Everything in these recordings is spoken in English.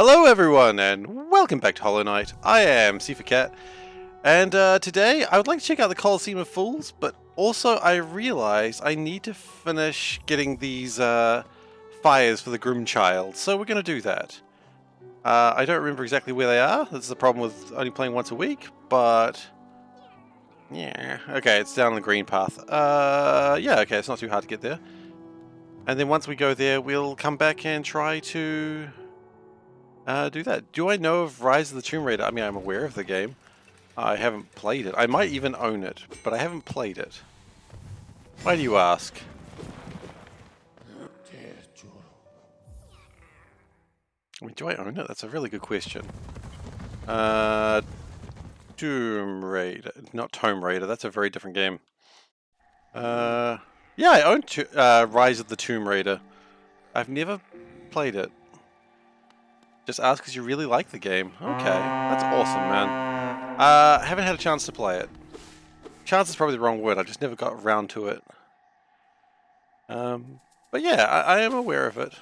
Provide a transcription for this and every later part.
Hello everyone and welcome back to Hollow Knight. I am SeiferKatt and today I would like to check out the Colosseum of Fools, but also I realize I need to finish getting these fires for the Groom Child, so we're going to do that. I don't remember exactly where they are. This is the problem with only playing once a week, but yeah, okay, it's down the green path. Yeah, okay, it's not too hard to get there. And then once we go there, we'll come back and try to do that. Do I know of Rise of the Tomb Raider? I mean, I'm aware of the game. I haven't played it. I might even own it, but I haven't played it. Why do you ask? I mean, do I own it? That's a really good question. Tomb Raider. Not Tomb Raider. That's a very different game. Yeah, I own Rise of the Tomb Raider. I've never played it. Just ask because you really like the game. Okay, that's awesome, man. Haven't had a chance to play it. Chance is probably the wrong word. I just never got around to it. But yeah, I am aware of it.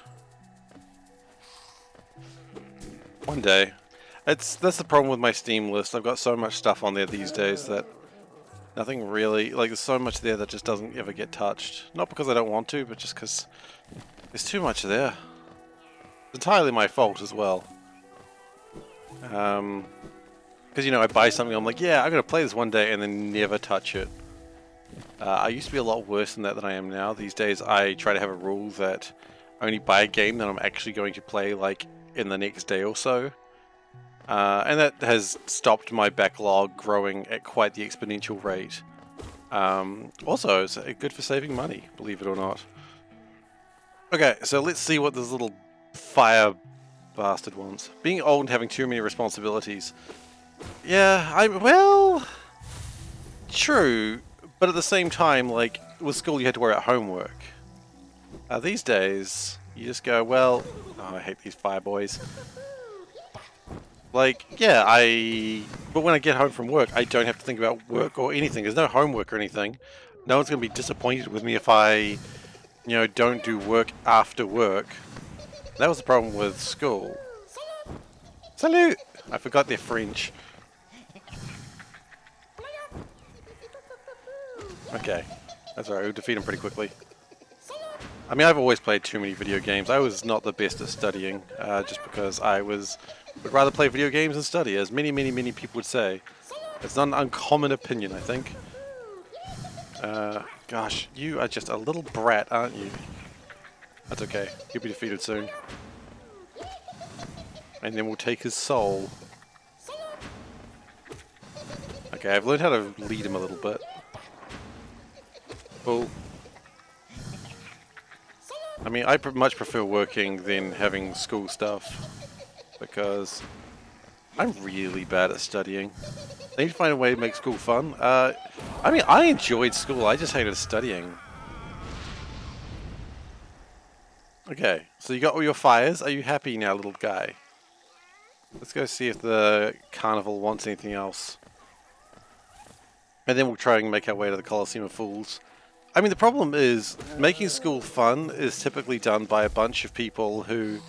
One day. That's the problem with my Steam list. I've got so much stuff on there these days that nothing really, like, there's so much there that just doesn't ever get touched. Not because I don't want to, but just because there's too much there. It's entirely my fault as well. Because, you know, I buy something, I'm like, yeah, I'm going to play this one day, and then never touch it. I used to be a lot worse than that than I am now. These days, I try to have a rule that I only buy a game that I'm actually going to play, like, in the next day or so. And that has stopped my backlog growing at quite the exponential rate. Also, it's good for saving money, believe it or not. Okay, so let's see what this little fire bastard wants. Being old and having too many responsibilities. Yeah, well, true, but at the same time, like, with school you had to worry about homework. These days, you just go, well, oh, I hate these fire boys. Like, yeah, but when I get home from work, I don't have to think about work or anything. There's no homework or anything. No one's going to be disappointed with me if I, you know, don't do work after work. That was the problem with school. Salute! I forgot their French. Okay, that's alright, we'll defeat him pretty quickly. I mean, I've always played too many video games. I was not the best at studying, just because I would rather play video games than study, as many people would say. It's not an uncommon opinion, I think. Gosh, you are just a little brat, aren't you? That's okay, he'll be defeated soon. And then we'll take his soul. Okay, I've learned how to lead him a little bit. Cool. I mean, I much prefer working than having school stuff, because I'm really bad at studying. I need to find a way to make school fun. I mean, I enjoyed school, I just hated studying. Okay, so you got all your fires. Are you happy now, little guy? Let's go see if the carnival wants anything else. And then we'll try and make our way to the Colosseum of Fools. I mean, the problem is, making school fun is typically done by a bunch of people who...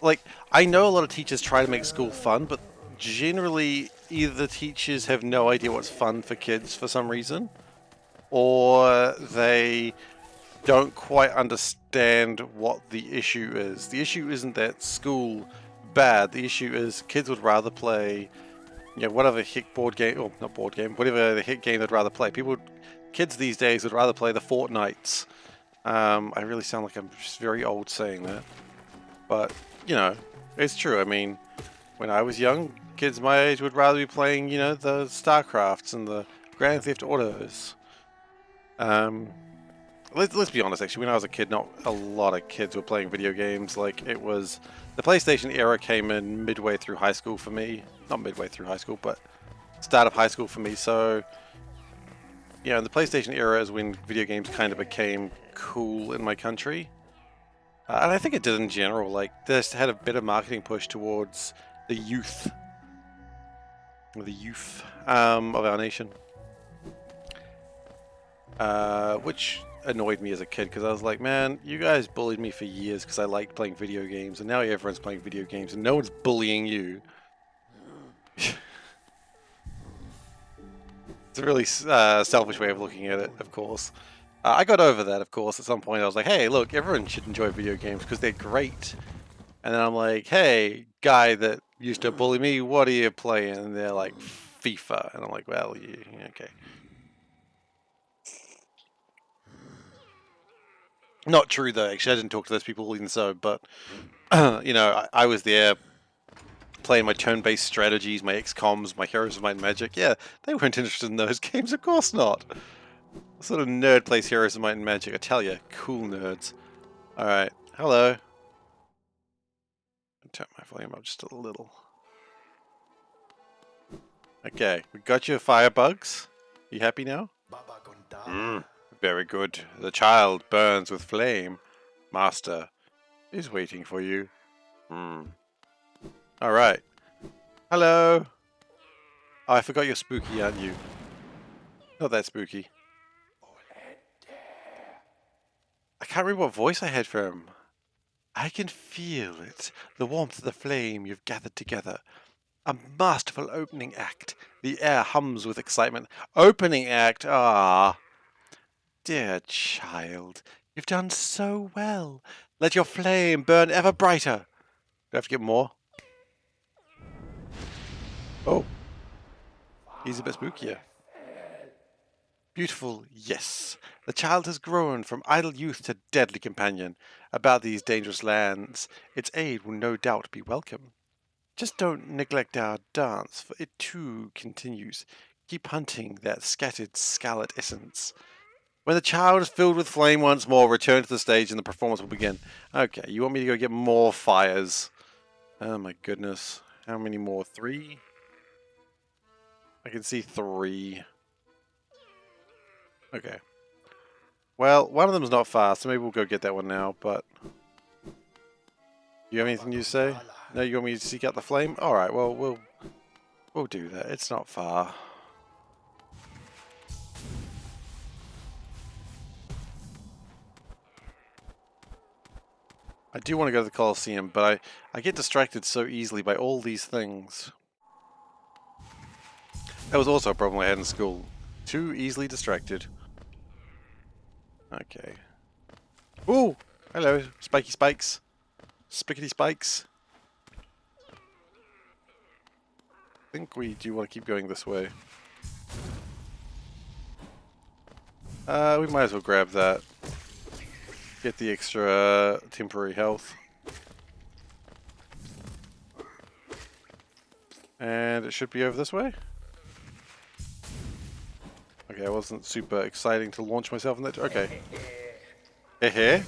Like, I know a lot of teachers try to make school fun, but generally either the teachers have no idea what's fun for kids for some reason, or they don't quite understand what the issue is. The issue isn't that school bad, the issue is kids would rather play, you know, whatever heck board game, or not board game, whatever the heck game they'd rather play. Kids these days would rather play the Fortnites. I really sound like I'm just very old saying that, but you know, it's true. I mean, when I was young, kids my age would rather be playing, you know, the StarCrafts and the Grand Theft Autos. Let's be honest, actually, when I was a kid, not a lot of kids were playing video games. Like, it was... The PlayStation era came in midway through high school for me. Not midway through high school, but start of high school for me, so... You know, the PlayStation era is when video games kind of became cool in my country. And I think it did in general. Like, this had a better marketing push towards the youth. Or the youth of our nation. Which... annoyed me as a kid because I was like, man, you guys bullied me for years because I liked playing video games, and now everyone's playing video games and no one's bullying you. It's a really selfish way of looking at it, of course. I got over that, of course. At some point, I was like, hey, look, everyone should enjoy video games because they're great. And then I'm like, hey, guy that used to bully me, what are you playing? And they're like, FIFA. And I'm like, well, okay. Not true, though. Actually, I didn't talk to those people even so, but, you know, I was there playing my turn-based strategies, my XComs, my Heroes of Might and Magic. Yeah, they weren't interested in those games, of course not. What sort of nerd plays Heroes of Might and Magic? I tell you, cool nerds. Alright, hello. Turn my volume up just a little. Okay, we got your firebugs. You happy now? Very good. The child burns with flame. Master is waiting for you. Alright. Hello. Oh, I forgot you're spooky, aren't you? Not that spooky. I can't remember what voice I had for him. I can feel it. The warmth of the flame you've gathered together. A masterful opening act. The air hums with excitement. Opening act? Ah. Dear child, you've done so well. Let your flame burn ever brighter. Do I have to get more? Oh. He's a bit spookier. Beautiful, yes. The child has grown from idle youth to deadly companion. About these dangerous lands, its aid will no doubt be welcome. Just don't neglect our dance, for it too continues. Keep hunting that scattered scarlet essence. When the child is filled with flame once more, return to the stage and the performance will begin. Okay, you want me to go get more fires? Oh my goodness. How many more? 3? I can see 3. Okay. Well, one of them's not far, so maybe we'll go get that one now, but... You have anything you say? No, you want me to seek out the flame? Alright, well, we'll do that. It's not far. I do want to go to the Colosseum, but I get distracted so easily by all these things. That was also a problem I had in school. Too easily distracted. Okay. Ooh! Hello, spiky spikes. Spickety spikes. I think we do want to keep going this way. We might as well grab that. Get the extra temporary health. And it should be over this way. Okay, I wasn't super exciting to launch myself in that. Okay. Hey.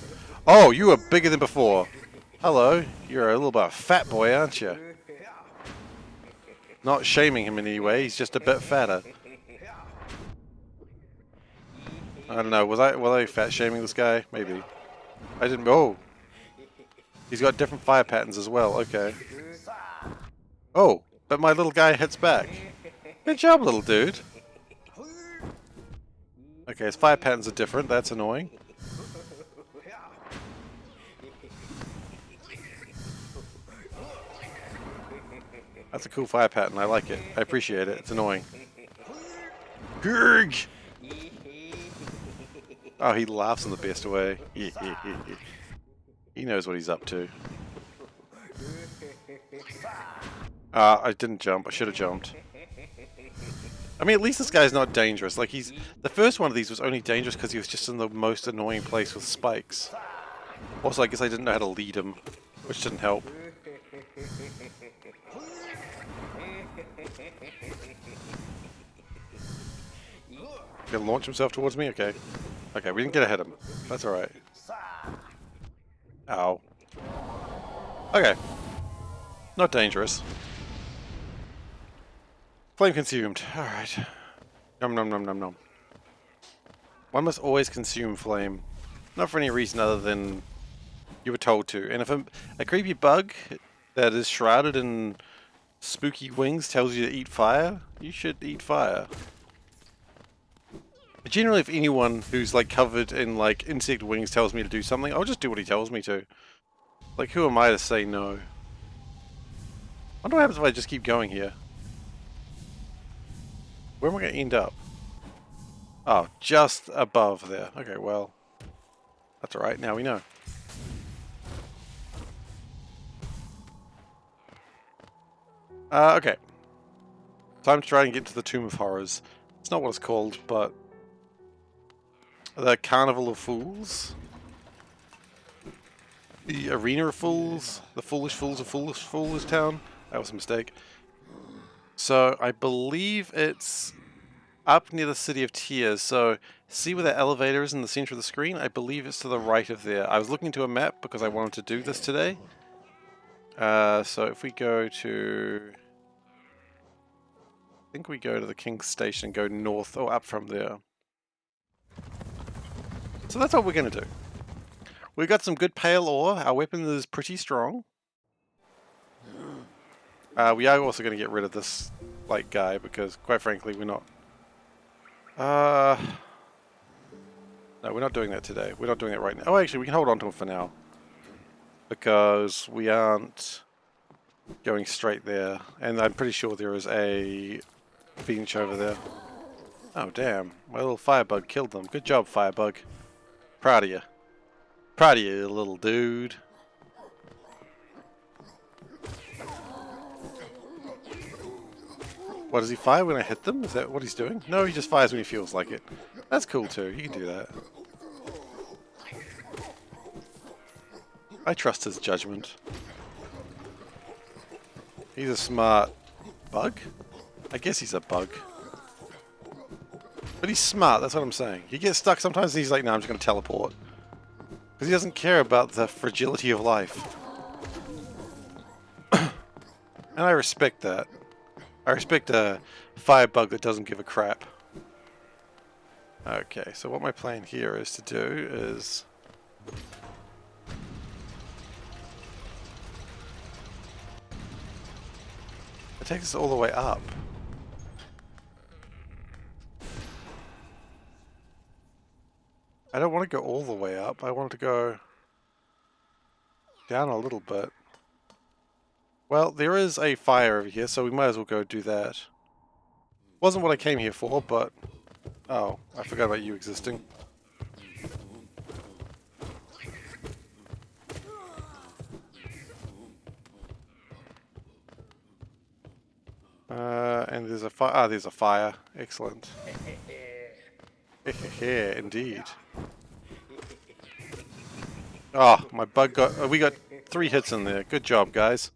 Oh, you are bigger than before. Hello. You're a little bit of a fat boy, aren't you? Not shaming him in any way. He's just a bit fatter. I don't know. Was I fat shaming this guy? Maybe. I didn't. Oh. He's got different fire patterns as well. Okay. Oh, but my little guy hits back. Good job, little dude. Okay, his fire patterns are different. That's annoying. That's a cool fire pattern. I like it. I appreciate it. It's annoying. Grrg! Oh, he laughs in the best way. He knows what he's up to. I didn't jump. I should have jumped. I mean, at least this guy's not dangerous. Like, the first one of these was only dangerous because he was just in the most annoying place with spikes. Also, I guess I didn't know how to lead him, which didn't help. Gonna launch himself towards me? Okay. Okay, we didn't get ahead of him. That's alright. Ow. Okay. Not dangerous. Flame consumed. Alright. Nom nom nom nom nom. One must always consume flame. Not for any reason other than you were told to. And if a creepy bug that is shrouded in spooky wings tells you to eat fire, you should eat fire. Generally, if anyone who's like covered in like insect wings tells me to do something, I'll just do what he tells me to. Like, who am I to say no? I wonder what happens if I just keep going here. Where am I going to end up? Oh, just above there. Okay, well, that's alright, now we know. Okay. Time to try and get to the Tomb of Horrors. It's not what it's called, but... the Carnival of Fools? The Arena of Fools? The Foolish Fools of Foolish Town? That was a mistake. So, I believe it's up near the City of Tears, so see where the elevator is in the center of the screen? I believe it's to the right of there. I was looking into a map because I wanted to do this today. So if we go to... I think we go to the King's Station and go north, or up from there. So that's what we're going to do. We've got some good pale ore, our weapon is pretty strong. We are also going to get rid of this like guy because quite frankly we're not... no, we're not doing that today. We're not doing that right now. Oh, actually, we can hold on to him for now. Because we aren't going straight there. And I'm pretty sure there is a bench over there. Oh, damn. My little firebug killed them. Good job, firebug. Proud of you. Proud of you, little dude. What, does he fire when I hit them? Is that what he's doing? No, he just fires when he feels like it. That's cool too, you can do that. I trust his judgment. He's a smart bug? I guess he's a bug. But he's smart, that's what I'm saying. He gets stuck sometimes and he's like, no, I'm just going to teleport. Because he doesn't care about the fragility of life. And I respect that. I respect a firebug that doesn't give a crap. Okay, so what my plan here is to do is... it takes us all the way up. I don't want to go all the way up, I want to go down a little bit. Well, there is a fire over here, so we might as well go do that. Wasn't what I came here for, but... oh, I forgot about you existing. And there's a fire. Ah, there's a fire. Excellent. Indeed. Oh, my bug got... we got 3 hits in there. Good job, guys.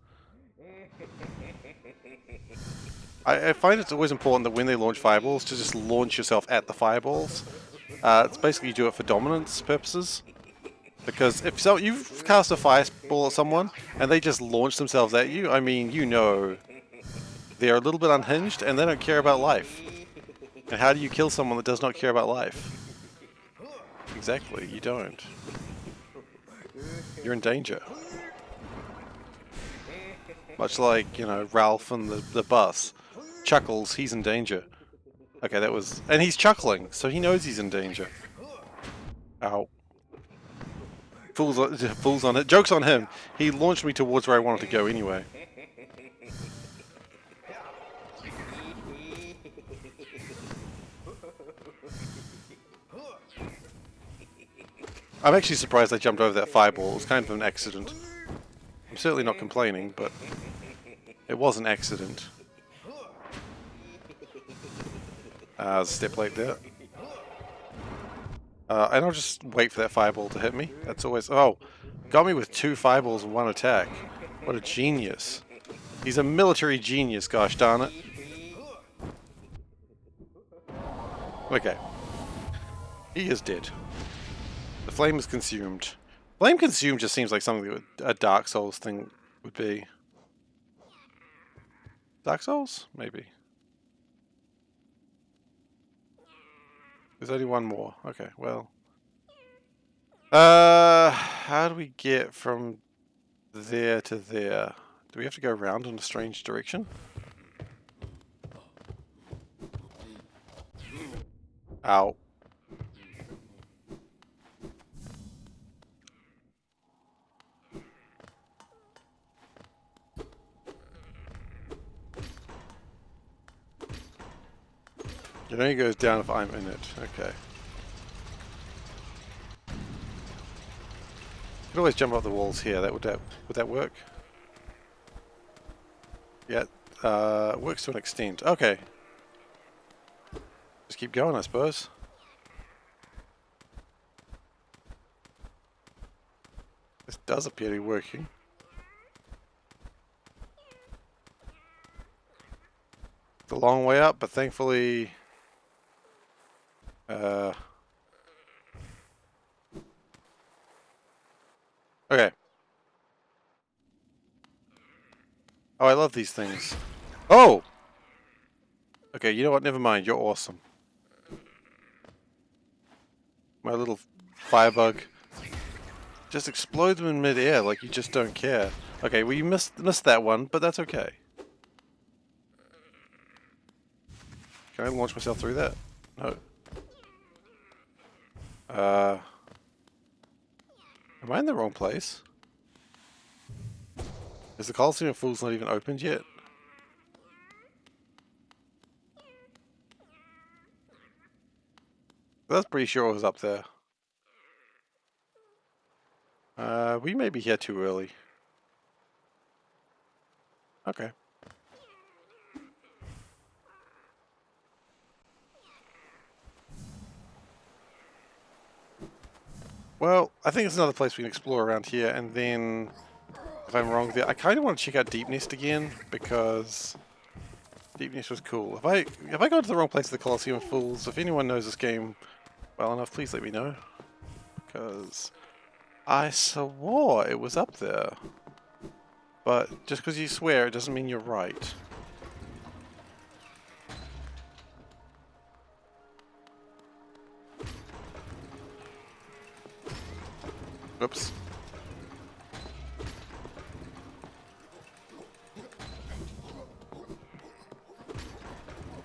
I find it's always important that when they launch fireballs, to just launch yourself at the fireballs. It's basically you do it for dominance purposes. Because if so, you've cast a fireball at someone, and they just launch themselves at you, I mean, you know... they're a little bit unhinged, and they don't care about life. And how do you kill someone that does not care about life? Exactly, you don't. You're in danger. Much like, you know, Ralph and the bus. Chuckles, he's in danger. Okay, that was... and he's chuckling, so he knows he's in danger. Ow. Fools on it. Joke's on him. He launched me towards where I wanted to go anyway. I'm actually surprised I jumped over that fireball. It was kind of an accident. I'm certainly not complaining, but it was an accident. There's a step like that. And I'll just wait for that fireball to hit me. That's always... oh, got me with 2 fireballs in 1 attack. What a genius. He's a military genius, gosh darn it. Okay. He is dead. The flame is consumed. Flame consumed just seems like something that a Dark Souls thing would be. Dark Souls? Maybe. There's only one more. Okay, well. How do we get from there to there? Do we have to go around in a strange direction? Ow. It only goes down if I'm in it. Okay. Could always jump off the walls here. Would that work? Yeah. Works to an extent. Okay. Just keep going, I suppose. This does appear to be working. It's a long way up, but thankfully... Okay. Oh, I love these things. Oh! Okay, you know what? Never mind. You're awesome. My little firebug just explodes them in midair like you just don't care. Okay, well you missed that one, but that's okay. Can I launch myself through that? No. Am I in the wrong place? Is the Coliseum of Fools not even opened yet? That's pretty sure it was up there. We may be here too early. Okay. Well, I think it's another place we can explore around here, and then, if I'm wrong there, I kind of want to check out Deep Nest again, because Deep Nest was cool. Have I gone to the wrong place at the Coliseum of Fools? If anyone knows this game well enough, please let me know, because I swore it was up there. But just because you swear, it doesn't mean you're right. Oops.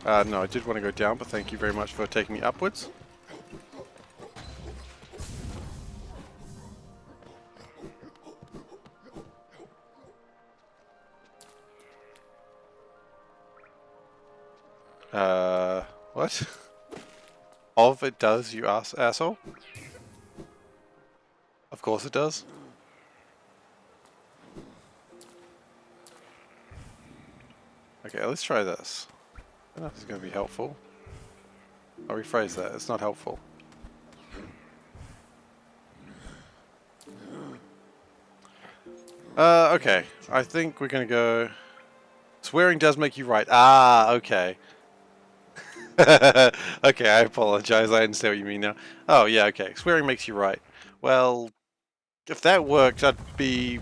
No, I did want to go down, but thank you very much for taking me upwards. What? Of it does, you asshole? Of course it does. Okay, let's try this. I don't know if it's going to be helpful. I'll rephrase that, it's not helpful. Okay, I think we're going to go... Swearing does make you right. Ah, okay. Okay, I apologize, I understand what you mean now. Oh, yeah, okay, swearing makes you right. Well, if that works, I'd be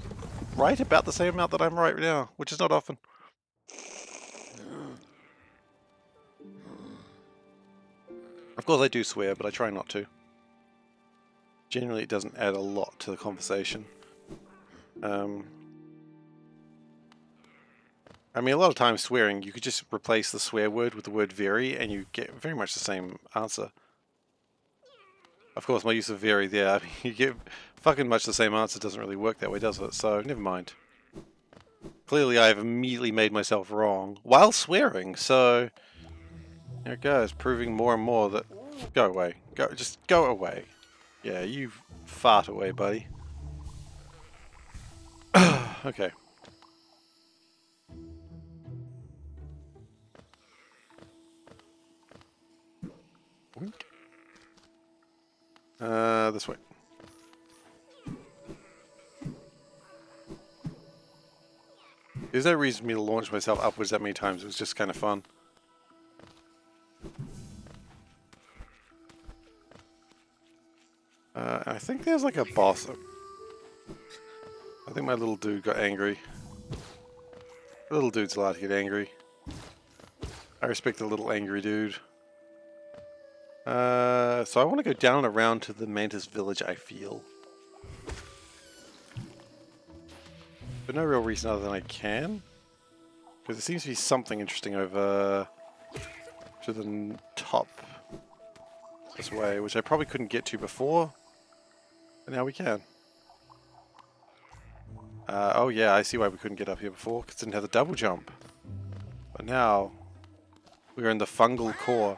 right about the same amount that I'm right now, which is not often. Of course I do swear, but I try not to. Generally it doesn't add a lot to the conversation. I mean, a lot of times swearing, you could just replace the swear word with the word very, and you get very much the same answer. Of course, my use of very there, I mean, you get fucking much the same answer. Doesn't really work that way, does it? So, never mind. Clearly, I've immediately made myself wrong while swearing, so... There it goes, proving more and more that... Go away. Just go away. Yeah, you fart away, buddy. Okay. This way. There's no reason for me to launch myself upwards that many times. It was just kind of fun. I think there's like a boss. I think my little dude got angry. The little dude's allowed to get angry. I respect the little angry dude. So I want to go down and around to the Mantis village, I feel. For no real reason other than I can. Because there seems to be something interesting over to the top this way, which I probably couldn't get to before. But now we can. Oh yeah, I see why we couldn't get up here before, because it didn't have the double jump. But now, we're in the fungal core.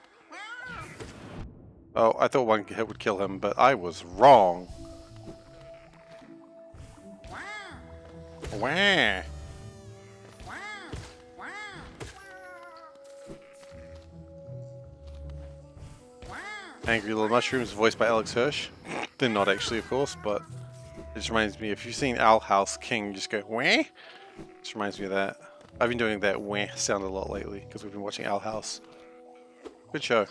Oh, I thought one hit would kill him, but I was wrong. Wah. Angry Little Mushrooms, voiced by Alex Hirsch. They're not actually, of course, but it just reminds me, if you've seen Owl House King, you just go, wah? Just reminds me of that. I've been doing that wah sound a lot lately, because we've been watching Owl House. Good show.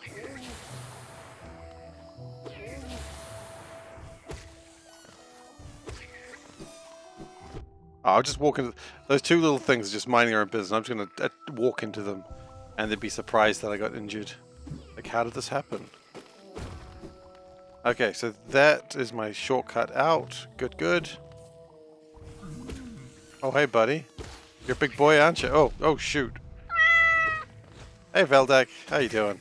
I'll just walk into those two little things, are just minding their own business. I'm just gonna walk into them, and they'd be surprised that I got injured. Like, how did this happen? Okay, so that is my shortcut out. Good, good. Oh, hey, buddy. You're a big boy, aren't you? Oh, shoot. Hey, Veldak. How you doing?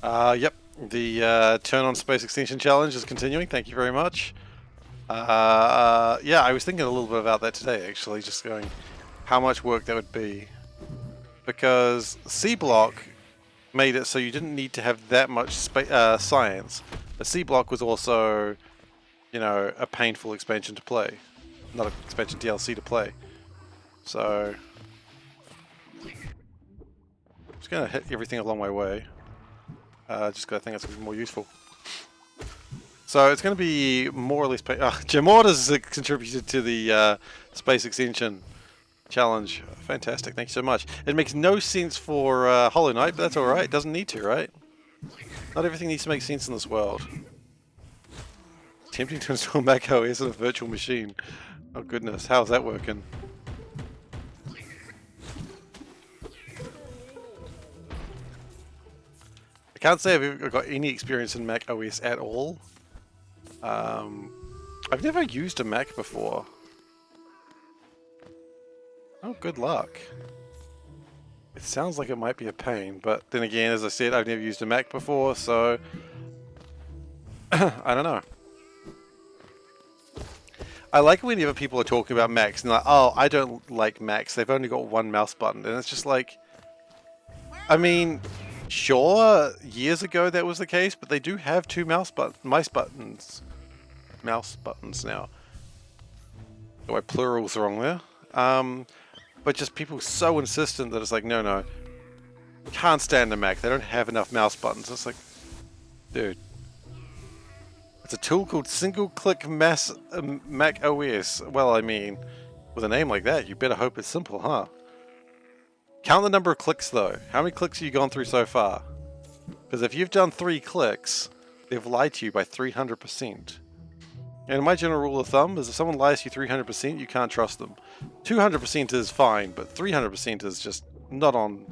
Yep. The Turn on Space Extinction Challenge is continuing. Thank you very much. Yeah, I was thinking a little bit about that today, actually. Just going, how much work that would be. Because C-Block made it so you didn't need to have that much science. But C-Block was also, you know, a painful expansion to play. Not an expansion DLC to play. So, I'm just going to hit everything along my way. Just because I think that's going to be more useful. So it's going to be more or less... Jamord has contributed to the Space Extension Challenge. Fantastic, thank you so much. It makes no sense for Hollow Knight, but that's alright. It doesn't need to, right? Not everything needs to make sense in this world. Tempting to install Mac OS on a virtual machine. Oh goodness, how's that working? I can't say I've got any experience in Mac OS at all. I've never used a Mac before. Oh, good luck. It sounds like it might be a pain, but then again, as I said, I've never used a Mac before, so... I don't know. I like whenever people are talking about Macs and like, oh, I don't like Macs, they've only got one mouse button, and it's just like... I mean, sure, years ago that was the case, but they do have two mouse buttons. Mouse buttons now. Oh, my plural's wrong there. But just people so insistent that it's like, no, can't stand a Mac. They don't have enough mouse buttons. It's like, dude, it's a tool called Single Click Mac OS. Well, I mean, with a name like that, you better hope it's simple, huh? Count the number of clicks though. How many clicks have you gone through so far? Because if you've done 3 clicks, they've lied to you by 300%. And my general rule of thumb is if someone lies to you 300%, you can't trust them. 200% is fine, but 300% is just not on.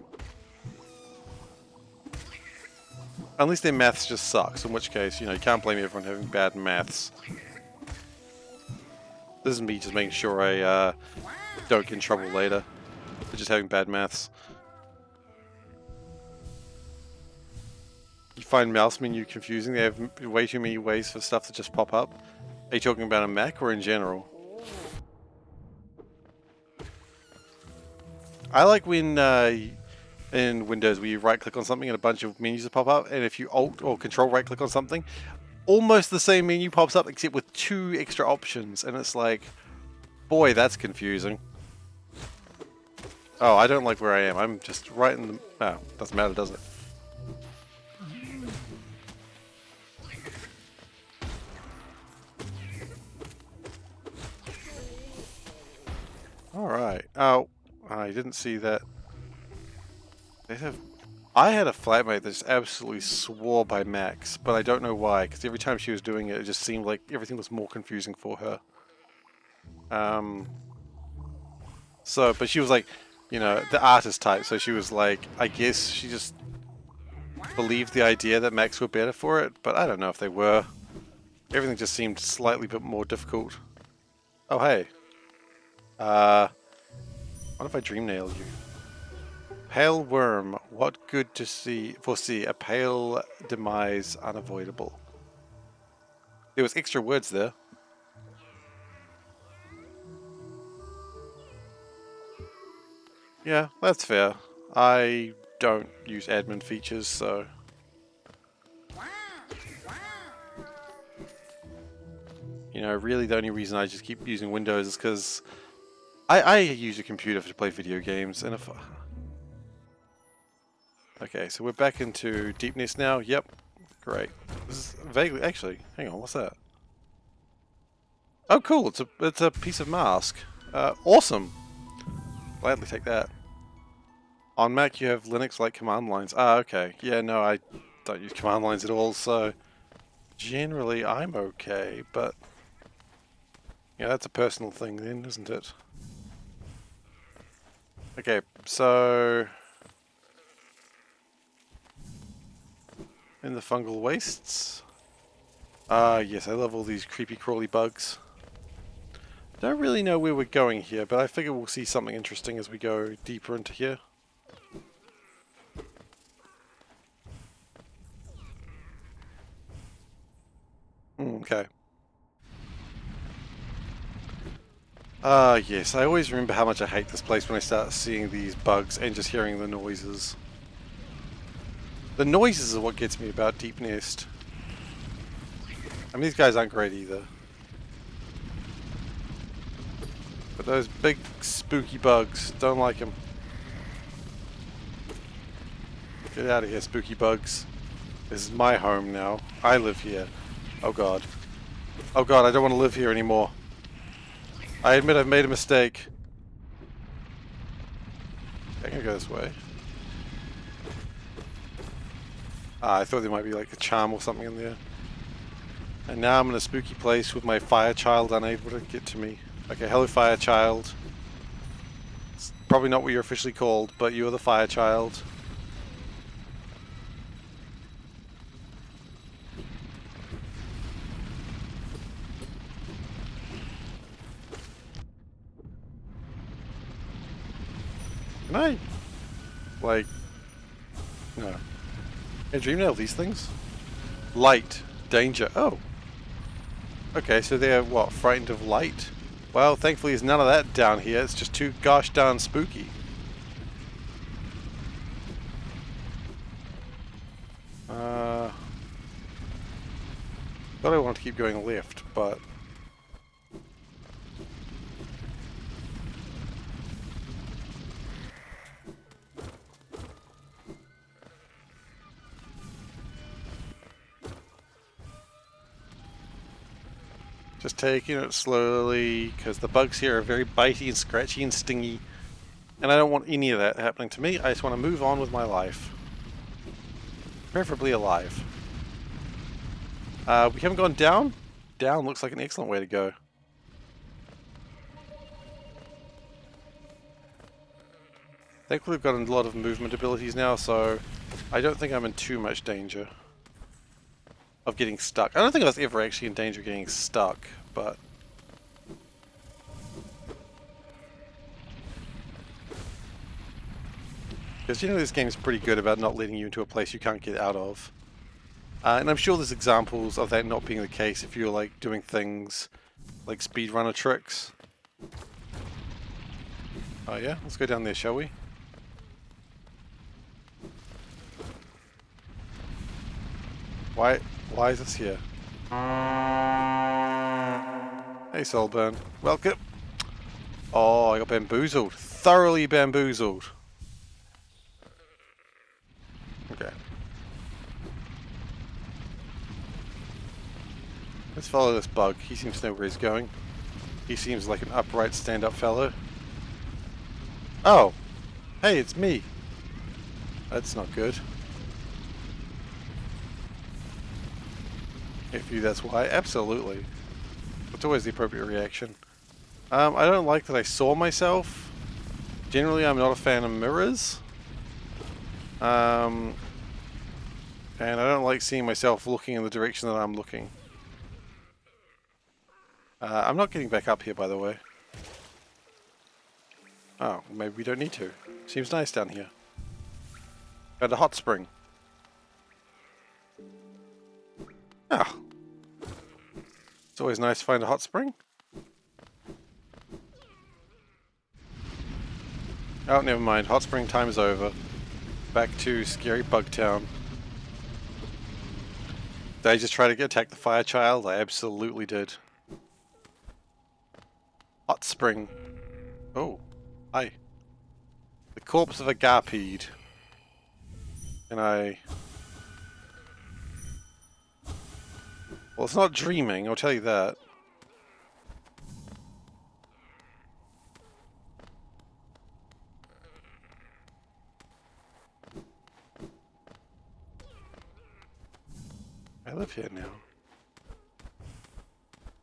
Unless their maths just sucks, in which case, you know, you can't blame everyone having bad maths. This is me just making sure I don't get in trouble later for just having bad maths. You find mouse menu confusing? They have way too many ways for stuff to just pop up. Are you talking about a Mac or in general? I like when in Windows where you right click on something and a bunch of menus pop up, and if you Alt or Control right click on something, almost the same menu pops up except with 2 extra options, and it's like, boy, that's confusing. Oh, I don't like where I am. I'm just right in the... Oh, doesn't matter, does it? Alright. Oh, I didn't see that. I had a flatmate that just absolutely swore by Max, but I don't know why, because every time she was doing it, it just seemed like everything was more confusing for her. But she was like, you know, the artist type, so she was like, I guess she just believed the idea that Macs were better for it, but I don't know if they were. Everything just seemed slightly bit more difficult. Oh, hey. What if I dream nail you? Pale worm, what good to foresee, a pale demise unavoidable. There was extra words there. Yeah, that's fair. I don't use admin features, so... You know, really the only reason I just keep using Windows is because I use a computer to play video games, and if... Okay, so we're back into deepness now. Yep, great. This is vaguely... Actually, hang on, what's that? Oh, cool, it's a piece of mask. Awesome. Gladly take that. On Mac you have Linux-like command lines. Ah, okay. Yeah, no, I don't use command lines at all, so... Generally, I'm okay, but... Yeah, that's a personal thing then, isn't it? Okay, so... In the fungal wastes. Ah, yes, I love all these creepy crawly bugs. Don't really know where we're going here, but I figure we'll see something interesting as we go deeper into here. Okay. Ah, yes, I always remember how much I hate this place when I start seeing these bugs and just hearing the noises. The noises are what gets me about Deep Nest. I mean, these guys aren't great either. But those big spooky bugs, don't like them. Get out of here, spooky bugs. This is my home now. I live here. Oh god. Oh god, I don't want to live here anymore. I admit I've made a mistake. I'm gonna go this way. Ah, I thought there might be like a charm or something in there. And now I'm in a spooky place with my fire child unable to get to me. Okay, hello fire child. It's probably not what you're officially called, but you're the fire child. Can I? Like... No. Can I dream nail these things? Light. Danger. Oh. Okay, so they're, what, frightened of light? Well, thankfully there's none of that down here. It's just too gosh darn spooky. Thought I wanted to keep going left, but... Just taking it slowly, because the bugs here are very bitey and scratchy and stingy. And I don't want any of that happening to me. I just want to move on with my life. Preferably alive. We haven't gone down? Down looks like an excellent way to go. Thankfully we've got a lot of movement abilities now, so I don't think I'm in too much danger of getting stuck. I don't think I was ever actually in danger of getting stuck, but... Because you know this game is pretty good about not letting you into a place you can't get out of. And I'm sure there's examples of that not being the case if you're like doing things like speedrunner tricks. Oh yeah, let's go down there, shall we? Why is this here? Hey Soulburn, welcome! Oh, I got bamboozled. Thoroughly bamboozled. Okay. Let's follow this bug. He seems to know where he's going. He seems like an upright, stand-up fellow. Oh! Hey, it's me! That's not good. If you, that's why. Absolutely. That's always the appropriate reaction. I don't like that I saw myself. Generally, I'm not a fan of mirrors. And I don't like seeing myself looking in the direction that I'm looking. I'm not getting back up here, by the way. Oh, maybe we don't need to. Seems nice down here. Got a hot spring. Oh. It's always nice to find a hot spring. Oh, never mind. Hot spring time is over. Back to Scary Bug Town. Did I just try to attack the fire child? I absolutely did. Hot spring. Oh, hi. The corpse of a garpede. Can I... Well, it's not dreaming, I'll tell you that. I live here now. Okay,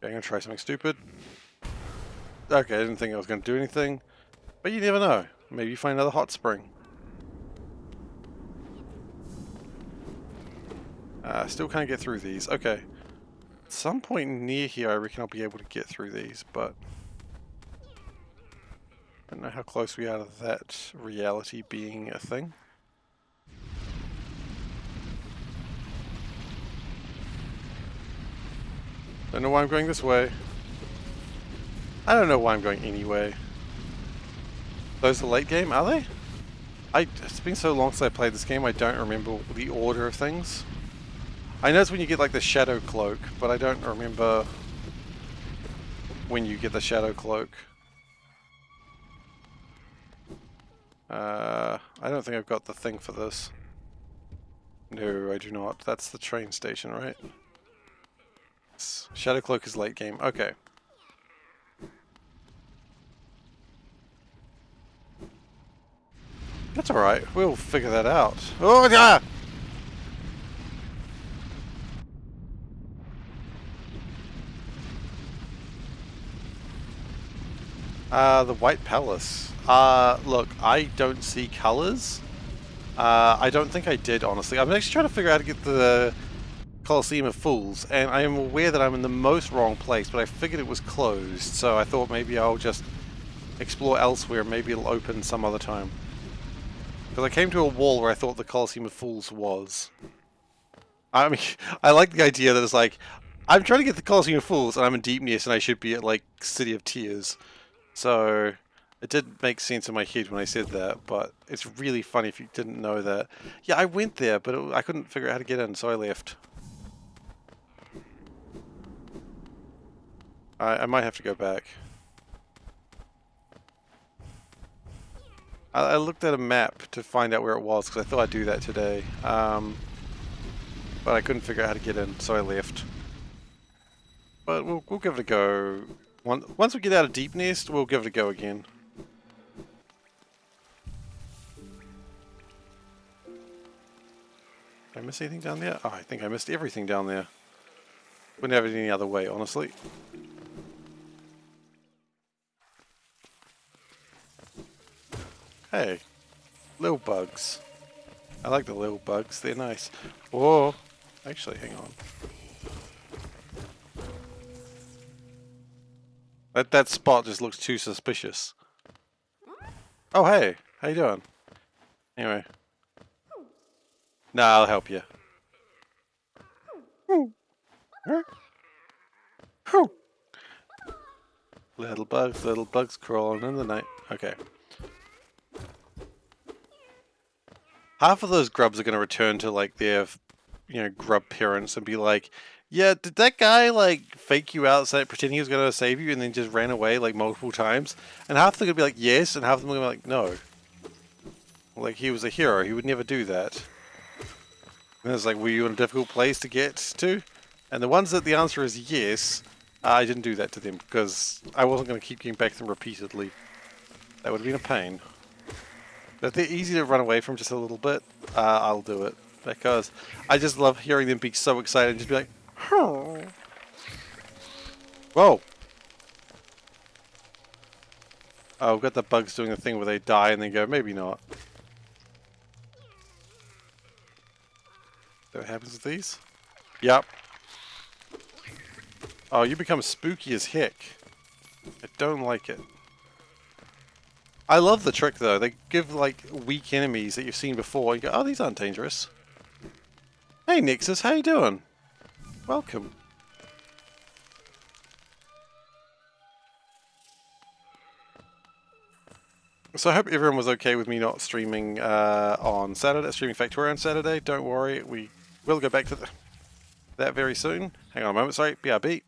I'm gonna try something stupid. Okay, I didn't think I was gonna do anything. But you never know. Maybe you find another hot spring. Still can't get through these. Okay. At some point near here I reckon I'll be able to get through these, but... I don't know how close we are to that reality being a thing. Don't know why I'm going this way. I don't know why I'm going anyway. Those are late game, are they? It's been so long since I played this game, I don't remember the order of things. I know it's when you get like the shadow cloak, but I don't remember when you get the shadow cloak. I don't think I've got the thing for this. No, I do not. That's the train station, right? Shadow cloak is late game. Okay. That's alright. We'll figure that out. Oh, yeah! The White Palace. Look, I don't see colors. I don't think I did, honestly. I'm actually trying to figure out how to get the Colosseum of Fools, and I am aware that I'm in the most wrong place, but I figured it was closed, so I thought maybe I'll just explore elsewhere. Maybe it'll open some other time. Because I came to a wall where I thought the Colosseum of Fools was. I mean, I like the idea that it's like, I'm trying to get the Colosseum of Fools, and I'm in Deepness, and I should be at, like, City of Tears. So, it did make sense in my head when I said that, but it's really funny if you didn't know that. Yeah, I went there, but I couldn't figure out how to get in, so I left. I might have to go back. I looked at a map to find out where it was, because I thought I'd do that today. But I couldn't figure out how to get in, so I left. But we'll give it a go. Once we get out of Deep Nest, we'll give it a go again. Did I miss anything down there? Oh, I think I missed everything down there. Wouldn't have it any other way, honestly. Hey, little bugs. I like the little bugs, they're nice. Whoa, actually, hang on. That spot just looks too suspicious. Oh, hey, how you doing? Anyway. Nah, I'll help you. Little bugs crawling in the night. Okay. Half of those grubs are going to return to, like, their, grub parents and be like, yeah, did that guy, like, fake you out, pretending he was going to save you and then just ran away, like, multiple times? And half of them are going to be like, yes, and half of them are going to be like, no. Like, he was a hero, he would never do that. And it's like, were you in a difficult place to get to? And the ones that the answer is yes, I didn't do that to them, because I wasn't going to keep getting back to them repeatedly. That would have been a pain. But if they're easy to run away from just a little bit, I'll do it. Because I just love hearing them be so excited and just be like, oh. Whoa! Oh, we've got the bugs doing the thing where they die and then go, maybe not. That happens with these? Yep. Oh, you become spooky as heck. I don't like it. I love the trick though. They give like weak enemies that you've seen before. You go, oh, these aren't dangerous. Hey Nexus, how you doing? Welcome. So I hope everyone was okay with me not streaming on Saturday, streaming Factoria on Saturday. Don't worry, we will go back to that very soon. Hang on a moment, sorry, BRB.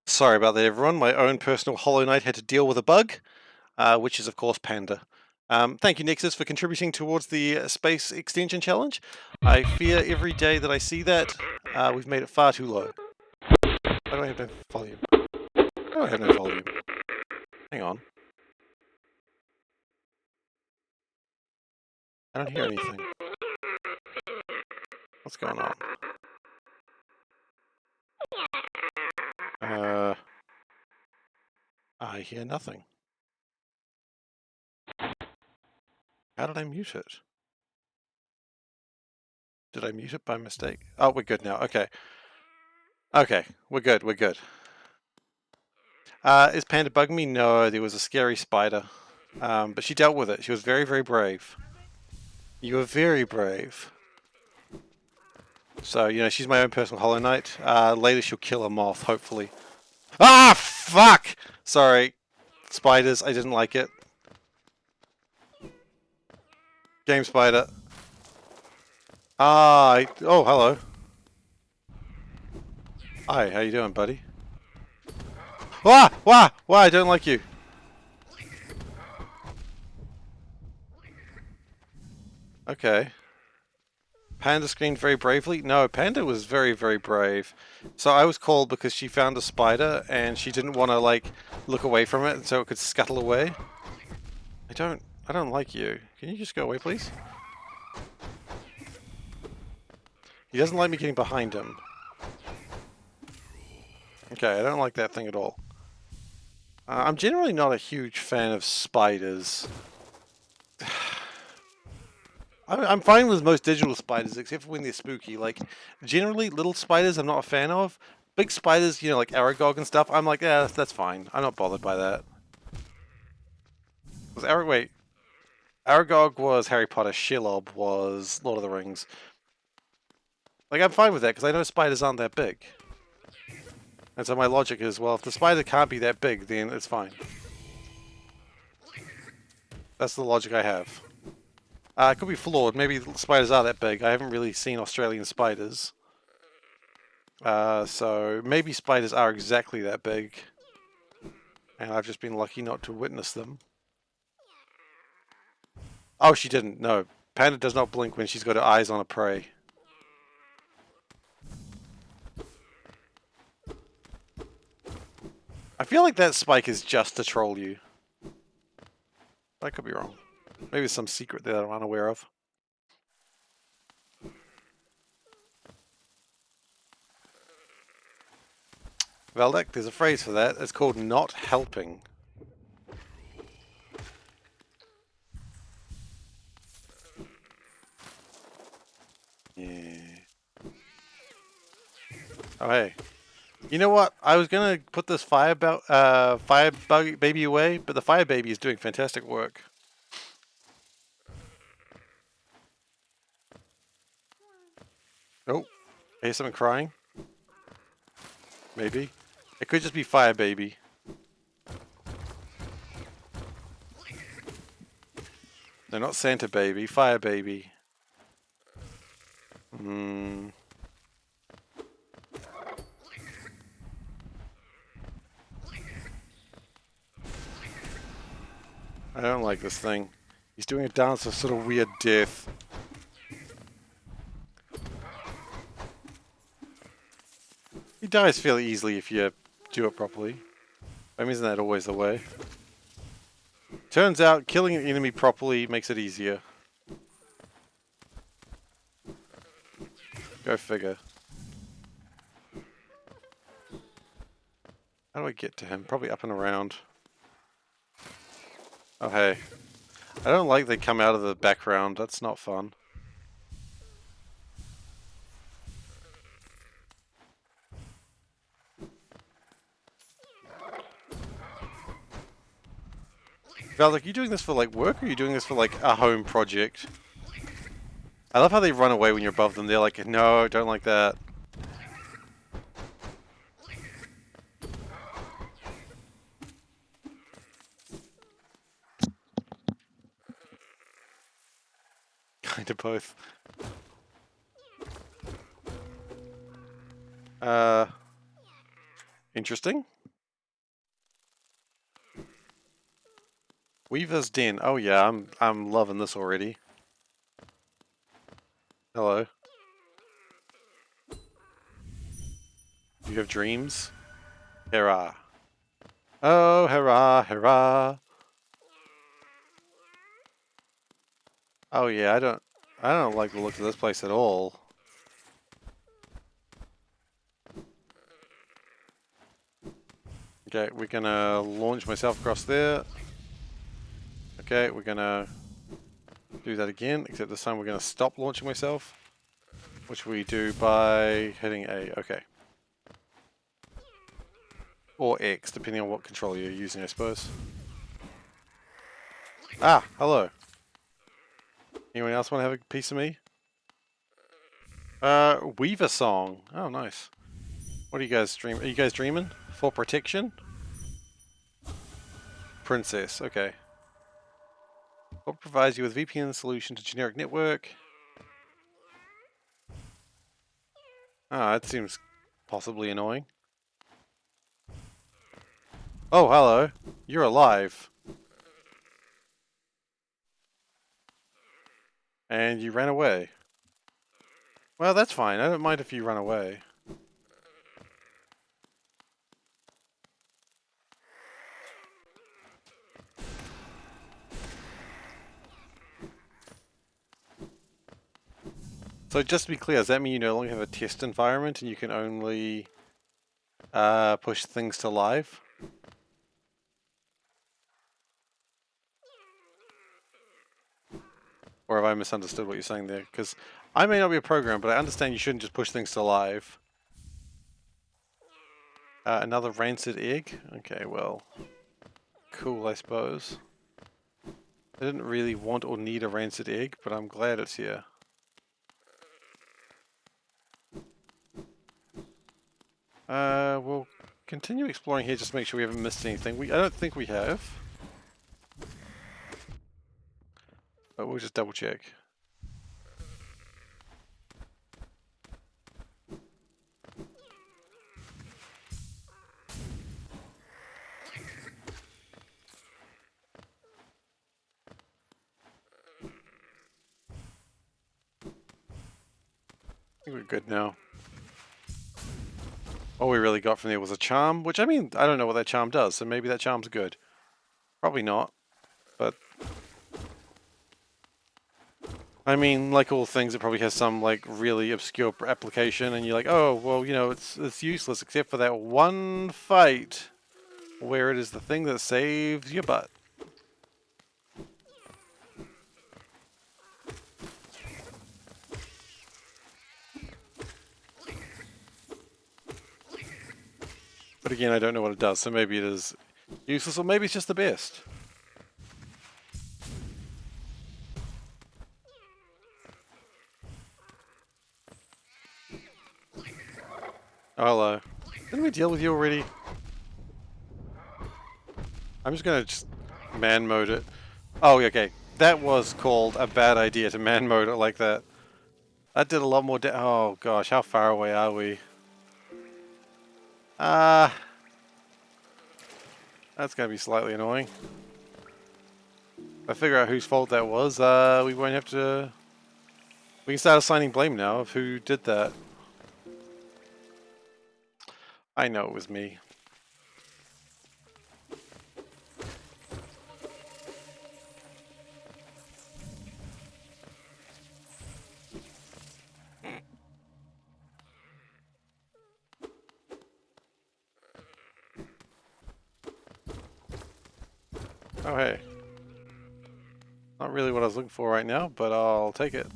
Sorry about that, everyone. My own personal Hollow Knight had to deal with a bug, which is, of course, Panda. Thank you, Nexus, for contributing towards the Space Extension Challenge. I fear every day that I see that, we've made it far too low. Why do I have no volume? Why do I have no volume? Hang on. I don't hear anything. What's going on? I hear nothing. How did I mute it? Did I mute it by mistake? Oh, we're good now. Okay. Okay, we're good, we're good. Is Panda bugging me? No, there was a scary spider. But she dealt with it. She was very, very brave. You were very brave. So, you know, she's my own personal Hollow Knight. Later she'll kill a moth, hopefully. Ah, fuck! Sorry. Spiders, I didn't like it. Game spider. Oh, hello. Hi, how you doing, buddy? Wah! Wah! Wah, I don't like you. Okay. Panda screamed very bravely? No, Panda was very, very brave. So I was called because she found a spider and she didn't want to, like, look away from it so it could scuttle away. I don't like you. Can you just go away, please? He doesn't like me getting behind him. Okay, I don't like that thing at all. I'm generally not a huge fan of spiders. I'm fine with most digital spiders, except for when they're spooky. Like, generally, little spiders I'm not a fan of. Big spiders, you know, like Aragog and stuff, I'm like, yeah, that's fine. I'm not bothered by that. Wait, Aragog was Harry Potter, Shelob was Lord of the Rings. Like, I'm fine with that, because I know spiders aren't that big. And so my logic is, well, if the spider can't be that big, then it's fine. That's the logic I have. It could be flawed. Maybe spiders are that big. I haven't really seen Australian spiders. So maybe spiders are exactly that big. And I've just been lucky not to witness them. Oh, she didn't. No. Panda does not blink when she's got her eyes on a prey. I feel like that spike is just to troll you. I could be wrong. Maybe there's some secret there that I'm unaware of. Valdek, there's a phrase for that. It's called not helping. Yeah. Oh, hey. You know what? I was gonna put this fire baby away, but the fire baby is doing fantastic work. Oh, I hear someone crying. Maybe. It could just be fire baby. No, not Santa baby, fire baby. Hmm. I don't like this thing. He's doing a dance of sort of weird death. He dies fairly easily if you do it properly. I mean, isn't that always the way? Turns out killing an enemy properly makes it easier. Go figure. How do I get to him? Probably up and around. Oh hey. I don't like they come out of the background. That's not fun. Val, like, are you doing this for like work or are you doing this for like a home project? I love how they run away when you're above them. They're like, no, don't like that. Kind of both. Interesting. Weaver's Den. Oh yeah, I'm loving this already. Hello. You have dreams? Hurrah. Oh, hurrah, hurrah. Oh yeah, I don't like the look of this place at all. Okay, we're gonna launch myself across there. Okay, we're gonna do that again, except this time we're gonna stop launching myself, which we do by hitting A. Okay. Or X, depending on what controller you're using, I suppose. Ah, hello. Anyone else want to have a piece of me? Weaver song. Oh, nice. What are you guys dreaming? Are you guys dreaming? For protection? Princess, okay. What provides you with VPN solution to generic network? Ah, that seems possibly annoying. Oh, hello. You're alive. And you ran away. Well, that's fine. I don't mind if you run away. So just to be clear, does that mean you no longer have a test environment and you can only push things to live? Or have I misunderstood what you're saying there? Because I may not be a programmer, but I understand you shouldn't just push things to live. Another rancid egg? Okay, well, cool, I suppose. I didn't really want or need a rancid egg, but I'm glad it's here. We'll continue exploring here just to make sure we haven't missed anything. I don't think we have. But we'll just double check. I think we're good now. All we really got from there was a charm, which, I mean, I don't know what that charm does, so maybe that charm's good. Probably not, but... I mean, like all things, it probably has some, like, really obscure application, and you're like, oh, well, you know, it's useless except for that one fight where it is the thing that saves your butt. But again, I don't know what it does, so maybe it is useless, or maybe it's just the best. Oh, hello. Didn't we deal with you already? I'm just gonna man mode it. Oh, okay. That was called a bad idea to man mode it like that. That did a lot more oh gosh, how far away are we? That's gonna be slightly annoying. I figure out whose fault that was, we won't have to... We can start assigning blame now of who did that. I know it was me. Oh hey. Not really what I was looking for right now, but I'll take it.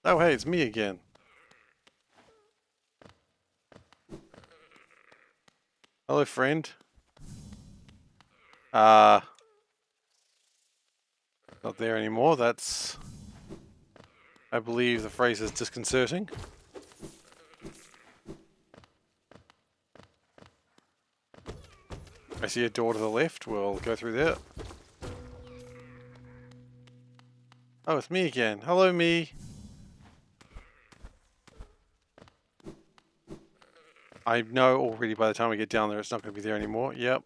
Oh hey, it's me again. Hello friend. Not there anymore, that's... I believe the phrase is disconcerting. I see a door to the left, we'll go through there. Oh, it's me again. Hello, me. I know already by the time we get down there it's not going to be there anymore. Yep.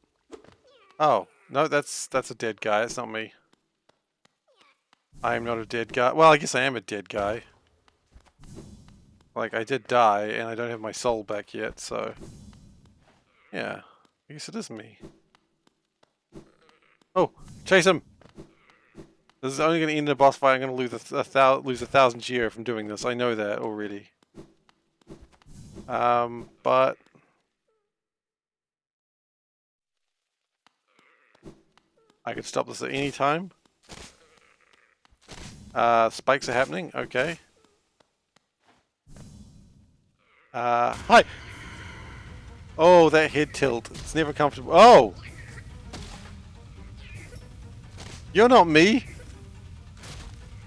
Oh, no, that's a dead guy. It's not me. I am not a dead guy. Well, I guess I am a dead guy. Like, I did die, and I don't have my soul back yet, so... Yeah, I guess it is me. Oh, chase him! This is only going to end in a boss fight. I'm going to lose a thousand geo from doing this. I know that already. But... I could stop this at any time. Spikes are happening. Okay. Hi! Oh, that head tilt. It's never comfortable. Oh! You're not me!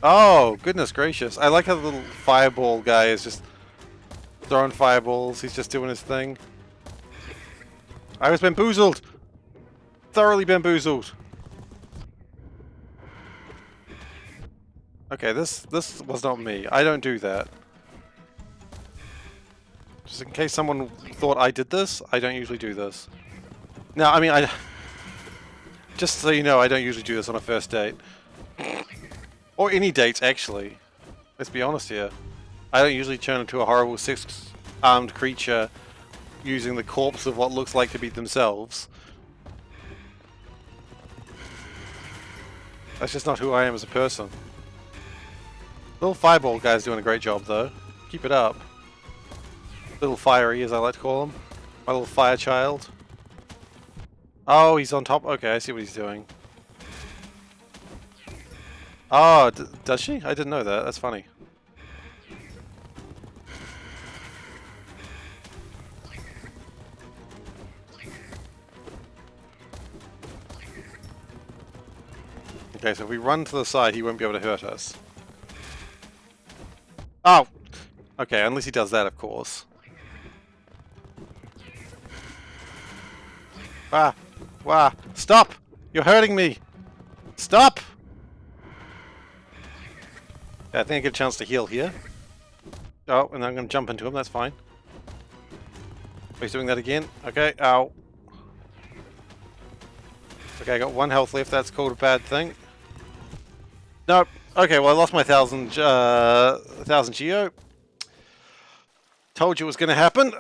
Oh, goodness gracious. I like how the little fireball guy is just throwing fireballs. He's just doing his thing. I was bamboozled! Thoroughly bamboozled. Okay, this was not me. I don't do that. Just in case someone thought I did this, I don't usually do this. Now, I mean, just so you know, I don't usually do this on a first date. Or any dates, actually. Let's be honest here. I don't usually turn into a horrible six-armed creature using the corpse of what looks like to be themselves. That's just not who I am as a person. Little fireball guy's doing a great job, though. Keep it up. Little fiery, as I like to call him. My little fire child. Oh, he's on top? Okay, I see what he's doing. Oh, does she? I didn't know that. That's funny. Okay, so if we run to the side, he won't be able to hurt us. Oh! Okay, unless he does that, of course. Ah! Wah! Stop! You're hurting me! Stop! Yeah, I think I get a chance to heal here. Oh, and I'm going to jump into him, that's fine. He's doing that again. Okay, ow. Okay, I got 1 health left, that's called a bad thing. Nope. Okay, well I lost my 1,000 geo. Told you it was going to happen.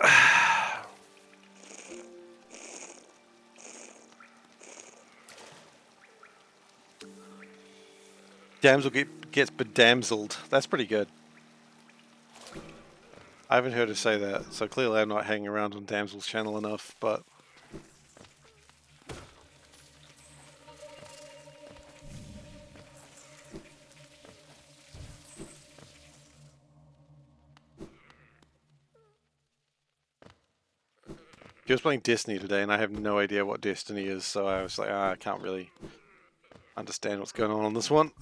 Damsel gets bedamseled. That's pretty good. I haven't heard her say that, so clearly I'm not hanging around on Damsel's channel enough, but... He was playing Destiny today, and I have no idea what Destiny is, so I was like, I can't really understand what's going on this one.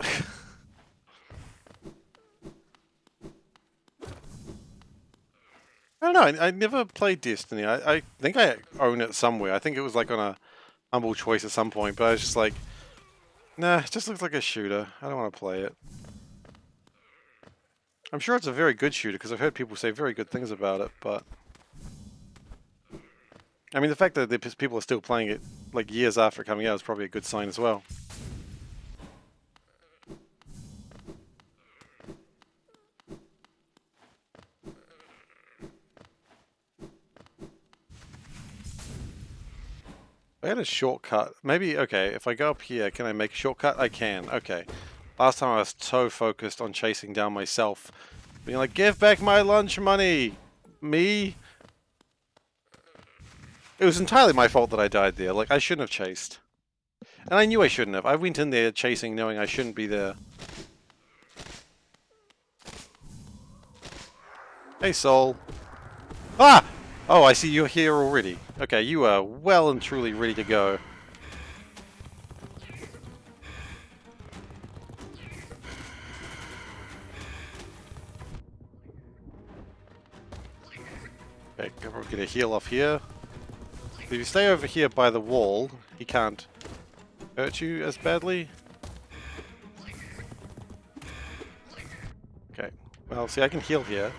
I don't know, I never played Destiny. I think I own it somewhere. I think it was like on a Humble Choice at some point, but I was just like, nah, it just looks like a shooter. I don't want to play it. I'm sure it's a very good shooter, because I've heard people say very good things about it, but... I mean, the fact that people are still playing it, like years after coming out is probably a good sign as well. I had a shortcut. Maybe, okay, if I go up here, can I make a shortcut? I can, okay. Last time I was so focused on chasing down myself. Being like, give back my lunch money! Me? It was entirely my fault that I died there. Like, I shouldn't have chased. And I knew I shouldn't have. I went in there chasing knowing I shouldn't be there. Hey, Soul. Ah! Oh, I see you're here already. Okay, you are well and truly ready to go. Okay, we're gonna heal off here. If you stay over here by the wall, he can't hurt you as badly. Okay, well, see, I can heal here.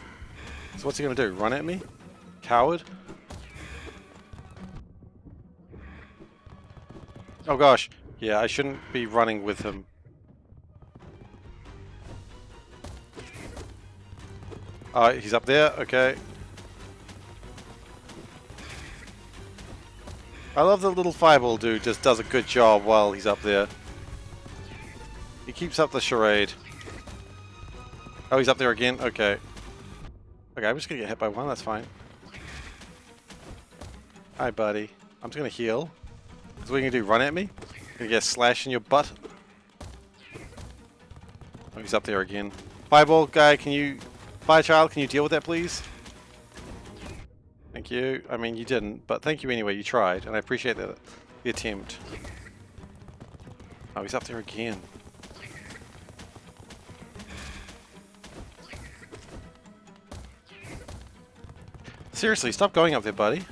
So what's he gonna do? Run at me? Coward? Oh gosh, yeah, I shouldn't be running with him. He's up there, okay. I love the little fireball dude, just does a good job while he's up there. He keeps up the charade. Oh, he's up there again? Okay. Okay, I'm just gonna get hit by one, that's fine. Hi, buddy. I'm just gonna heal. Because what are you gonna do, run at me? Gonna get a slash in your butt? Oh, he's up there again. Fireball guy, can you... Fire child, can you deal with that, please? Thank you. I mean, you didn't, but thank you anyway, you tried, and I appreciate the attempt. Oh, he's up there again. Seriously, stop going up there, buddy.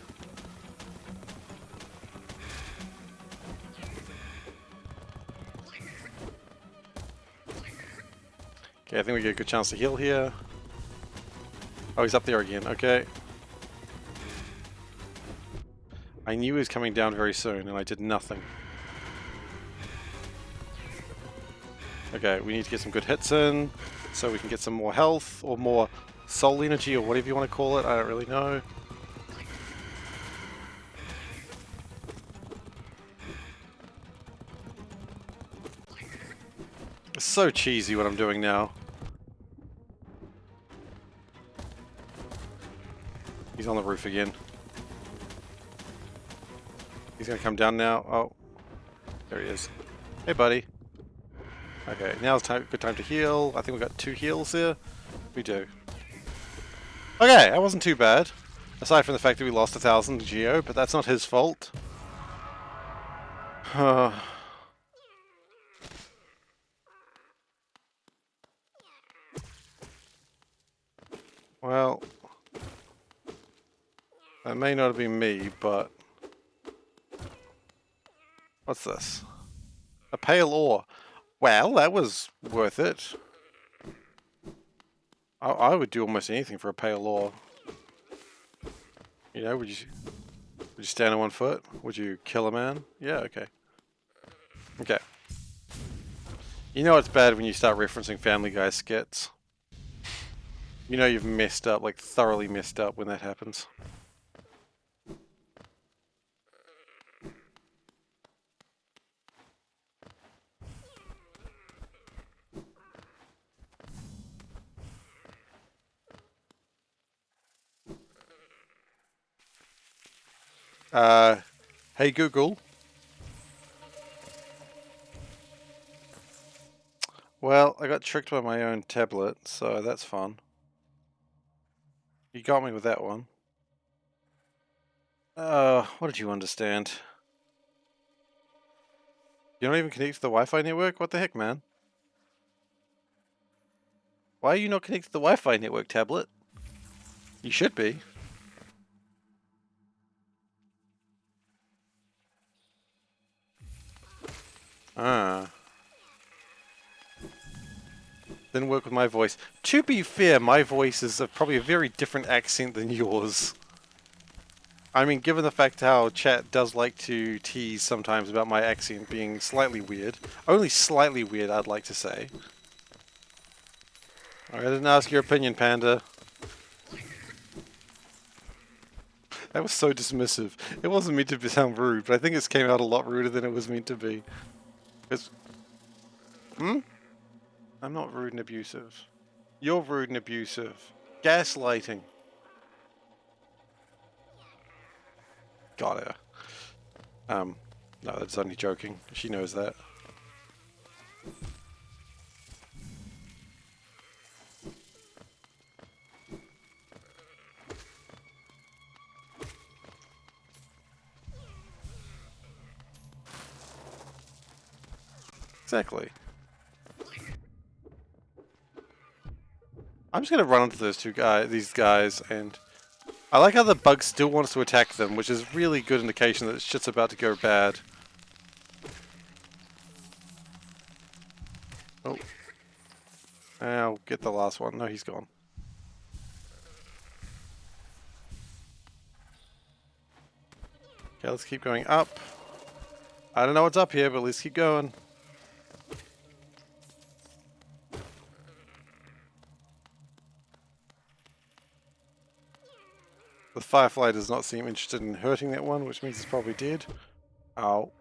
Okay, I think we get a good chance to heal here. Oh, he's up there again, okay. I knew he was coming down very soon, and I did nothing. Okay, we need to get some good hits in, so we can get some more health, or more soul energy, or whatever you want to call it, I don't really know. It's so cheesy what I'm doing now. He's on the roof again. He's gonna come down now. Oh, there he is. Hey, buddy. Okay, now's good time to heal. I think we got 2 heals there. We do. Okay, that wasn't too bad. Aside from the fact that we lost 1,000 Geo, but that's not his fault. Well, that may not have been me, but... What's this? A pale ore. Well, that was worth it. I would do almost anything for a pale ore. You know, would you stand on 1 foot? Would you kill a man? Yeah, okay. Okay. You know it's bad when you start referencing Family Guy skits. You know you've messed up, like thoroughly messed up when that happens. Hey Google. Well, I got tricked by my own tablet, so that's fun. You got me with that one. What did you understand? You're not even connected to the Wi-Fi network? What the heck, man? Why are you not connected to the Wi-Fi network, tablet? You should be. Ah. Didn't work with my voice. To be fair, my voice is probably a very different accent than yours. I mean, given the fact how chat does like to tease sometimes about my accent being slightly weird, only slightly weird, I'd like to say. I didn't ask your opinion, Panda. That was so dismissive. It wasn't meant to sound rude, but I think it came out a lot ruder than it was meant to be. It's... I'm not rude and abusive. You're rude and abusive. Gaslighting. Got her. No, that's only joking. She knows that. Exactly. I'm just gonna run into these guys, and I like how the bug still wants to attack them, which is really good indication that shit's about to go bad. Oh. I'll get the last one. No, he's gone. Okay, let's keep going up. I don't know what's up here, but let's keep going. The Firefly does not seem interested in hurting that one, which means it's probably dead. Ow.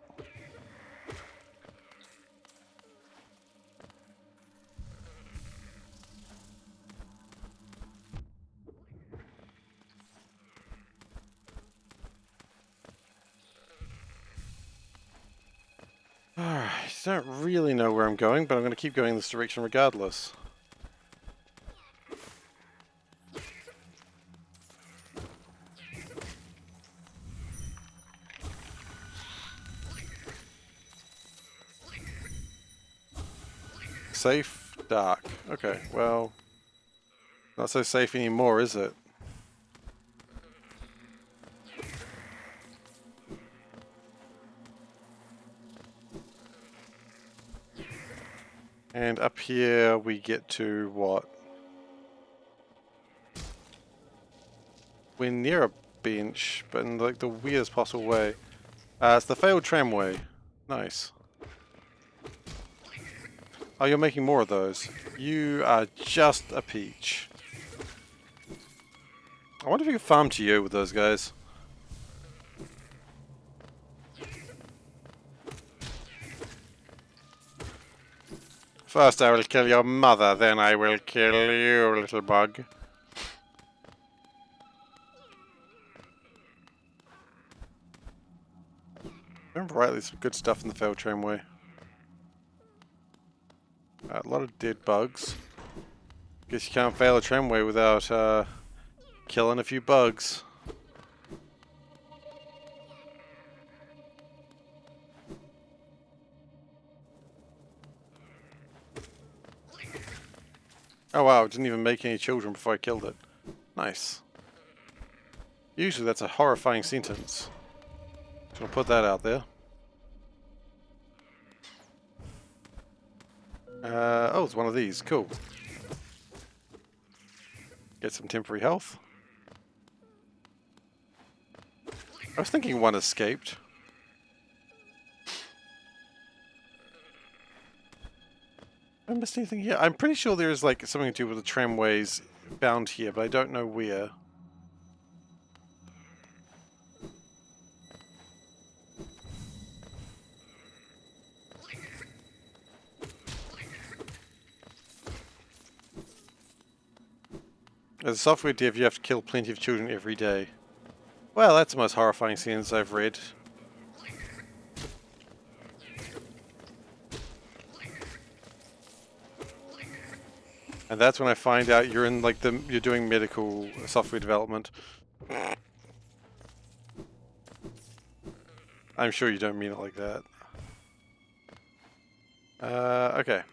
Alright, don't really know where I'm going, but I'm going to keep going in this direction regardless. Safe, dark. Okay, well, not so safe anymore, is it? And up here we get to what? We're near a bench, but in like the weirdest possible way. It's the failed tramway. Nice. Oh, you're making more of those. You are just a peach. I wonder if you can farm to you with those guys. First I will kill your mother, then I will kill you, little bug. Remember rightly, some good stuff in the failed tramway. A lot of dead bugs. Guess you can't fail a tramway without killing a few bugs. Oh wow, it didn't even make any children before I killed it. Nice. Usually that's a horrifying sentence. Just gonna put that out there. Oh, it's one of these. Cool. Get some temporary health. I was thinking one escaped. Have I missed anything here? I'm pretty sure there is like something to do with the tramways bound here, but I don't know where. As a software dev, you have to kill plenty of children every day. Well, that's the most horrifying sentence I've read. And that's when I find out you're in like you're doing medical software development. I'm sure you don't mean it like that. Okay.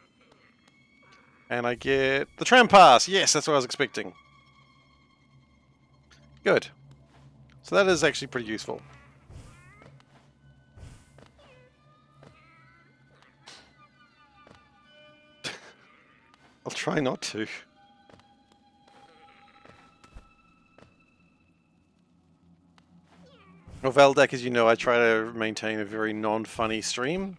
And I get the tram pass. Yes, that's what I was expecting. Good. So that is actually pretty useful. I'll try not to. Well, Valdek, as you know, I try to maintain a very non-funny stream.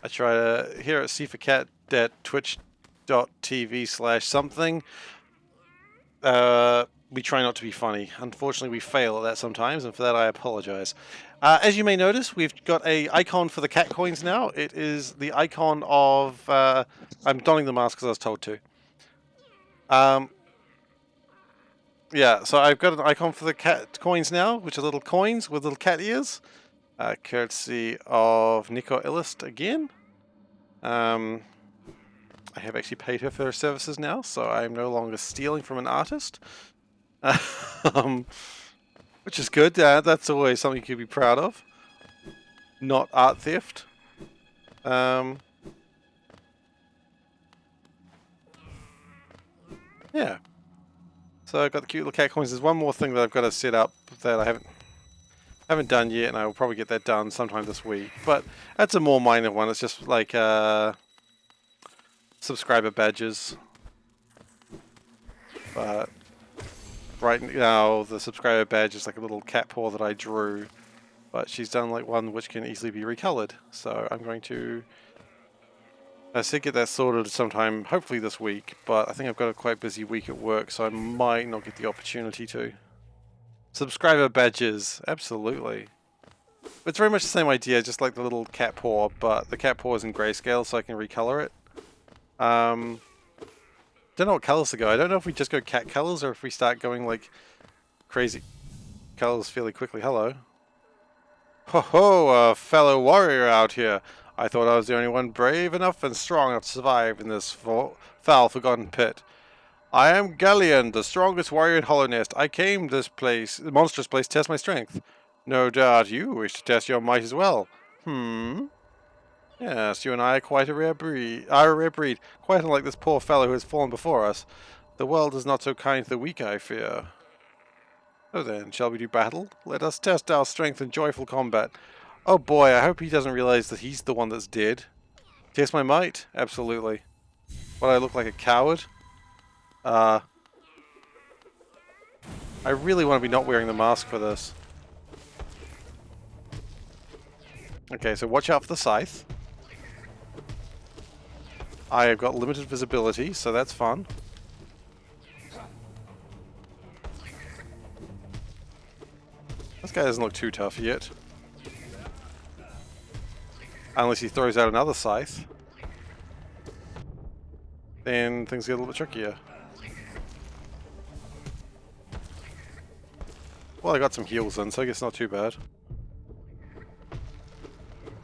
I try to, here at SeiferKatt at twitch.tv/something, we try not to be funny. Unfortunately, we fail at that sometimes, and for that I apologize. As you may notice, we've got a icon for the cat coins now. It is the icon of, I'm donning the mask because I was told to. Yeah, so I've got an icon for the cat coins now, which are little coins with little cat ears. Courtesy of Nico Illist again. I have actually paid her for her services now, so I am no longer stealing from an artist. Which is good. That's always something you could be proud of. Not art theft. Yeah. So I've got the cute little cat coins. There's one more thing that I've got to set up that I haven't done yet, and I will probably get that done sometime this week. But that's a more minor one. It's just like subscriber badges. But right now the subscriber badge is like a little cat paw that I drew. But she's done like one which can easily be recolored. So I'm going to, I said, get that sorted sometime, hopefully this week. But I think I've got a quite busy week at work, so I might not get the opportunity to. Subscriber badges, absolutely. It's very much the same idea, just like the little cat paw, but the cat paw is in grayscale, so I can recolor it. Don't know what colors to go. I don't know if we just go cat colors or if we start going like crazy colors fairly quickly. Hello. Ho ho, a fellow warrior out here. I thought I was the only one brave enough and strong enough to survive in this foul, forgotten pit. I am Galleon, the strongest warrior in Hollow Nest. I came this place, monstrous place, to test my strength. No doubt you wish to test your might as well. Yes, you and I are quite a rare breed. Quite unlike this poor fellow who has fallen before us. The world is not so kind to the weak, I fear. So then, shall we do battle? Let us test our strength in joyful combat. Oh boy, I hope he doesn't realize that he's the one that's dead. Test my might? Absolutely. What, I look like a coward? I really want to be not wearing the mask for this. Okay, so watch out for the scythe. I have got limited visibility, so that's fun. This guy doesn't look too tough yet. Unless he throws out another scythe. Then things get a little bit trickier. Well, I got some heals in, so I guess not too bad.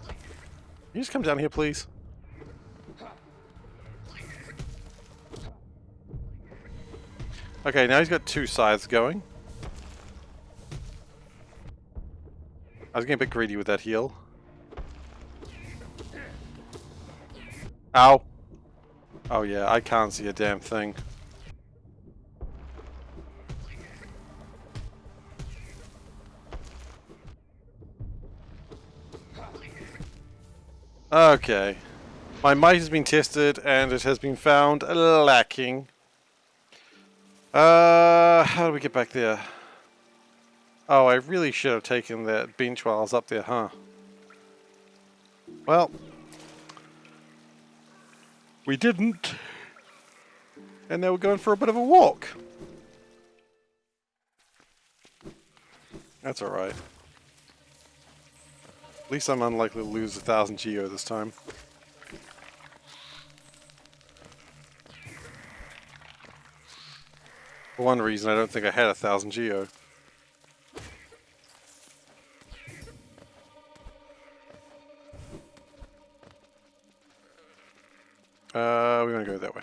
Can you just come down here, please? Okay, now he's got two scythes going. I was getting a bit greedy with that heal. Ow! Oh yeah, I can't see a damn thing. Okay. My might has been tested and it has been found lacking. How do we get back there? Oh, I really should have taken that bench while I was up there, huh? Well, we didn't. And now we're going for a bit of a walk. That's alright. At least I'm unlikely to lose 1,000 geo this time. For one reason, I don't think I had 1,000 geo. We're gonna go that way.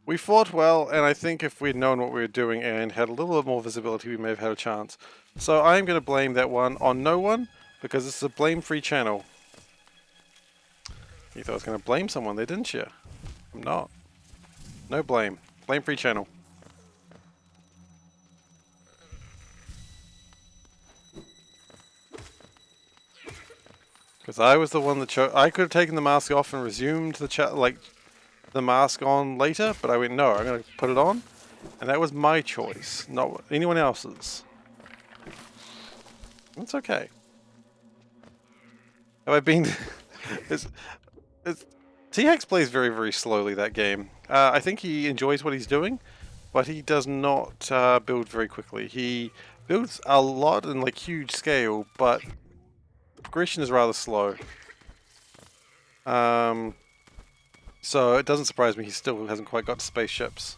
We fought well, and I think if we'd known what we were doing and had a little bit more visibility, we may have had a chance. So I'm going to blame that one on no one, because this is a blame-free channel. You thought I was going to blame someone there, didn't you? I'm not. No blame. Blame-free channel. Because I was the one that chose. I could have taken the mask off and resumed the chat, like the mask on later, but I went no. I'm going to put it on, And that was my choice, not anyone else's. It's okay. Have I been... it's, T-Hex plays very, very slowly that game. I think he enjoys what he's doing, but he does not build very quickly. He builds a lot in like huge scale, but the progression is rather slow. So it doesn't surprise me he still hasn't quite got to spaceships.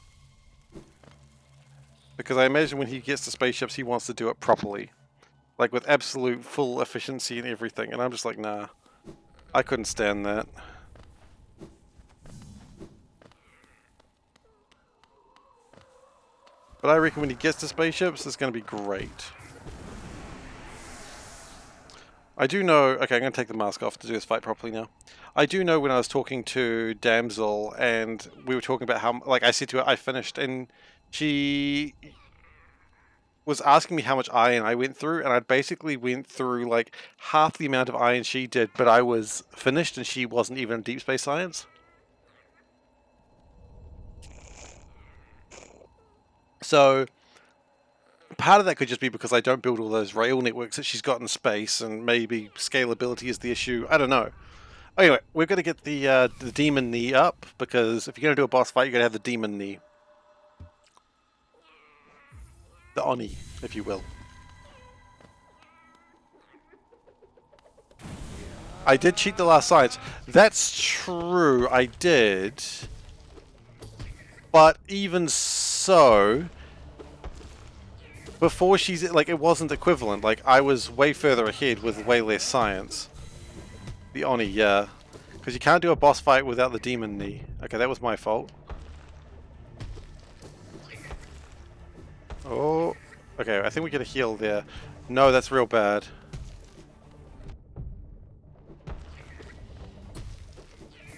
Because I imagine when he gets to spaceships, he wants to do it properly. Like with absolute full efficiency and everything. And I'm just like, nah. I couldn't stand that. But I reckon when he gets to spaceships, it's going to be great. I do know... Okay, I'm going to take the mask off to do this fight properly now. I do know when I was talking to Damsel and we were talking about how... Like I said to her, I finished and she was asking me how much iron I went through, and I basically went through like half the amount of iron she did, but I was finished and she wasn't even in Deep Space Science. So part of that could just be because I don't build all those rail networks that she's got in space, and maybe scalability is the issue. I don't know. Anyway, we're going to get the demon knee up, because if you're going to do a boss fight, you're going to have the demon knee. The Oni, if you will. I did cheat the last science. That's true, I did. But even so, before she's like, it wasn't equivalent. Like I was way further ahead with way less science. The Oni, yeah, because you can't do a boss fight without the demon knee. Okay, that was my fault. Oh, okay. I think we get a heal there. No, that's real bad.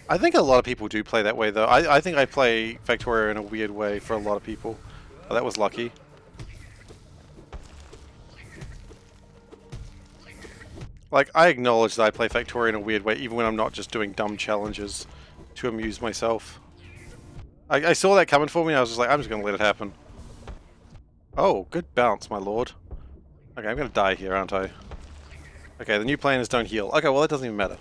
I think a lot of people do play that way, though. I think I play Factorio in a weird way for a lot of people. Oh, that was lucky. Like, I acknowledge that I play Factorio in a weird way, even when I'm not just doing dumb challenges to amuse myself. I saw that coming for me, and I was just like, I'm just going to let it happen. Oh, good bounce, my lord. Okay, I'm going to die here, aren't I? Okay, the new planners don't heal. Okay, well, that doesn't even matter.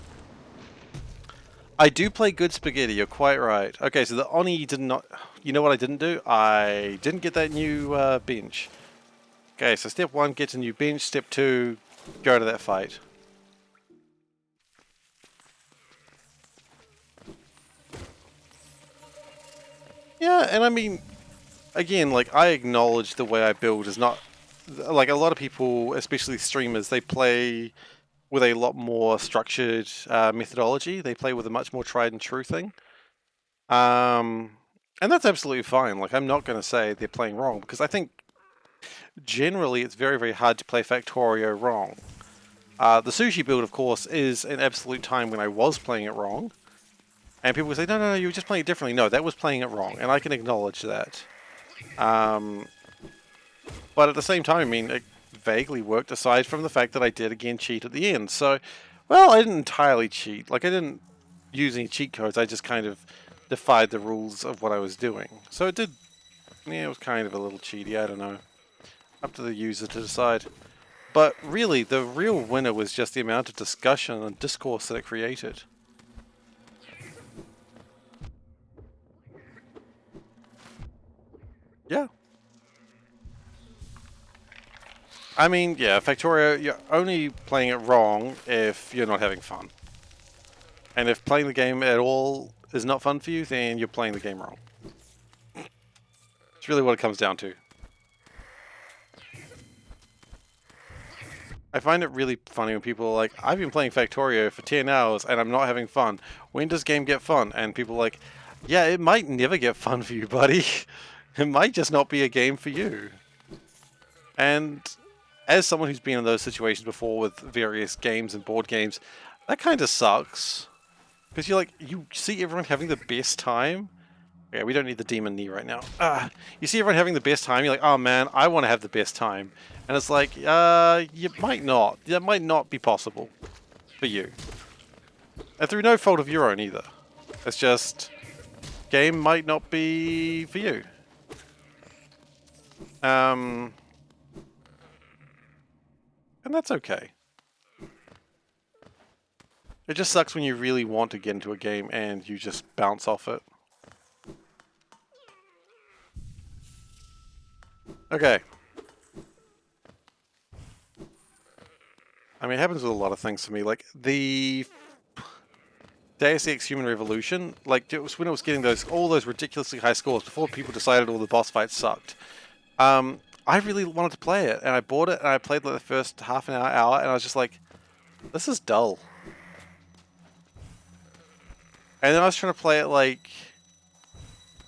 I do play good spaghetti, you're quite right. Okay, so the Oni did not... You know what I didn't do? I didn't get that new bench. Okay, so step 1, get a new bench. Step 2, go to that fight. Yeah, and I mean, again, like, I acknowledge the way I build is not... Like, a lot of people, especially streamers, they play with a lot more structured methodology. They play with a much more tried and true thing. And that's absolutely fine. Like, I'm not going to say they're playing wrong, because I think generally it's very, very hard to play Factorio wrong. The sushi build, of course, is an absolute time when I was playing it wrong. And people would say, no, no, no, you were just playing it differently. No, that was playing it wrong, and I can acknowledge that. But at the same time, I mean, it vaguely worked, aside from the fact that I did, again, cheat at the end. So, well, I didn't entirely cheat. Like, I didn't use any cheat codes. I just kind of defied the rules of what I was doing. So it did... Yeah, it was kind of a little cheaty, I don't know. Up to the user to decide. But really, the real winner was just the amount of discussion and discourse that it created. Yeah. I mean, yeah, Factorio, you're only playing it wrong if you're not having fun. And if playing the game at all is not fun for you, then you're playing the game wrong. It's really what it comes down to. I find it really funny when people are like, I've been playing Factorio for 10 hours and I'm not having fun. When does game get fun? And people are like, yeah, it might never get fun for you, buddy. It might just not be a game for you. And as someone who's been in those situations before with various games and board games, that kind of sucks. Because you're like, you see everyone having the best time. Yeah, we don't need the demon knee right now. You see everyone having the best time, you're like, oh man, I want to have the best time. And it's like, you might not. That might not be possible for you. And through no fault of your own either. It's just, game might not be for you. And that's okay. It just sucks when you really want to get into a game and you just bounce off it. Okay. I mean, it happens with a lot of things for me. Like, the Deus Ex Human Revolution, like, it was when it was getting all those ridiculously high scores before people decided all the boss fights sucked. I really wanted to play it, and I bought it, and I played like the first half an hour, and I was just like, this is dull. And then I was trying to play it like...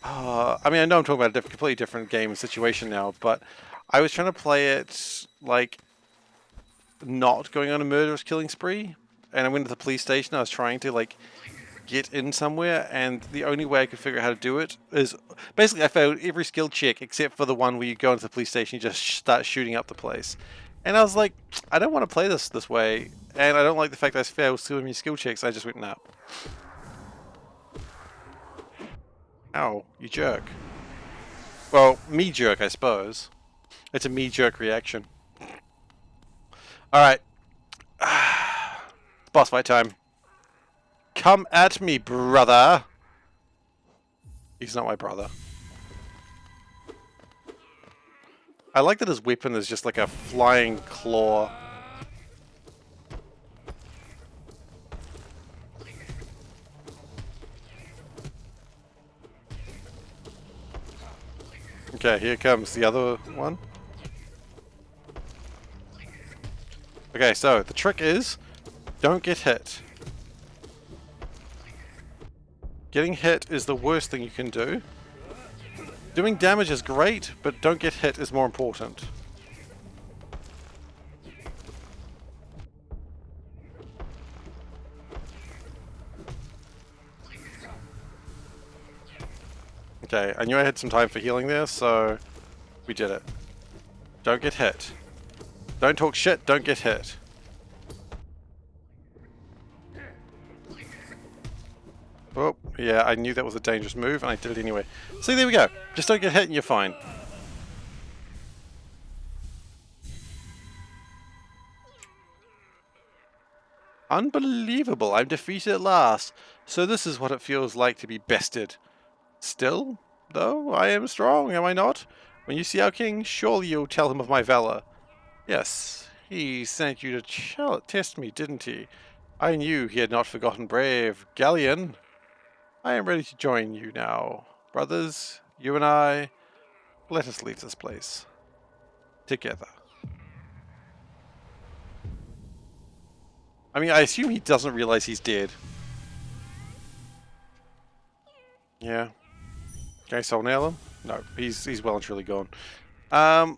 I mean, I know I'm talking about a completely different game and situation now, but I was trying to play it like not going on a murderous killing spree, and I went to the police station. I was trying to like get in somewhere, and the only way I could figure out how to do it is basically I failed every skill check except for the one where you go into the police station, you just start shooting up the place. And I was like, I don't want to play this way, and I don't like the fact that I failed so many skill checks. I just went, nah. Ow, you jerk. Well, me jerk, I suppose. It's a me jerk reaction. Alright. Boss fight time. Come at me, brother. He's not my brother. I like that his weapon is just like a flying claw. Okay, here comes the other one. Okay, so the trick is, don't get hit. Getting hit is the worst thing you can do. Doing damage is great, but don't get hit is more important. Okay, I knew I had some time for healing there, so we did it. Don't get hit. Don't talk shit, don't get hit. Oh, yeah, I knew that was a dangerous move, and I did it anyway. See, there we go. Just don't get hit and you're fine. Unbelievable, I'm defeated at last. So this is what it feels like to be bested. Still, though, I am strong, am I not? When you see our king, surely you'll tell him of my valor. Yes, he sent you to test me, didn't he? I knew he had not forgotten brave Galleon. I am ready to join you now. Brothers, you and I, let us leave this place. Together. I mean, I assume he doesn't realize he's dead. Yeah. Okay, soul nail him? No, he's well and truly gone. Yeah,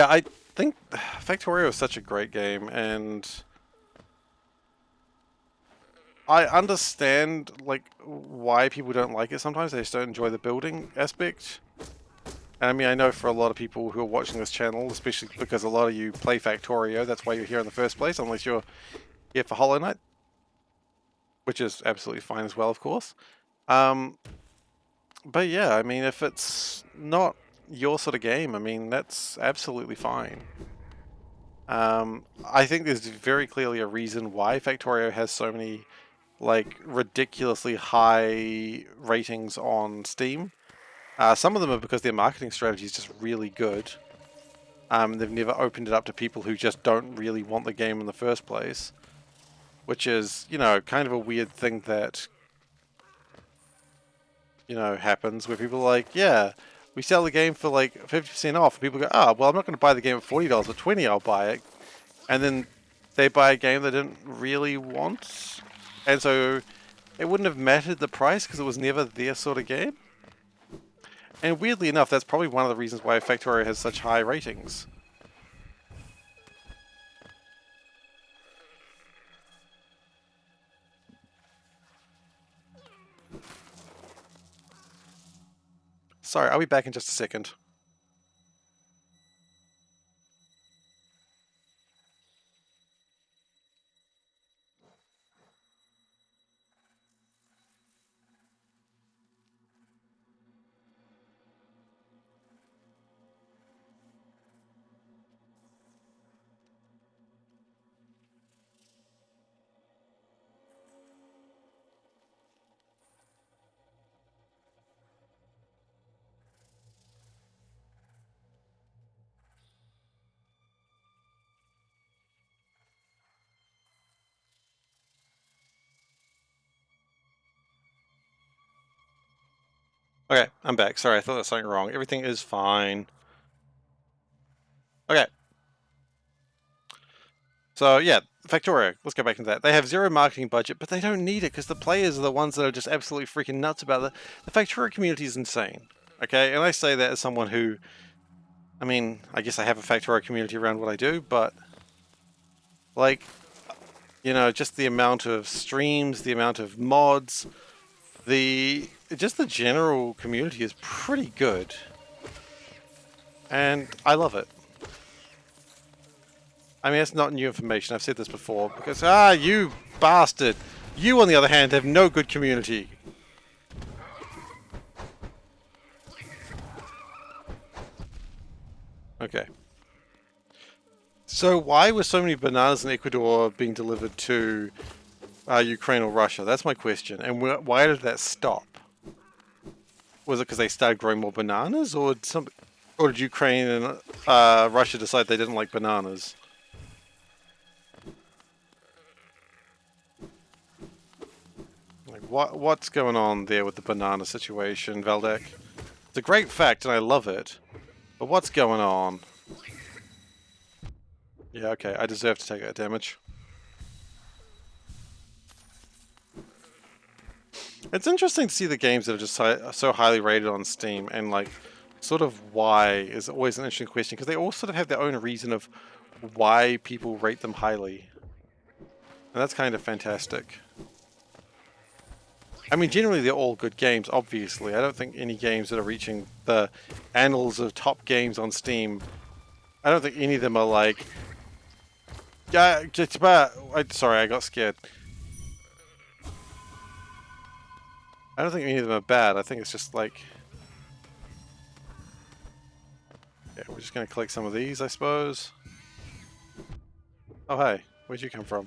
I think Factorio is such a great game, and I understand like why people don't like it sometimes. They just don't enjoy the building aspect. And I mean, I know for a lot of people who are watching this channel, especially because a lot of you play Factorio, that's why you're here in the first place, unless you're here for Hollow Knight, which is absolutely fine as well, of course. But yeah, I mean, if it's not your sort of game, I mean, that's absolutely fine. I think there's very clearly a reason why Factorio has so many, like, ridiculously high ratings on Steam. Some of them are because their marketing strategy is just really good. They've never opened it up to people who just don't really want the game in the first place. Which is, you know, kind of a weird thing that, you know, happens where people are like, yeah, we sell the game for like 50% off. And people go, oh, well, I'm not going to buy the game at $40, but $20 I'll buy it. And then they buy a game they didn't really want. And so it wouldn't have mattered the price because it was never their sort of game. And weirdly enough, that's probably one of the reasons why Factorio has such high ratings. Sorry, I'll be back in just a second. Okay, I'm back. Sorry, I thought there was something wrong. Everything is fine. Okay. So yeah, Factorio, let's go back into that. They have zero marketing budget, but they don't need it because the players are the ones that are just absolutely freaking nuts about it. The Factorio community is insane. Okay, and I say that as someone who, I mean, I guess I have a Factorio community around what I do, but like, you know, just the amount of streams, the amount of mods, just the general community is pretty good. And I love it. I mean, it's not new information. I've said this before because, you bastard. You, on the other hand, have no good community. Okay. So why were so many bananas in Ecuador being delivered to Ukraine or Russia? That's my question. And why did that stop? Was it because they started growing more bananas, or did Ukraine and Russia decide they didn't like bananas? Like, what's going on there with the banana situation, Valdek? It's a great fact, and I love it. But what's going on? Yeah, okay, I deserve to take that damage. It's interesting to see the games that are just so highly rated on Steam, and like, sort of why is always an interesting question, because they all sort of have their own reason of why people rate them highly. And that's kind of fantastic. I mean, generally they're all good games, obviously. I don't think any games that are reaching the annals of top games on Steam, I don't think any of them are like... Yeah, sorry, I got scared. I don't think any of them are bad. I think it's just like... Yeah, we're just going to collect some of these, I suppose. Oh, hey. Where'd you come from?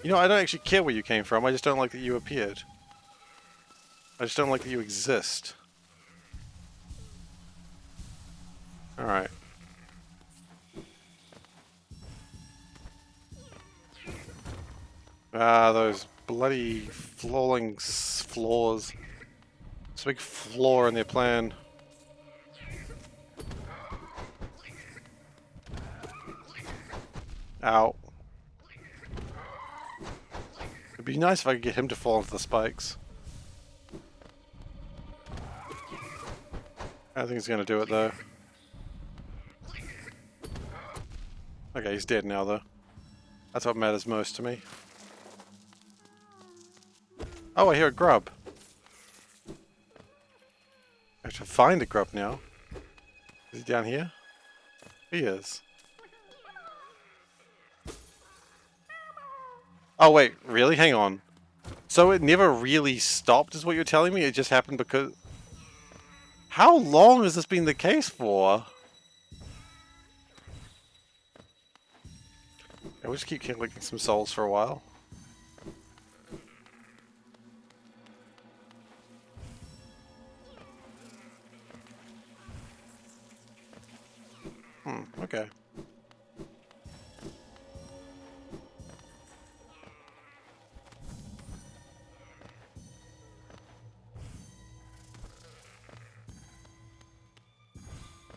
You know, I don't actually care where you came from. I just don't like that you appeared. I just don't like that you exist. Alright. Ah, those bloody floors. It's a big flaw in their plan. Ow. It'd be nice if I could get him to fall into the spikes. I don't think he's gonna do it though. Okay, he's dead now though. That's what matters most to me. Oh, I hear a grub. I have to find a grub now. Is he down here? He is. Oh wait, really? Hang on. So it never really stopped is what you're telling me? It just happened because... How long has this been the case for? Yeah, we'll just keep collecting some souls for a while. Okay.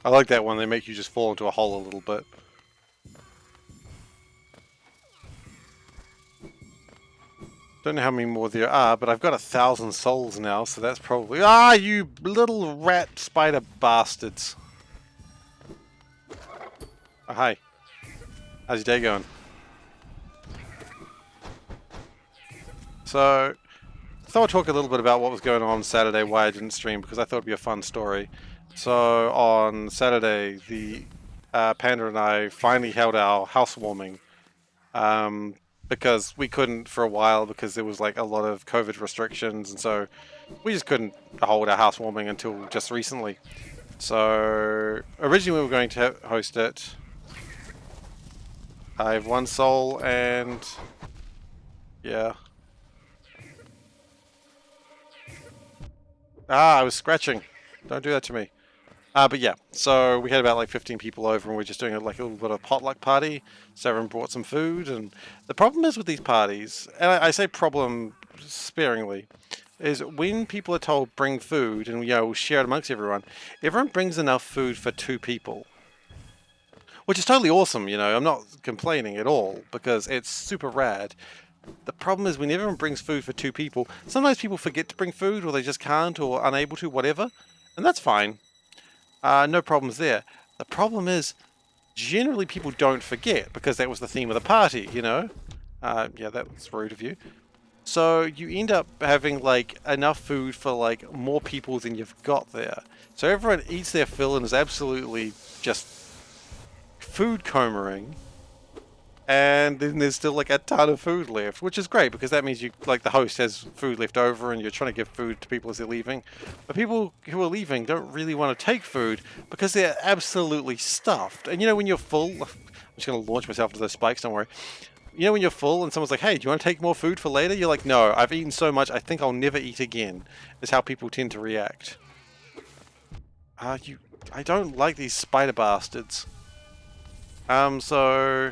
I like that one. They make you just fall into a hole a little bit. Don't know how many more there are, but I've got 1,000 souls now, so that's probably... Ah, you little rat spider bastards. Oh, hi. How's your day going? So, I thought I'd talk a little bit about what was going on Saturday, why I didn't stream, because I thought it'd be a fun story. So, on Saturday, the Panda and I finally held our housewarming. Because we couldn't for a while because there was like a lot of COVID restrictions, and so we just couldn't hold our housewarming until just recently. So originally we were going to host it. I have one soul and yeah. Ah, I was scratching. Don't do that to me. But yeah, so we had about like 15 people over and we're just doing like a little bit of potluck party. So everyone brought some food, and the problem is with these parties, and I say problem sparingly, is when people are told bring food and we'll share it amongst everyone, everyone brings enough food for 2 people. Which is totally awesome, I'm not complaining at all because it's super rad. The problem is when everyone brings food for 2 people, sometimes people forget to bring food or they just can't or unable to, whatever. And that's fine. No problems there. The problem is generally people don't forget because that was the theme of the party, yeah, that's rude of you. So you end up having like enough food for like more people than you've got there. So everyone eats their fill and is absolutely just food comaring. And then there's still like a ton of food left, which is great because that means you, like, the host has food left over and you're trying to give food to people as they're leaving. But people who are leaving don't really want to take food because they're absolutely stuffed. And when you're full, I'm just going to launch myself into those spikes, don't worry. When you're full and someone's like, hey, do you want to take more food for later? You're like, no, I've eaten so much, I think I'll never eat again, is how people tend to react. I don't like these spider bastards. So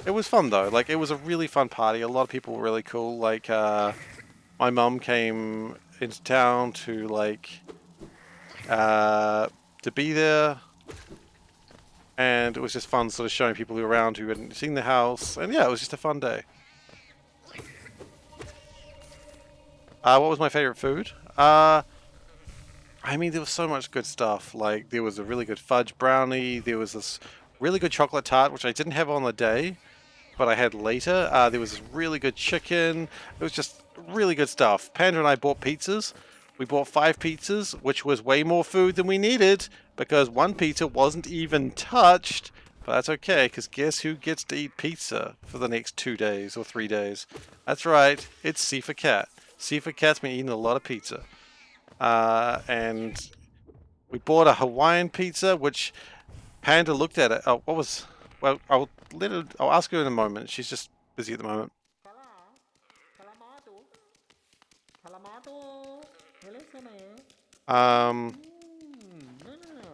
it was fun though. Like, it was a really fun party. A lot of people were really cool. Like, my mum came into town to to be there. And it was just fun sort of showing people around who hadn't seen the house. And yeah, it was just a fun day. What was my favorite food? I mean, there was so much good stuff. Like, there was a really good fudge brownie. There was this really good chocolate tart, which I didn't have on the day, but I had later. There was this really good chicken. It was just really good stuff. Panda and I bought pizzas. We bought 5 pizzas, which was way more food than we needed, because 1 pizza wasn't even touched. But that's okay, because guess who gets to eat pizza for the next 2 days or 3 days? That's right, it's SeiferKatt. SeiferKatt's been eating a lot of pizza. And we bought a Hawaiian pizza, which Panda looked at it. Oh, what was... Well, I'll ask her in a moment. She's just busy at the moment.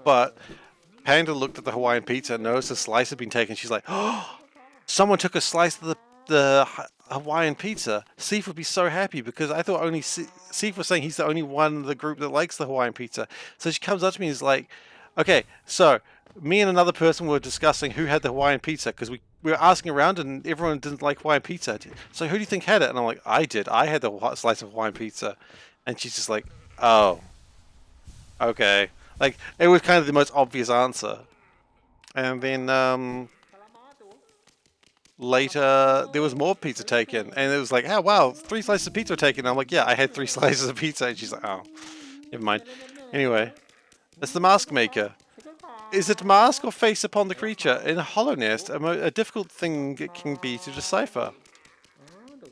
But Panda looked at the Hawaiian pizza and noticed a slice had been taken. She's like, oh, someone took a slice of the Hawaiian pizza. Seif would be so happy because I thought only Seif was saying he's the only one in the group that likes the Hawaiian pizza. So she comes up to me and is like, okay, so me and another person were discussing who had the Hawaiian pizza because we were asking around and everyone didn't like Hawaiian pizza. So who do you think had it? And I'm like, I did. I had the slice of Hawaiian pizza. And she's just like, oh, okay. Like, it was kind of the most obvious answer. And then later there was more pizza taken, and it was like, oh wow, 3 slices of pizza were taken. I'm like, yeah, I had 3 slices of pizza, and she's like, oh, never mind. Anyway, it's the mask maker. Is it mask or face upon the creature? In a hollow nest, a difficult thing it can be to decipher.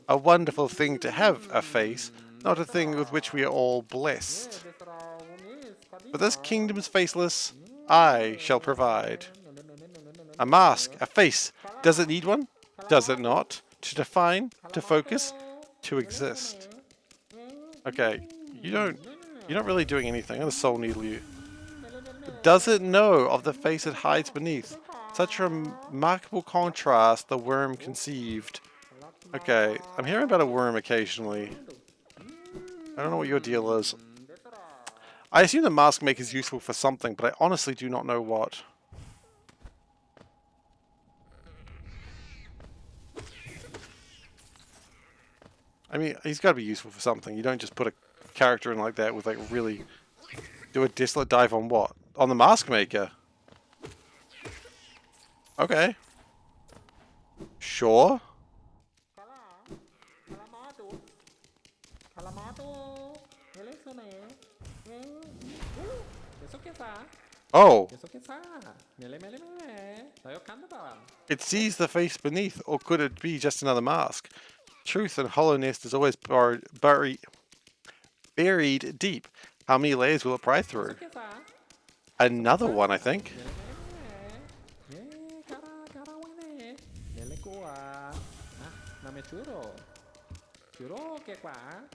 A wonderful thing to have a face, not a thing with which we are all blessed. For this kingdom's faceless, I shall provide. A mask, a face. Does it need one? Does it not? To define, to focus, to exist. Okay, you're not really doing anything. I'm gonna soul needle you. Does it know of the face it hides beneath? Such a remarkable contrast the worm conceived. Okay, I'm hearing about a worm occasionally. I don't know what your deal is. I assume the mask maker is useful for something, but I honestly do not know what. I mean, he's got to be useful for something. You don't just put a character in like that with, like, really... Do a desolate dive on what? On the mask maker? Okay. Sure. Oh. It sees the face beneath, or could it be just another mask? Truth and hollowness is always buried deep. How many layers will it pry through? Another one, I think.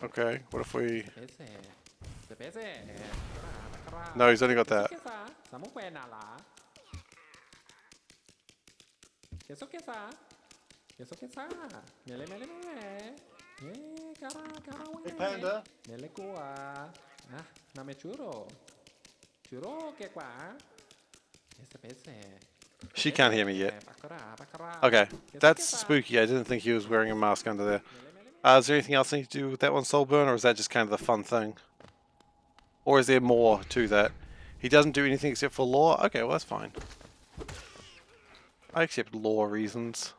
Okay, what if we... No, he's only got that. Hey, Panda. Nelle qua. Ah, name churro. Churro che qua. She can't hear me yet. Baccarat. Okay, Che that's fa? spooky. I didn't think he was wearing a mask under there. Is there anything else I need to do with that one, Soulburn, or is that just kind of the fun thing? Or is there more to that? He doesn't do anything except for law? Okay, well that's fine. I accept law reasons.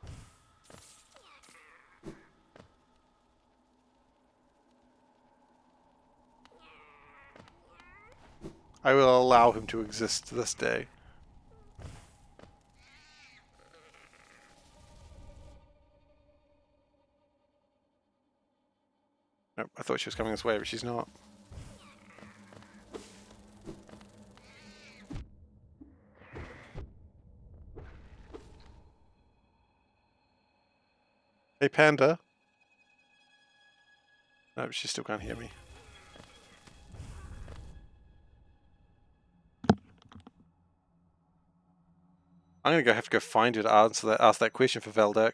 I will allow him to exist this day. Nope, I thought she was coming this way, but she's not. Hey, Panda. Nope, she still can't hear me. I'm gonna have to go find her to ask that question for Veldak.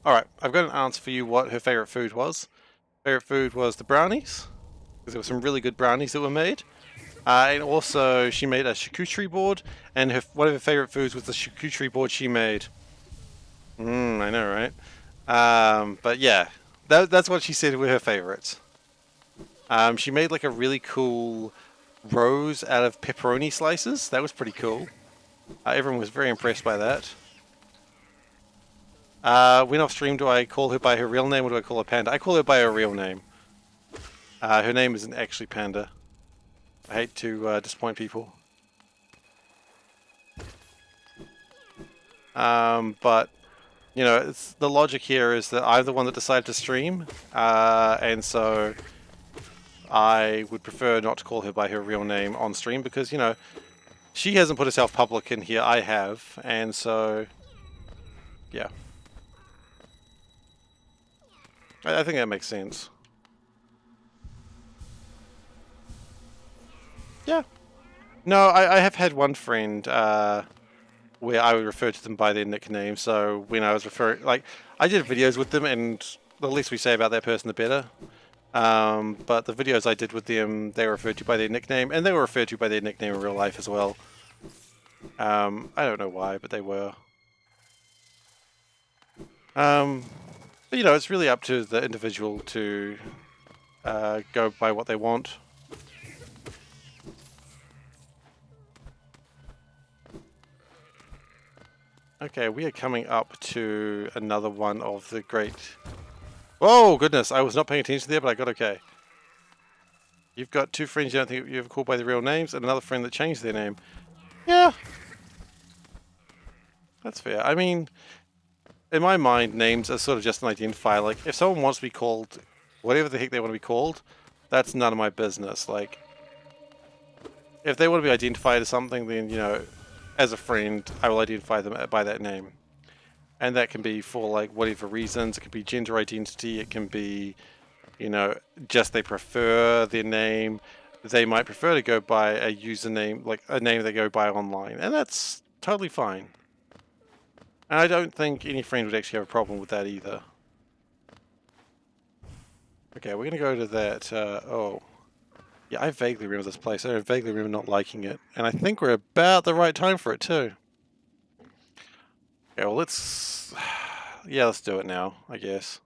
Alright, I've got an answer for you what her favourite food was. Favourite food was the brownies, because there were some really good brownies that were made. And also, she made a charcuterie board, and one of her favourite foods was the charcuterie board she made. I know, right? But yeah, that's what she said were her favourites. She made like a really cool rose out of pepperoni slices. That was pretty cool. Everyone was very impressed by that. When off stream, do I call her by her real name or do I call her Panda? I call her by her real name. Her name isn't actually Panda. I hate to disappoint people. But, you know, the logic here is that I'm the one that decided to stream, and so I would prefer not to call her by her real name on stream because, you know, she hasn't put herself public in here, I have, and so, yeah. I think that makes sense. Yeah. No, I have had one friend where I would refer to them by their nickname, so when I was referring, like, I did videos with them, and the least we say about that person, the better. But the videos I did with them, they were referred to by their nickname, and they were referred to by their nickname in real life as well. I don't know why, but they were. But, you know, it's really up to the individual to go by what they want. Okay, we are coming up to another one of the great... Oh, goodness, I was not paying attention there, but I got okay. You've got two friends you don't think you ever called by their real names, and another friend that changed their name. Yeah. That's fair. I mean, in my mind, names are sort of just an identifier. Like, if someone wants to be called whatever the heck they want to be called, that's none of my business. Like, if they want to be identified as something, then, you know, as a friend, I will identify them by that name. And that can be for, like, whatever reasons. It could be gender identity. It can be, you know, just they prefer their name. They might prefer to go by a username, like a name they go by online. And that's totally fine. And I don't think any friend would actually have a problem with that either. Okay, we're going to go to that, oh. Yeah, I vaguely remember this place. I vaguely remember not liking it. And I think we're about the right time for it too. Okay, well let's... Yeah, let's do it now, I guess.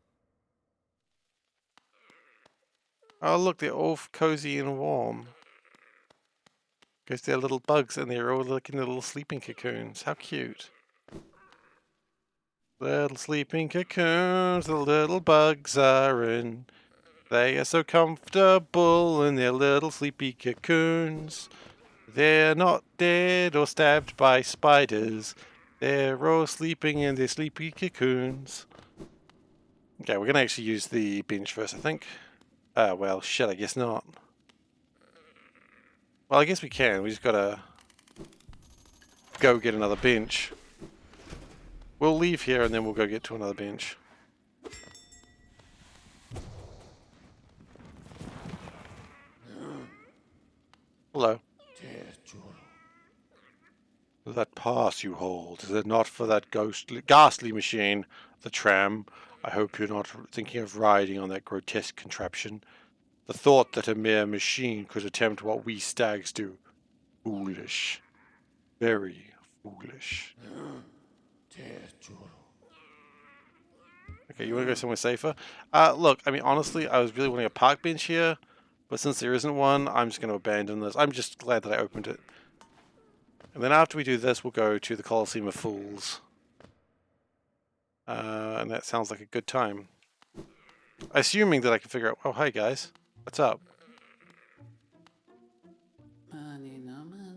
Oh look, they're all cozy and warm. Because they're little bugs and they're all like in their little sleeping cocoons. How cute. Little sleeping cocoons, the little bugs are in. They are so comfortable in their little sleepy cocoons. They're not dead or stabbed by spiders. They're all sleeping in their sleepy cocoons. Okay, we're gonna actually use the bench first, I think. Well, shit, I guess not. Well, I guess we can. We just gotta go get another bench. We'll leave here and then we'll go get to another bench. Hello. That pass you hold, is it not for that ghastly machine, the tram? I hope you're not thinking of riding on that grotesque contraption. The thought that a mere machine could attempt what we stags do. Foolish. Very foolish. Okay, you want to go somewhere safer? Look, I mean, honestly, I was really wanting a park bench here, but since there isn't one, I'm just going to abandon this. I'm just glad that I opened it. And then after we do this, we'll go to the Colosseum of Fools. And that sounds like a good time. Assuming that I can figure out... Oh, hi guys. What's up?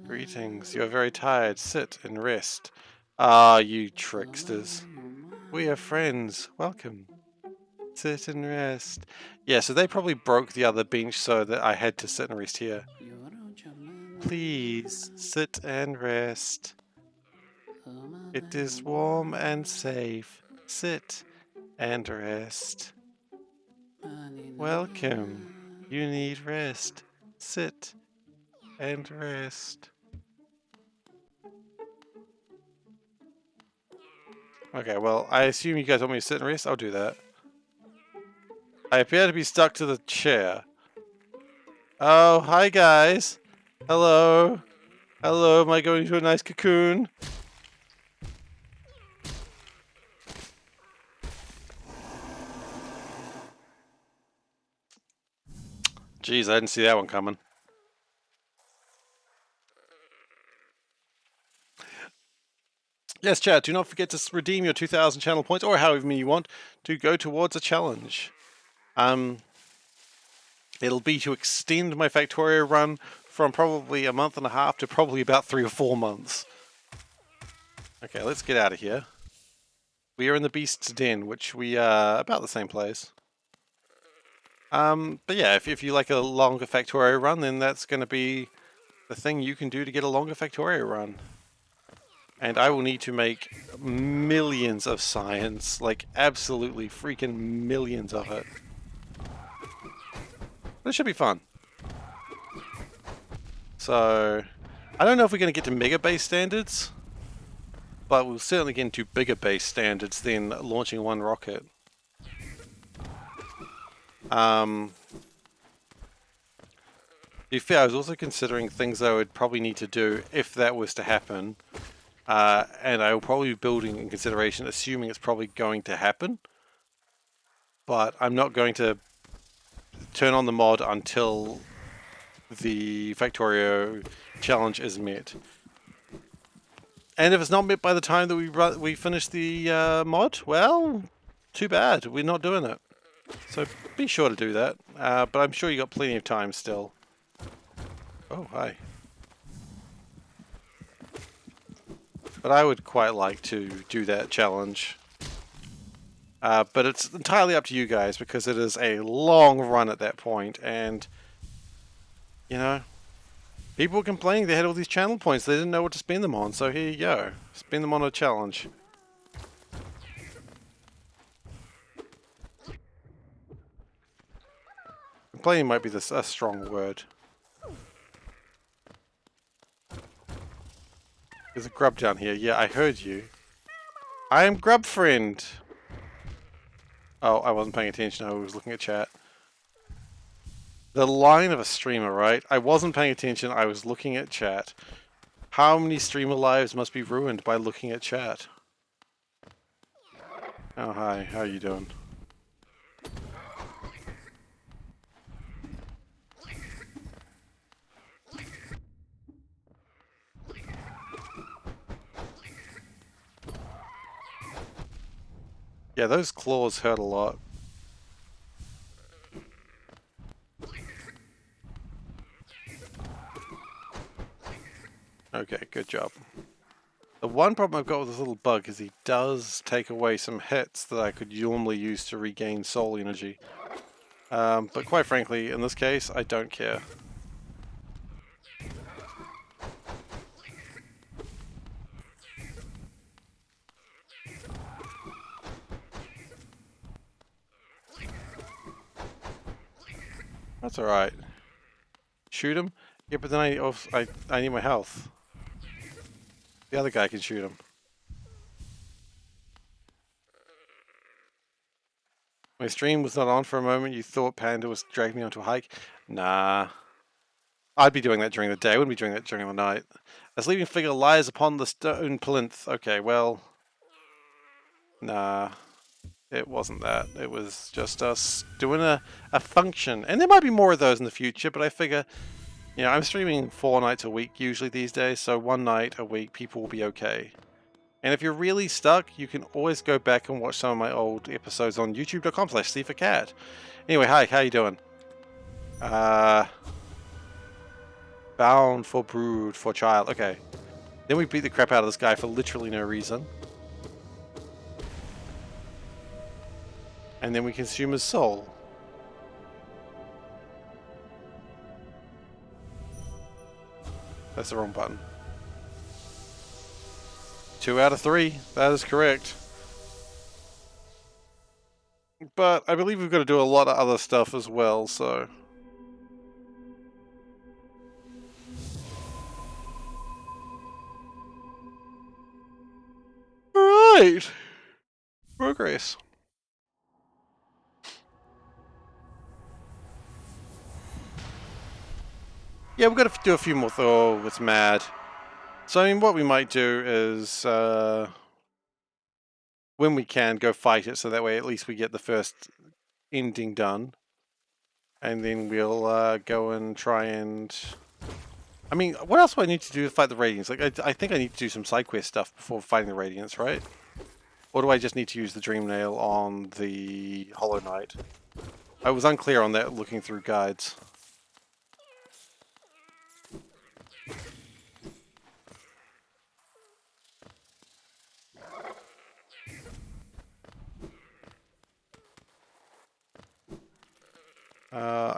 Greetings. You are very tired. Sit and rest. Ah, you tricksters. We are friends. Welcome. Sit and rest. Yeah, so they probably broke the other bench so that I had to sit and rest here. Please, sit and rest. It is warm and safe. Sit and rest. Welcome. You need rest. Sit and rest. Okay, well, I assume you guys want me to sit and rest? I'll do that. I appear to be stuck to the chair. Oh, hi guys. Hello. Hello, am I going to a nice cocoon? Jeez, I didn't see that one coming. Yes, chat, do not forget to redeem your 2,000 channel points, or however many you want, to go towards a challenge. It'll be to extend my Factorio run from probably a month and a half to probably about 3 or 4 months. Okay, let's get out of here. We are in the Beast's Den, which we are about the same place. But yeah, if you like a longer Factorio run, then that's going to be the thing you can do to get a longer Factorio run. And I will need to make millions of science, like absolutely freaking millions of it. This should be fun. So, I don't know if we're going to get to mega base standards, but we'll certainly get into bigger base standards than launching one rocket. To be fair, I was also considering things I would probably need to do if that was to happen. And I will probably be building in consideration, assuming it's probably going to happen. But I'm not going to turn on the mod until the Factorio challenge is met. And if it's not met by the time that we finish the mod, well, too bad. We're not doing it. So be sure to do that. But I'm sure you got plenty of time still. Oh, hi. But I would quite like to do that challenge. But it's entirely up to you guys because it is a long run at that point, and you know, people were complaining they had all these channel points, they didn't know what to spend them on, so here you go. Spend them on a challenge. Complaining might be a strong word. There's a grub down here. Yeah, I heard you. I am Grub Friend. Oh, I wasn't paying attention. I was looking at chat. The line of a streamer, right? I wasn't paying attention. I was looking at chat. How many streamer lives must be ruined by looking at chat? Oh, hi. How you doing? Yeah, those claws hurt a lot. Okay, good job. The one problem I've got with this little bug is he does take away some hits that I could normally use to regain soul energy. But quite frankly, in this case, I don't care. That's alright. Shoot him? Yeah, but then I need my health. The other guy can shoot him. My stream was not on for a moment. You thought Panda was dragging me onto a hike? Nah. I'd be doing that during the day. I wouldn't be doing that during the night. A sleeping figure lies upon the stone plinth. Okay, well... Nah. It wasn't that. It was just us doing a function. And there might be more of those in the future, but I figure... You know, I'm streaming 4 nights a week usually these days, so 1 night a week people will be okay. And if you're really stuck, you can always go back and watch some of my old episodes on youtube.com/SeiferKatt. Anyway, hi, how you doing? Bound for brood for child. Okay. Then we beat the crap out of this guy for literally no reason. And then we consume his soul. That's the wrong button. 2 out of 3. That is correct. But I believe we've got to do a lot of other stuff as well, so... Alright! Progress. Yeah, we've got to do a few more... Oh, it's mad. So, I mean, what we might do is... when we can, go fight it, so that way at least we get the first ending done. And then we'll go and try and... I mean, what else do I need to do to fight the Radiants? Like, I think I need to do some side quest stuff before fighting the Radiants, right? Or do I just need to use the Dream Nail on the Hollow Knight? I was unclear on that looking through guides.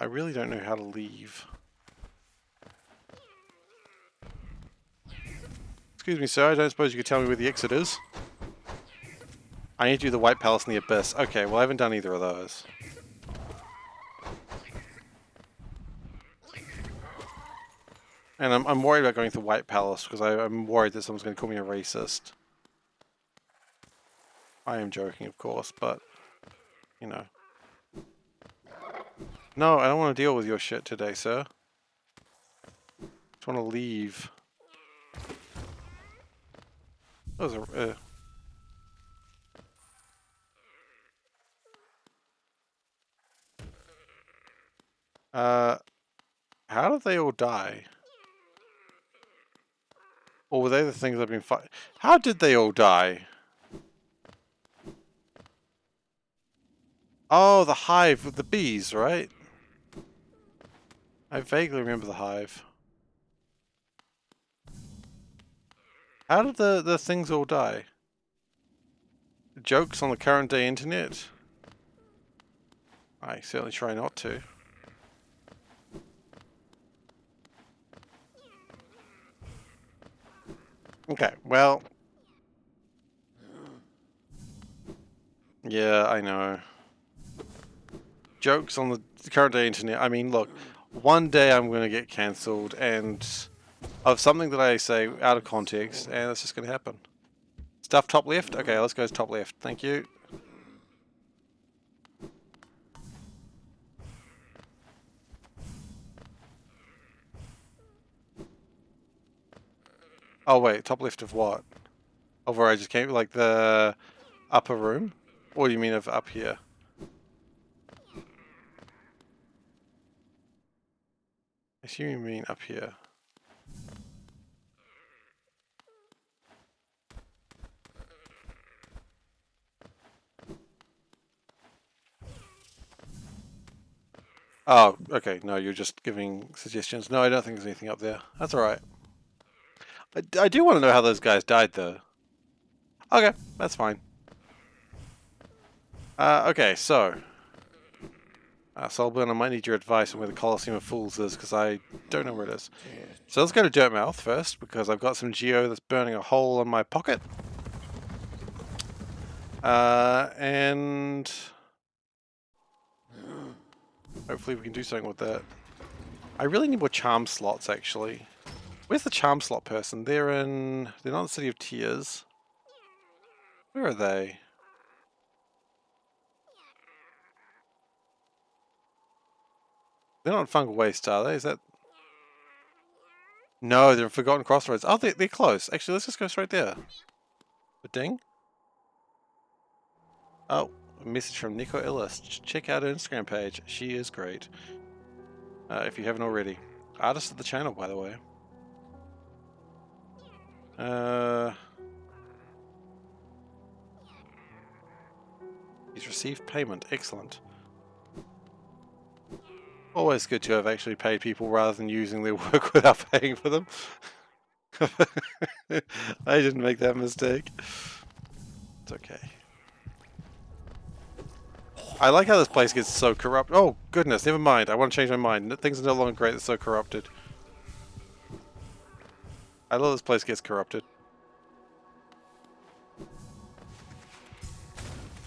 I really don't know how to leave. Excuse me, sir, I don't suppose you could tell me where the exit is? I need to do the White Palace and the Abyss. Okay, well I haven't done either of those. And I'm worried about going to the White Palace because I'm worried that someone's going to call me a racist. I am joking, of course, but, you know. No, I don't want to deal with your shit today, sir. I just want to leave. That was a... how did they all die? Or were they the things I've been fighting? How did they all die? Oh, the hive with the bees, right? I vaguely remember the hive. How did the things all die? Jokes on the current day internet? I certainly try not to. Okay, well... Yeah, I know. Jokes on the current day internet. I mean, look, one day I'm going to get cancelled and of something that I say out of context, and it's just going to happen. Stuff top left? Okay, let's go to top left. Thank you. Oh wait, top left of what? Of where I just came, like the upper room? Or do you mean of up here? I assume you mean up here. Oh, okay. No, you're just giving suggestions. No, I don't think there's anything up there. That's alright. I do want to know how those guys died, though. Okay, that's fine. Okay, so... Solburn, I might need your advice on where the Colosseum of Fools is, because I don't know where it is. So let's go to Dirtmouth first, because I've got some geo that's burning a hole in my pocket. And... hopefully we can do something with that. I really need more charm slots, actually. Where's the charm slot person? They're not in the City of Tears. Where are they? They're not in Fungal Waste, are they? Is that... No, they're in Forgotten Crossroads. Oh, they're close. Actually, let's just go straight there. A ding? Oh, a message from Nico Illis. Check out her Instagram page. She is great. If you haven't already. Artist of the channel, by the way. He's received payment. Excellent. Always good to have actually paid people rather than using their work without paying for them. I didn't make that mistake. It's okay. I like how this place gets so corrupt. Oh, goodness, never mind. I want to change my mind. Things are no longer great, they're so corrupted. I love this place gets corrupted.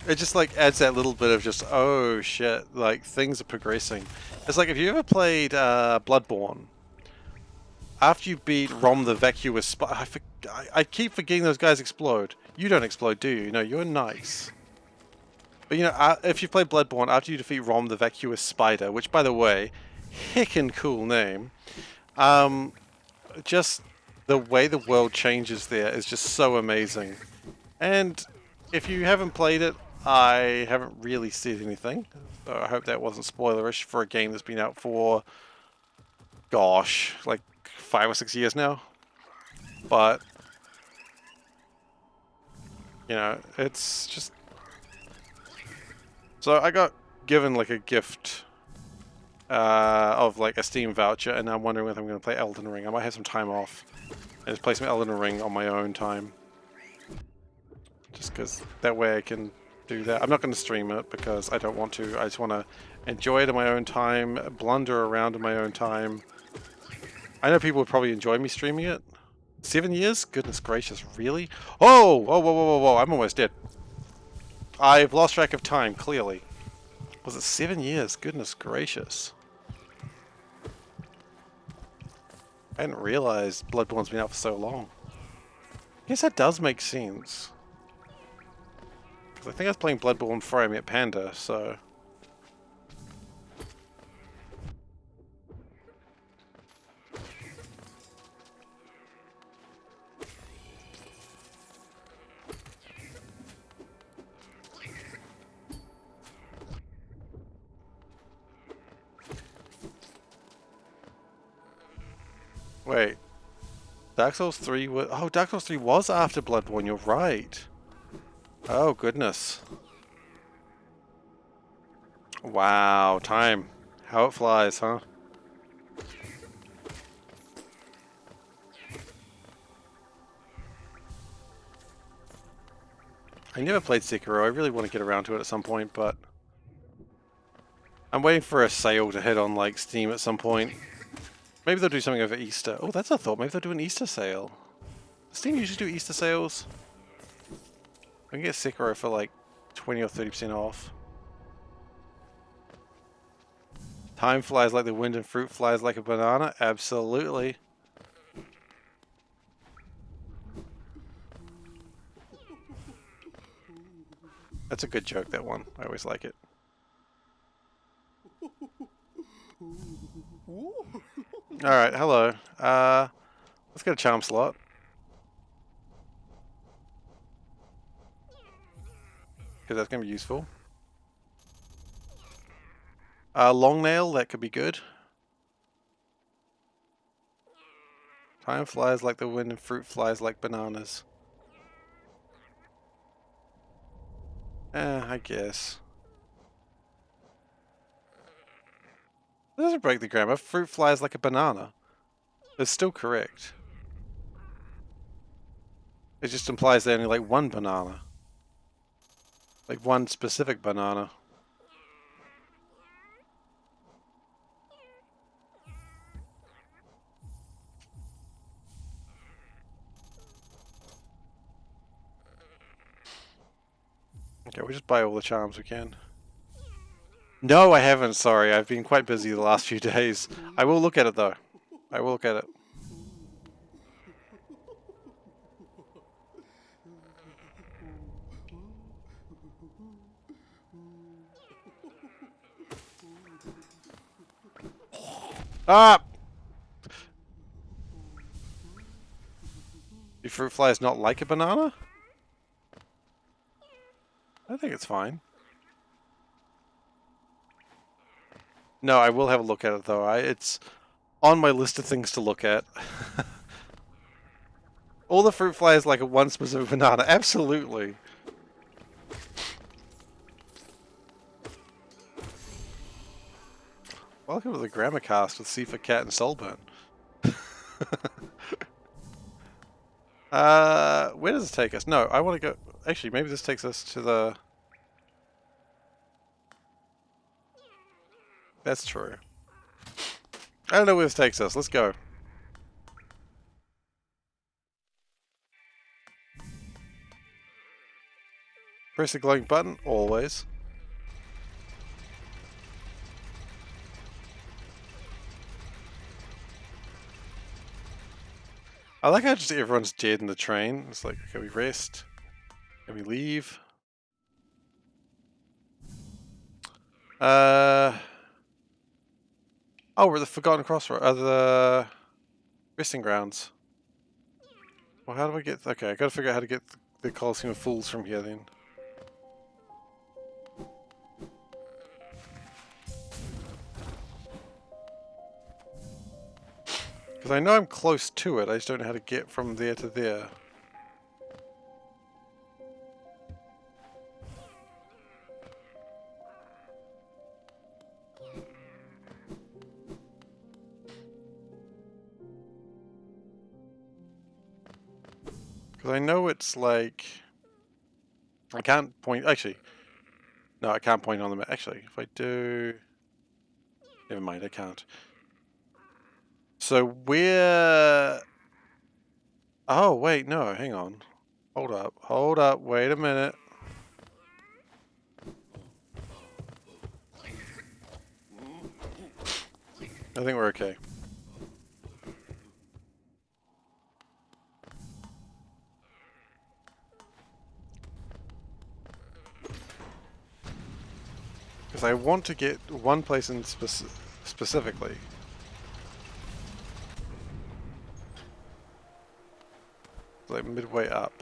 It just like adds that little bit of just, oh shit, like things are progressing. It's like if you ever played Bloodborne, after you beat Rom the Vacuous I keep forgetting those guys explode. You don't explode, do you? No, you're nice. But you know, if you play Bloodborne, after you defeat Rom the Vacuous Spider, which by the way, heckin' cool name, just the way the world changes there is just so amazing. And if you haven't played it, I haven't really said anything. So I hope that wasn't spoilerish for a game that's been out for, gosh, like 5 or 6 years now. But, you know, it's just... So I got given like a gift of like a Steam voucher, and I'm wondering whether I'm going to play Elden Ring. I might have some time off and just play some Elden Ring on my own time. Just because that way I can do that. I'm not going to stream it because I don't want to. I just want to enjoy it in my own time, blunder around in my own time. I know people would probably enjoy me streaming it. 7 years? Goodness gracious, really? Oh! Whoa, whoa, whoa, whoa, whoa, I'm almost dead. I've lost track of time, clearly. Was it 7 years? Goodness gracious. I hadn't realized Bloodborne's been out for so long. I guess that does make sense. Because I think I was playing Bloodborne before I met Panda, so... Wait. Dark Souls 3 was... Oh, Dark Souls 3 was after Bloodborne, you're right. Oh, goodness. Wow, time. How it flies, huh? I never played Sekiro. I really want to get around to it at some point, but... I'm waiting for a sale to hit on, like, Steam at some point. Maybe they'll do something over Easter. Oh, that's a thought. Maybe they'll do an Easter sale. Does Steam usually do Easter sales? I can get Sekiro for, like, 20 or 30% off. Time flies like the wind and fruit flies like a banana? Absolutely. That's a good joke, that one. I always like it. Alright, hello. Let's get a charm slot. because that's going to be useful. Long nail, that could be good. Time flies like the wind and fruit flies like bananas. I guess. That doesn't break the grammar. Fruit flies like a banana. It's still correct. It just implies they only like one banana. Like one specific banana. Okay, we just buy all the charms we can. No, I haven't, sorry. I've been quite busy the last few days. I will look at it though. I will look at it. Ah! Do fruit flies not like a banana? I think it's fine. No, I will have a look at it though. It's on my list of things to look at. All the fruit flies like a one specific banana. Absolutely. Welcome to the Grammar Cast with SeiferKatt and Solburn. Where does this take us? No, I want to go... Actually, maybe this takes us to the... That's true. I don't know where this takes us. Let's go. Press the glowing button, always. I like how just everyone's dead in the train. It's like, okay, we rest. Can we leave? Oh, we're at the Forgotten Crossroad. The resting grounds. Well, how do I get... Okay, I gotta figure out how to get the Colosseum of Fools from here then. Because I know I'm close to it, I just don't know how to get from there to there. Because I know it's like... I can't point... Actually, no, I can't point on the map. Actually, if I do... Never mind, I can't. So where... Oh, wait, no, hang on. Hold up, wait a minute. I think we're okay. Because I want to get one place in specifically. Like midway up.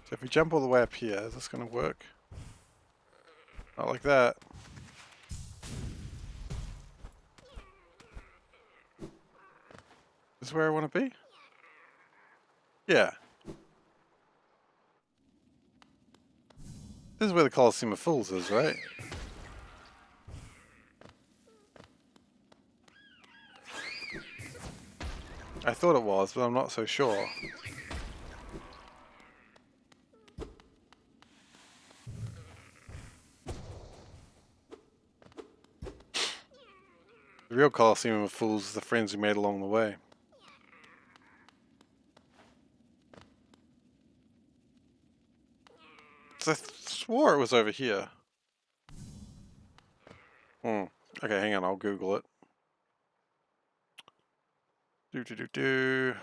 So if we jump all the way up here, is this going to work? Not like that. Is this where I want to be? Yeah. This is where the Colosseum of Fools is, right? I thought it was, but I'm not so sure. The real Colosseum of Fools is the friends we made along the way. So I swore it was over here. Okay, hang on, I'll Google it. Do.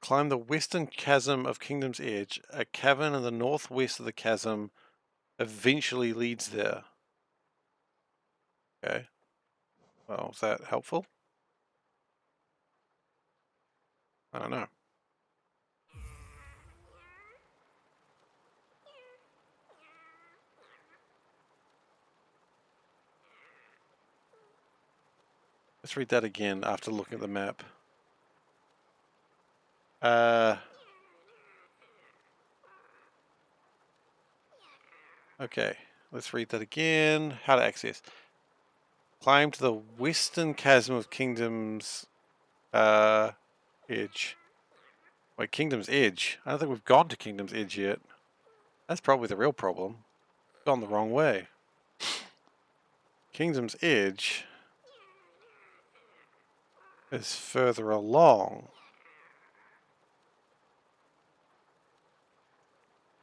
Climb the western chasm of Kingdom's Edge. A cavern in the northwest of the chasm eventually leads there. Okay. Well, is that helpful? I don't know. Let's read that again after looking at the map. Okay, let's read that again. How to access. Climb to the western chasm of Kingdom's Edge. Wait, Kingdom's Edge? I don't think we've gone to Kingdom's Edge yet. That's probably the real problem. Gone the wrong way. Kingdom's Edge is further along.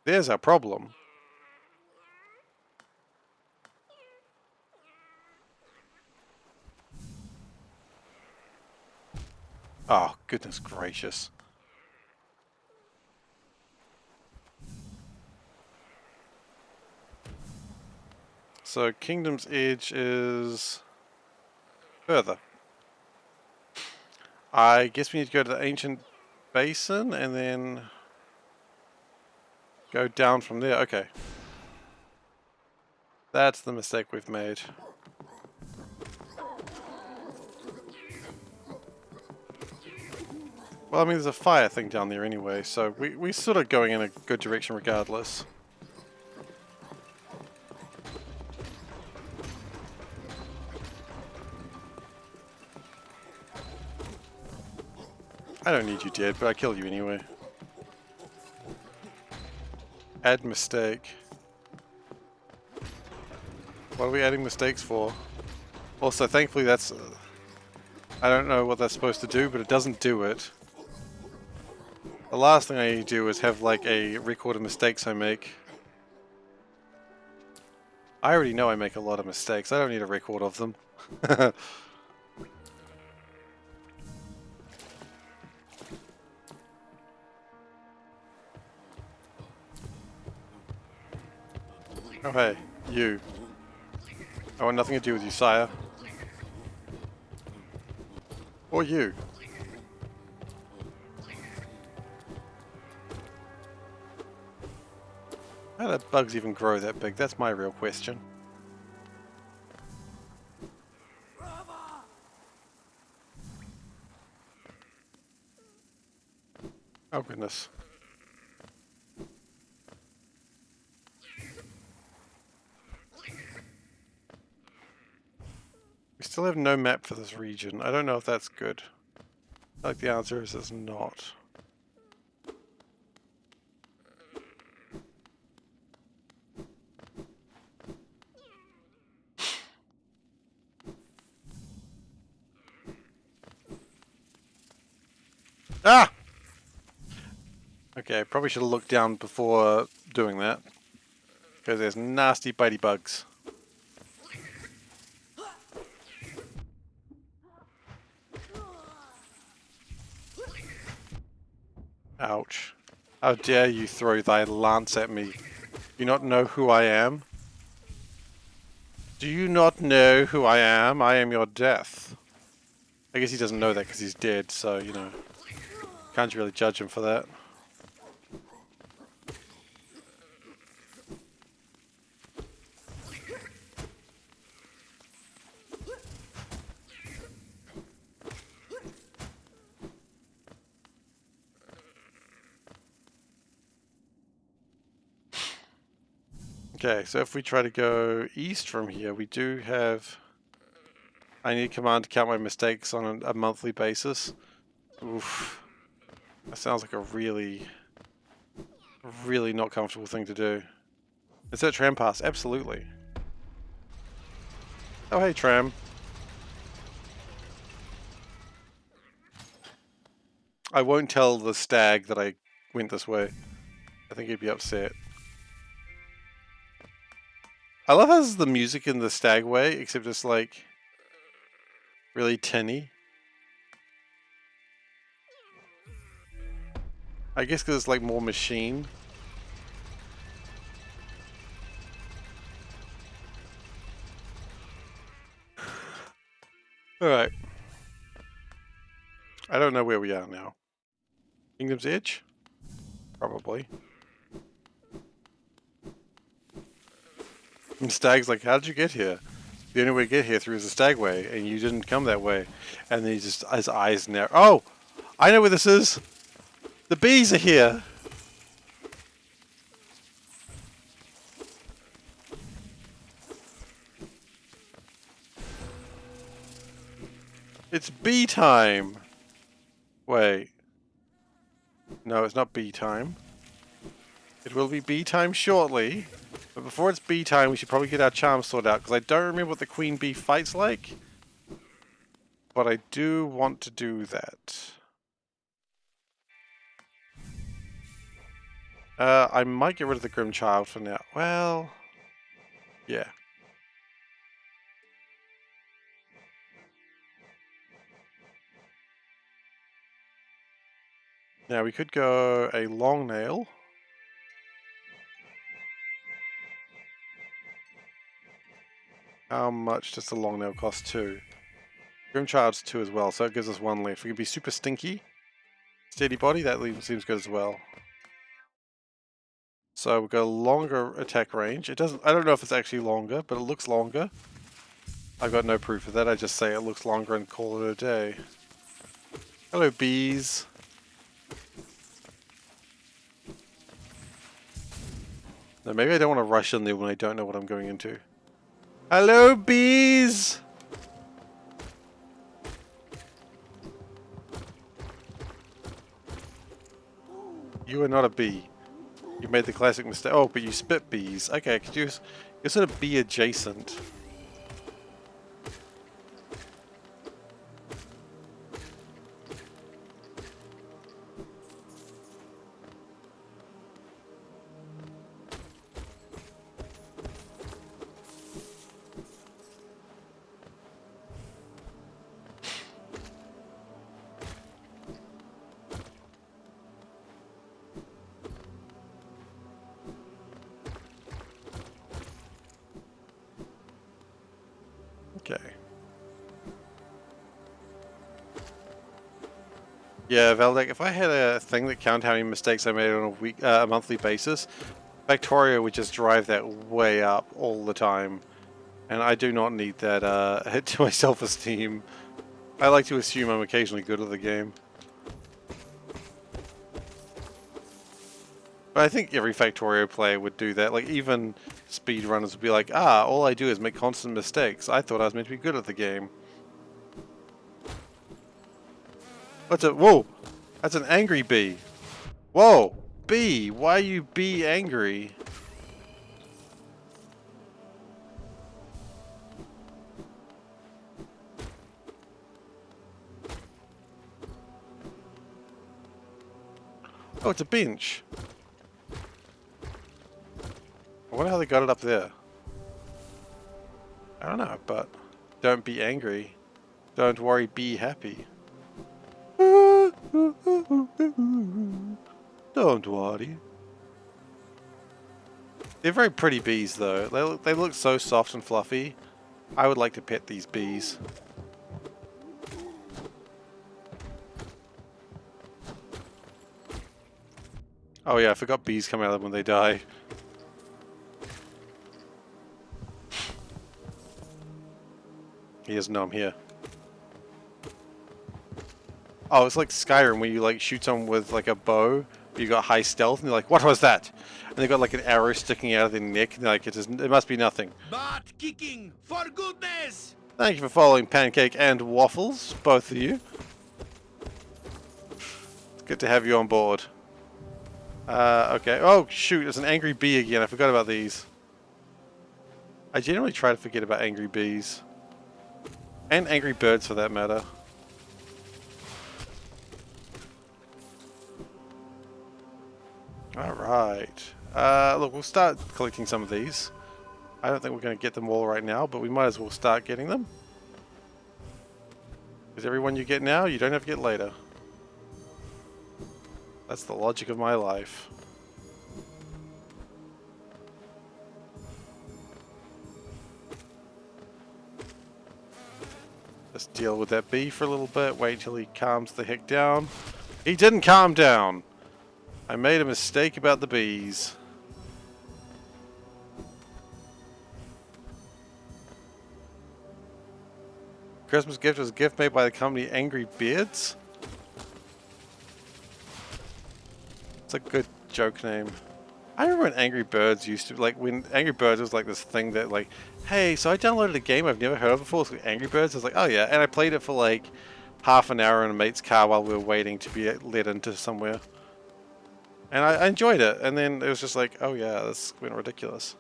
There's our problem. Oh, goodness gracious. So Kingdom's Edge is further. I guess we need to go to the ancient basin and then go down from there. Okay. That's the mistake we've made. Well, I mean, there's a fire thing down there anyway, so we're sort of going in a good direction regardless. I don't need you dead, but I kill you anyway. Add mistake. What are we adding mistakes for? Also, thankfully that's... I don't know what that's supposed to do, but it doesn't do it. The last thing I need to do is have like a record of mistakes I make. I already know I make a lot of mistakes. I don't need a record of them. Oh hey, you. I want nothing to do with you, sire. Or you. How do bugs even grow that big? That's my real question. Oh goodness. We still have no map for this region. I don't know if that's good. I think the answer is it's not. Ah! Okay, probably should have looked down before doing that. Because there's nasty bitey bugs. Ouch. How dare you throw thy lance at me? Do you not know who I am? Do you not know who I am? I am your death. I guess he doesn't know that because he's dead, so, you know. Can't really judge him for that. Okay, so if we try to go east from here, we do have... I need a command to count my mistakes on a monthly basis. Oof. That sounds like a really not comfortable thing to do. Is that tram pass? Absolutely. Oh hey tram. I won't tell the stag that I went this way. I think he'd be upset. I love how the music in the stag way, except it's like really tinny. I guess because it's like more machine. Alright. I don't know where we are now. Kingdom's Edge? Probably. And Stag's like, how did you get here? The only way to get here through is the Stag way, and you didn't come that way. And then his eyes narrow. Oh! I know where this is! The bees are here! It's bee time! Wait. No, it's not bee time. It will be bee time shortly. But before it's bee time, we should probably get our charms sorted out, because I don't remember what the queen bee fight's like. But I do want to do that. I might get rid of the Grim Child for now. Well, yeah. Now we could go a long nail. How much does the long nail cost? 2. Grim Child's 2 as well, so it gives us 1 left. We can be super stinky. Steady body, that seems good as well. So we've got a longer attack range. It doesn't. I don't know if it's actually longer, but it looks longer. I've got no proof of that. I just say it looks longer and call it a day. Hello, bees. No, maybe I don't want to rush in there when I don't know what I'm going into. Hello, bees! You are not a bee. You made the classic mistake. Oh, but you spit bees. Okay, you're sort of bee adjacent. Okay. Yeah, Valdek, if I had a thing that counted how many mistakes I made on a monthly basis, Factorio would just drive that way up all the time. And I do not need that hit to my self-esteem. I like to assume I'm occasionally good at the game. But I think every Factorio player would do that. Like, even speedrunners would be like, ah, all I do is make constant mistakes. I thought I was meant to be good at the game. What's a... Whoa! That's an angry bee. Whoa! Bee! Why are you bee angry? Oh, it's a bench. I wonder how they got it up there. I don't know, but don't be angry. Don't worry, be happy. Don't worry. They're very pretty bees, though. They look so soft and fluffy. I would like to pet these bees. Oh yeah, I forgot bees come out of them when they die. He doesn't know I'm here. Oh, it's like Skyrim where you like shoot someone with like a bow, you got high stealth, and they're like, what was that? And they got like an arrow sticking out of their neck, and they're like, it must be nothing. Butt kicking, for goodness! Thank you for following Pancake and Waffles, both of you. It's good to have you on board. Okay. Oh, shoot, there's an angry bee again. I forgot about these. I generally try to forget about angry bees. And angry birds, for that matter. Alright. Look, we'll start collecting some of these. I don't think we're going to get them all right now, but we might as well start getting them. Because every one you get now, you don't have to get later. That's the logic of my life. Just deal with that bee for a little bit, wait till he calms the heck down. He didn't calm down! I made a mistake about the bees. Christmas gift was a gift made by the company Angry Beards? It's a good joke name. I remember when Angry Birds used to, like, when Angry Birds was like this thing that, like, hey, so I downloaded a game I've never heard of before, it's like Angry Birds. I was like, oh yeah, and I played it for like half an hour in a mate's car while we were waiting to be let into somewhere. And I enjoyed it, and then it was just like, oh yeah, this went ridiculous.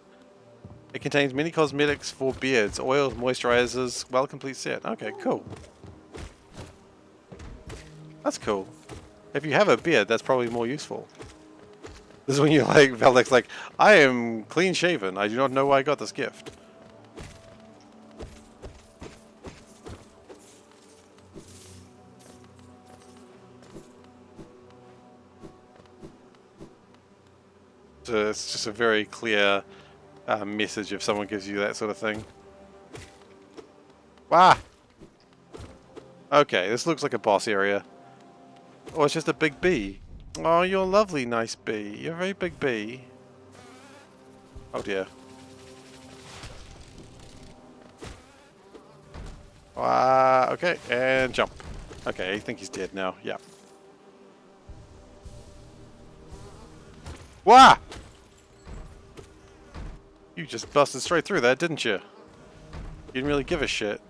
It contains many cosmetics for beards, oils, moisturizers, well complete set. Okay, cool. That's cool. If you have a beard, that's probably more useful. This is when you're like, Veldek's like, I am clean shaven. I do not know why I got this gift. So it's just a very clear message if someone gives you that sort of thing. Wow. Okay, this looks like a boss area. Oh, it's just a big bee. Oh, you're a lovely, nice bee. You're a very big bee. Oh dear. Okay, and jump. Okay, I think he's dead now. Yeah. Wah! You just busted straight through that, didn't you? You didn't really give a shit.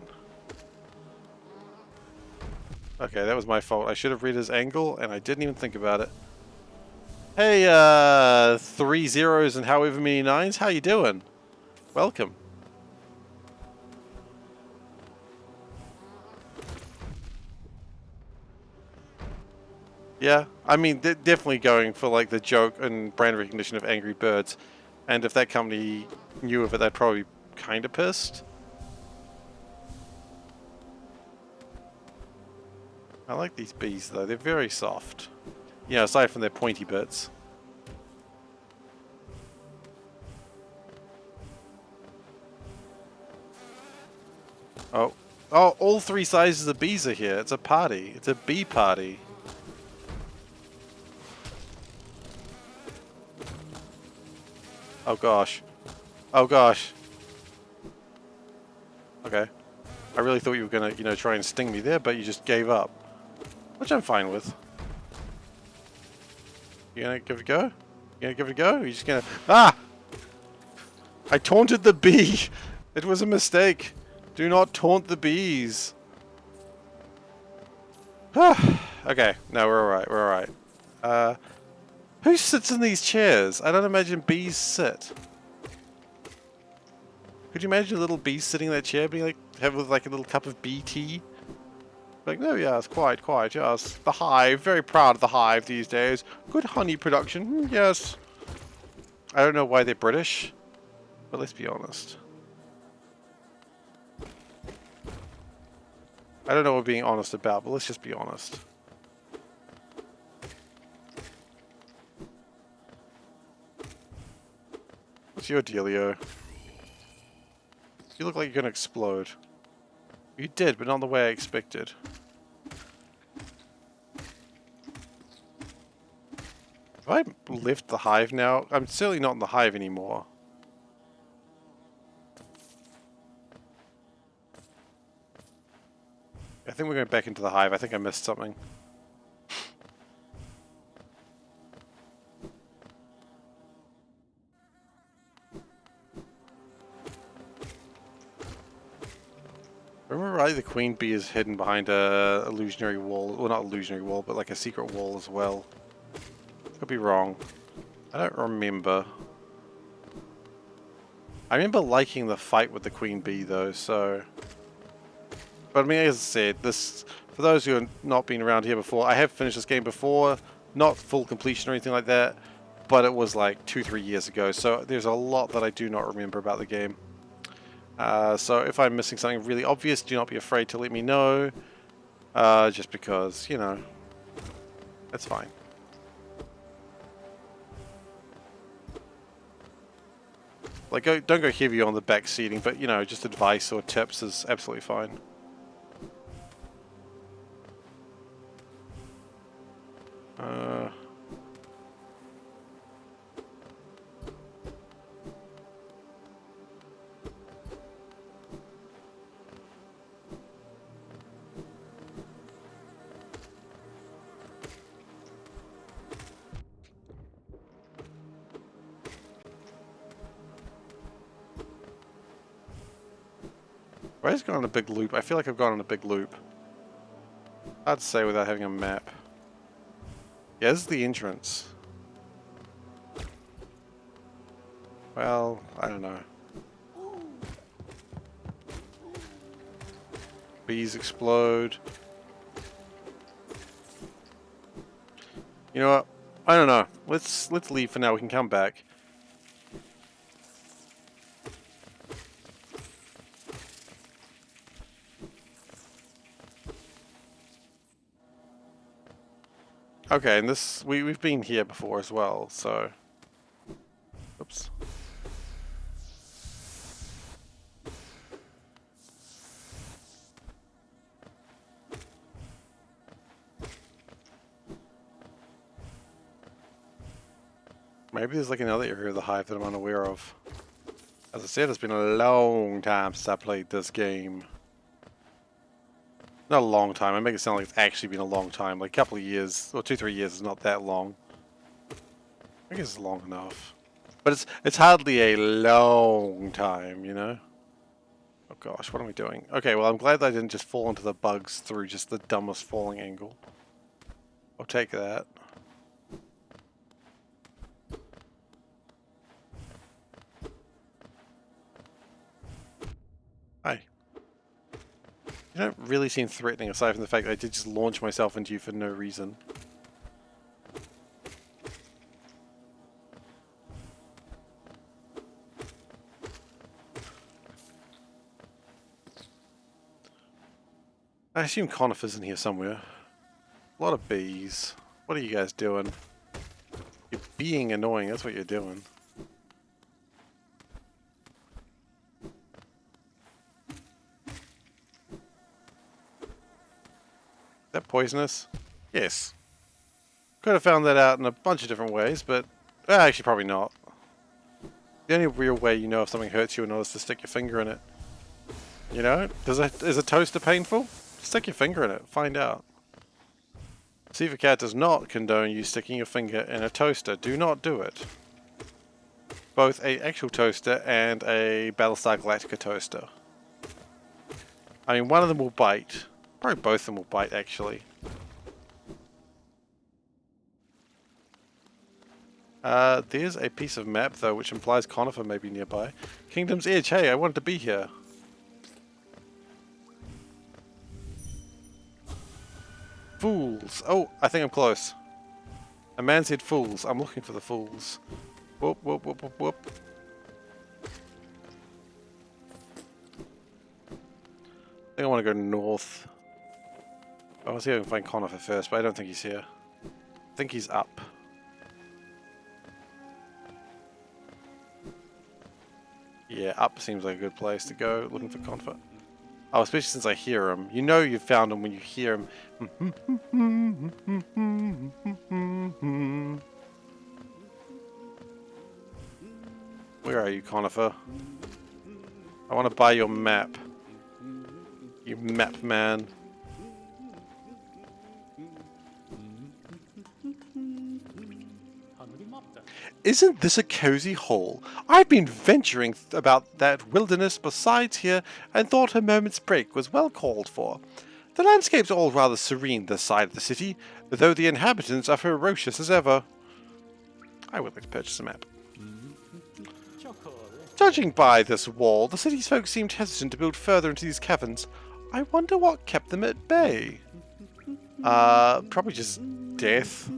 Okay, that was my fault. I should have read his angle, and I didn't even think about it. Hey, 3 zeros and however many nines, how you doing? Welcome. Yeah, I mean, definitely going for like the joke and brand recognition of Angry Birds. And if that company knew of it, they'd probably be kind of pissed. I like these bees though, they're very soft. You know, aside from their pointy bits. Oh. Oh, all 3 sizes of bees are here. It's a party. It's a bee party. Oh gosh. Oh gosh. Okay. I really thought you were gonna, you know, try and sting me there, but you just gave up. Which I'm fine with. You gonna give it a go? You gonna give it a go? Or are you just gonna... Ah! I taunted the bee! It was a mistake. Do not taunt the bees. Okay, no, we're alright, we're alright. Who sits in these chairs? I don't imagine bees sit. Could you imagine a little bee sitting in that chair, being like, have with like a little cup of bee tea? Like, no, yes, quite, yes. The hive, very proud of the hive these days. Good honey production, yes. I don't know why they're British, but let's be honest. I don't know what we're being honest about, but let's just be honest. What's your dealio? You look like you're gonna explode. You did, but not the way I expected. Have I left the hive now? I'm certainly not in the hive anymore. I think we're going back into the hive. I think I missed something. Remember right, the queen bee is hidden behind a illusionary wall. Well, not illusionary wall, but like a secret wall as well. Could be wrong. I don't remember. I remember liking the fight with the queen bee though, so... But I mean, as I said, this, for those who have not been around here before, I have finished this game before, not full completion or anything like that, but it was like 2-3 years ago, so there's a lot that I do not remember about the game. So if I'm missing something really obvious, do not be afraid to let me know, just because, you know, that's fine. Like, don't go heavy on the back seating, but, you know, just advice or tips is absolutely fine. Why has it gone on a big loop? I feel like I've gone on a big loop. Hard to say without having a map. Yeah, this is the entrance. Well, I don't know. Bees explode. You know what? I don't know. Let's leave for now. We can come back. Okay, and this we've been here before as well, so oops. Maybe there's like another area of the hive that I'm unaware of. As I said, it's been a long time since I played this game. Not a long time. I make it sound like it's actually been a long time. Like a couple of years, or 2-3 years is not that long. I guess it's long enough. But it's hardly a long time, you know? Oh gosh, what am I doing? Okay, well I'm glad that I didn't just fall into the bugs through just the dumbest falling angle. I'll take that. Hi. You don't really seem threatening aside from the fact that I did just launch myself into you for no reason. I assume Conifer's in here somewhere. A lot of bees. What are you guys doing? You're being annoying, that's what you're doing. Is that poisonous? Yes. Could have found that out in a bunch of different ways, but actually probably not. The only real way you know if something hurts you or not is to stick your finger in it. You know? Is a toaster painful? Stick your finger in it. Find out. SeiferKatt does not condone you sticking your finger in a toaster. Do not do it. Both a actual toaster and a Battlestar Galactica toaster. I mean, one of them will bite. Probably both of them will bite, actually. There's a piece of map, though, which implies Conifer may be nearby. Kingdom's Edge. Hey, I wanted to be here. Fools. Oh, I think I'm close. A man said fools. I'm looking for the fools. Whoop, whoop, whoop, whoop, whoop. I think I want to go north. I want to see if I can find Conifer first, but I don't think he's here. I think he's up. Yeah, up seems like a good place to go looking for Conifer. Oh, especially since I hear him. You know you've found him when you hear him. Where are you, Conifer? I want to buy your map. You map man. Isn't this a cozy hole? I've been venturing about that wilderness besides here and thought a moment's break was well called for. The landscape's all rather serene this side of the city, though the inhabitants are ferocious as ever. I would like to purchase a map. Judging by this wall, the city's folk seemed hesitant to build further into these caverns. I wonder what kept them at bay. Probably just death.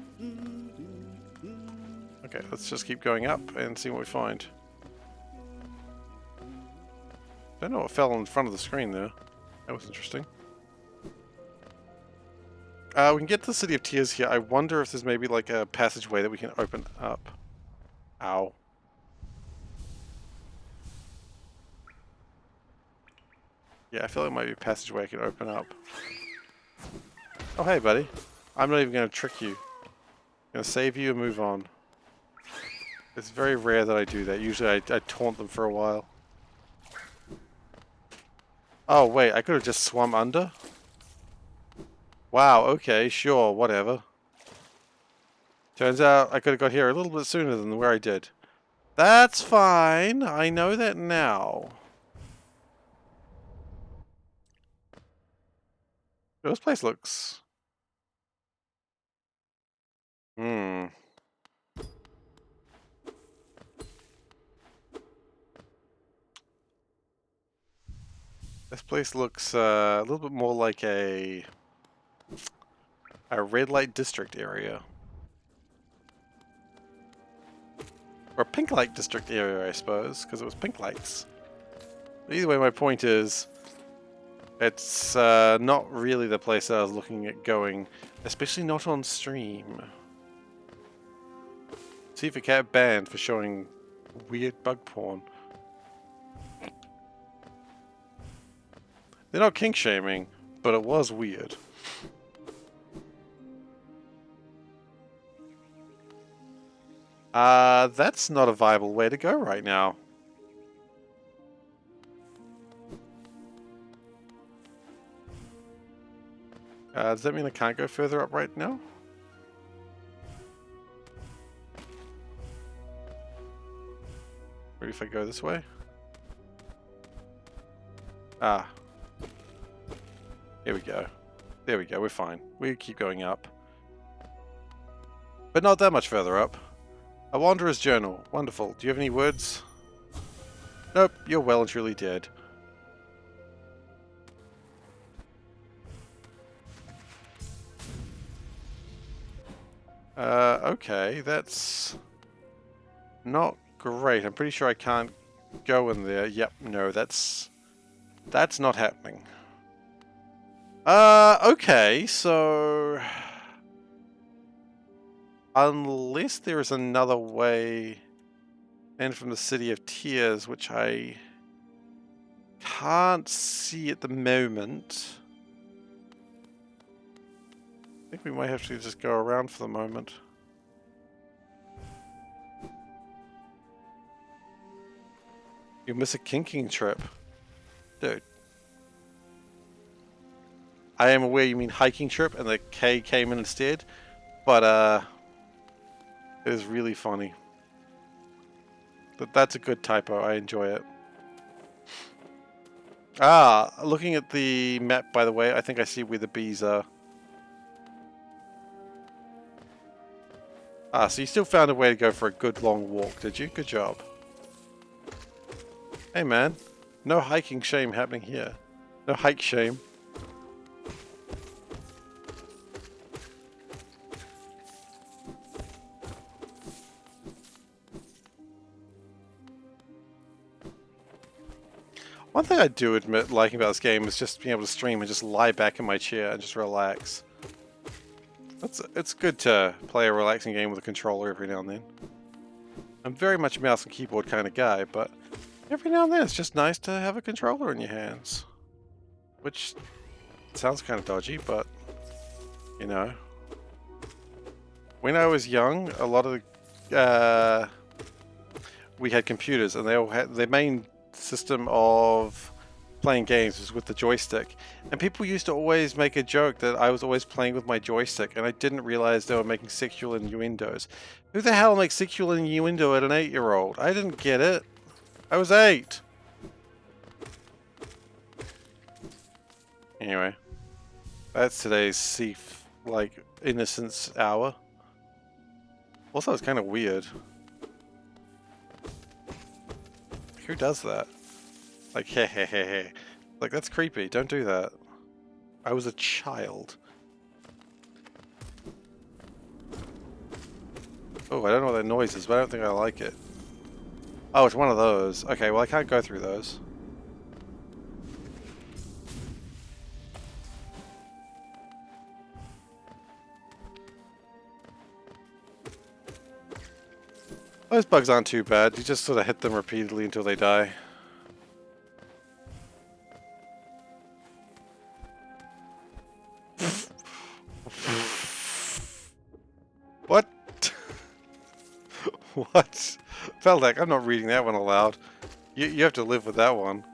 Okay, let's just keep going up and see what we find. Don't know what fell in front of the screen there. That was interesting. We can get to the City of Tears here. I wonder if there's maybe like a passageway that we can open up. Ow. Yeah, I feel like it might be a passageway I can open up. Oh, hey, buddy. I'm not even going to trick you. I'm going to save you and move on. It's very rare that I do that. Usually I taunt them for a while. Oh, wait. I could have just swum under? Wow, okay, sure, whatever. Turns out I could have got here a little bit sooner than where I did. That's fine. I know that now. This place looks... Hmm. This place looks a little bit more like a red light district area. Or a pink light district area, I suppose, because it was pink lights. But either way, my point is, it's not really the place that I was looking at going, especially not on stream. SeiferKatt banned for showing weird bug porn. They're not kink shaming, but it was weird. That's not a viable way to go right now. Does that mean I can't go further up right now? What if I go this way? Ah. Here we go. There we go, we're fine. We keep going up. But not that much further up. A Wanderer's Journal. Wonderful. Do you have any words? Nope, you're well and truly dead. Okay, that's not great. I'm pretty sure I can't go in there. Yep, no, that's not happening. Okay, so unless there is another way in from the City of Tears, which I can't see at the moment. I think we might have to just go around for the moment. You miss a kinking trip. Dude. I am aware you mean hiking trip and the K came in instead, but it is really funny. That's a good typo, I enjoy it. Ah, looking at the map, by the way, I think I see where the bees are. Ah, so you still found a way to go for a good long walk, did you? Good job. Hey man, no hiking shame happening here. No hike shame. One thing I do admit liking about this game is just being able to stream and just lie back in my chair and just relax. It's good to play a relaxing game with a controller every now and then. I'm very much a mouse and keyboard kind of guy, but every now and then it's just nice to have a controller in your hands. Which sounds kind of dodgy, but you know. When I was young, a lot of the, we had computers and they all had their main system of playing games was with the joystick, and people used to always make a joke that I was always playing with my joystick, and I didn't realize they were making sexual innuendos. Who the hell makes sexual innuendo at an 8-year-old? I didn't get it. I was 8. Anyway, that's today's Seif, like, innocence hour. Also, it's kind of weird. Who does that? Like, hehehehe. Like, that's creepy. Don't do that. I was a child. Oh, I don't know what that noise is, but I don't think I like it. Oh, it's one of those. Okay, well, I can't go through those. Those bugs aren't too bad. You just sort of hit them repeatedly until they die. What? Feldak, I'm not reading that one aloud. You have to live with that one.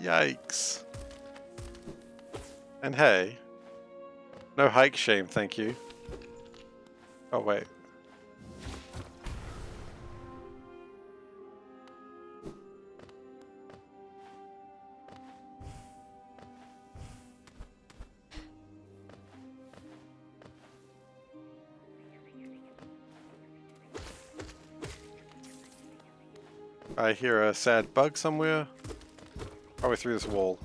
Yikes. And hey, no hike shame, thank you. Oh wait. I hear a sad bug somewhere. Probably through this wall.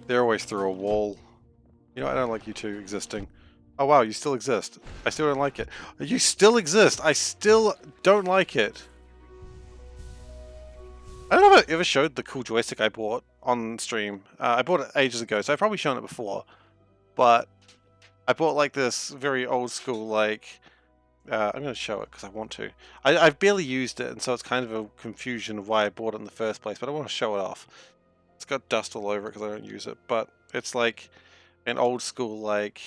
They're always through a wall. You know, I don't like you two existing. Oh wow, you still exist. I still don't like it. You still exist. I still don't like it. I don't know if I ever showed the cool joystick I bought on stream. I bought it ages ago, so I've probably shown it before. But I bought like this very old school, like... I'm going to show it because I want to. I've barely used it, and so it's kind of a confusion of why I bought it in the first place, but I want to show it off. It's got dust all over it because I don't use it, but it's like an old school, like,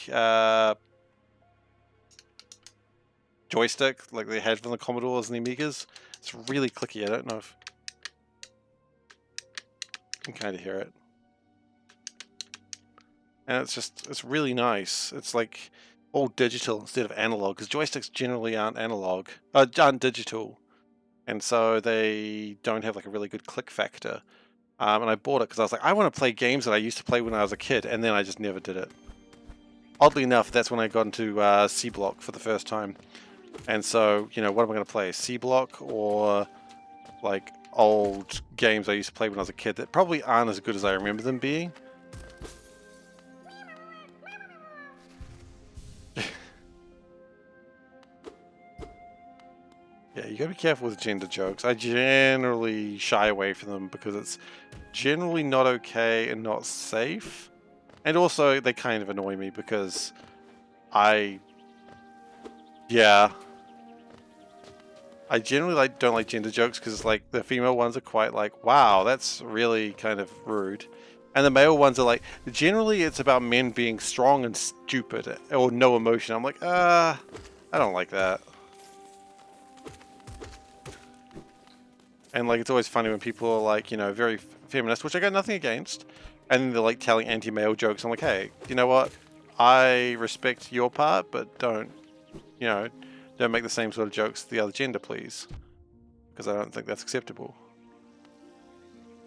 joystick, like they had from the Commodores and the Amigas. It's really clicky. I don't know if you can kind of hear it. And it's really nice. It's like all digital instead of analog, because joysticks generally aren't analog, aren't digital, and so they don't have like a really good click factor. And I bought it because I was like, I want to play games that I used to play when I was a kid, and then I just never did it. Oddly enough, that's when I got into C Block for the first time. And so, you know, what am I going to play? C Block or like old games I used to play when I was a kid that probably aren't as good as I remember them being? Yeah, you gotta be careful with gender jokes. I generally shy away from them because it's generally not okay and not safe. And also, they kind of annoy me because yeah. I generally don't like gender jokes because like the female ones are quite like, wow, that's really kind of rude. And the male ones are like, generally it's about men being strong and stupid or no emotion. I'm like, I don't like that. And like, it's always funny when people are like, you know, very feminist, which I got nothing against. And then they're like telling anti-male jokes. I'm like, hey, you know what? I respect your part, but don't, you know, don't make the same sort of jokes to the other gender, please. Because I don't think that's acceptable.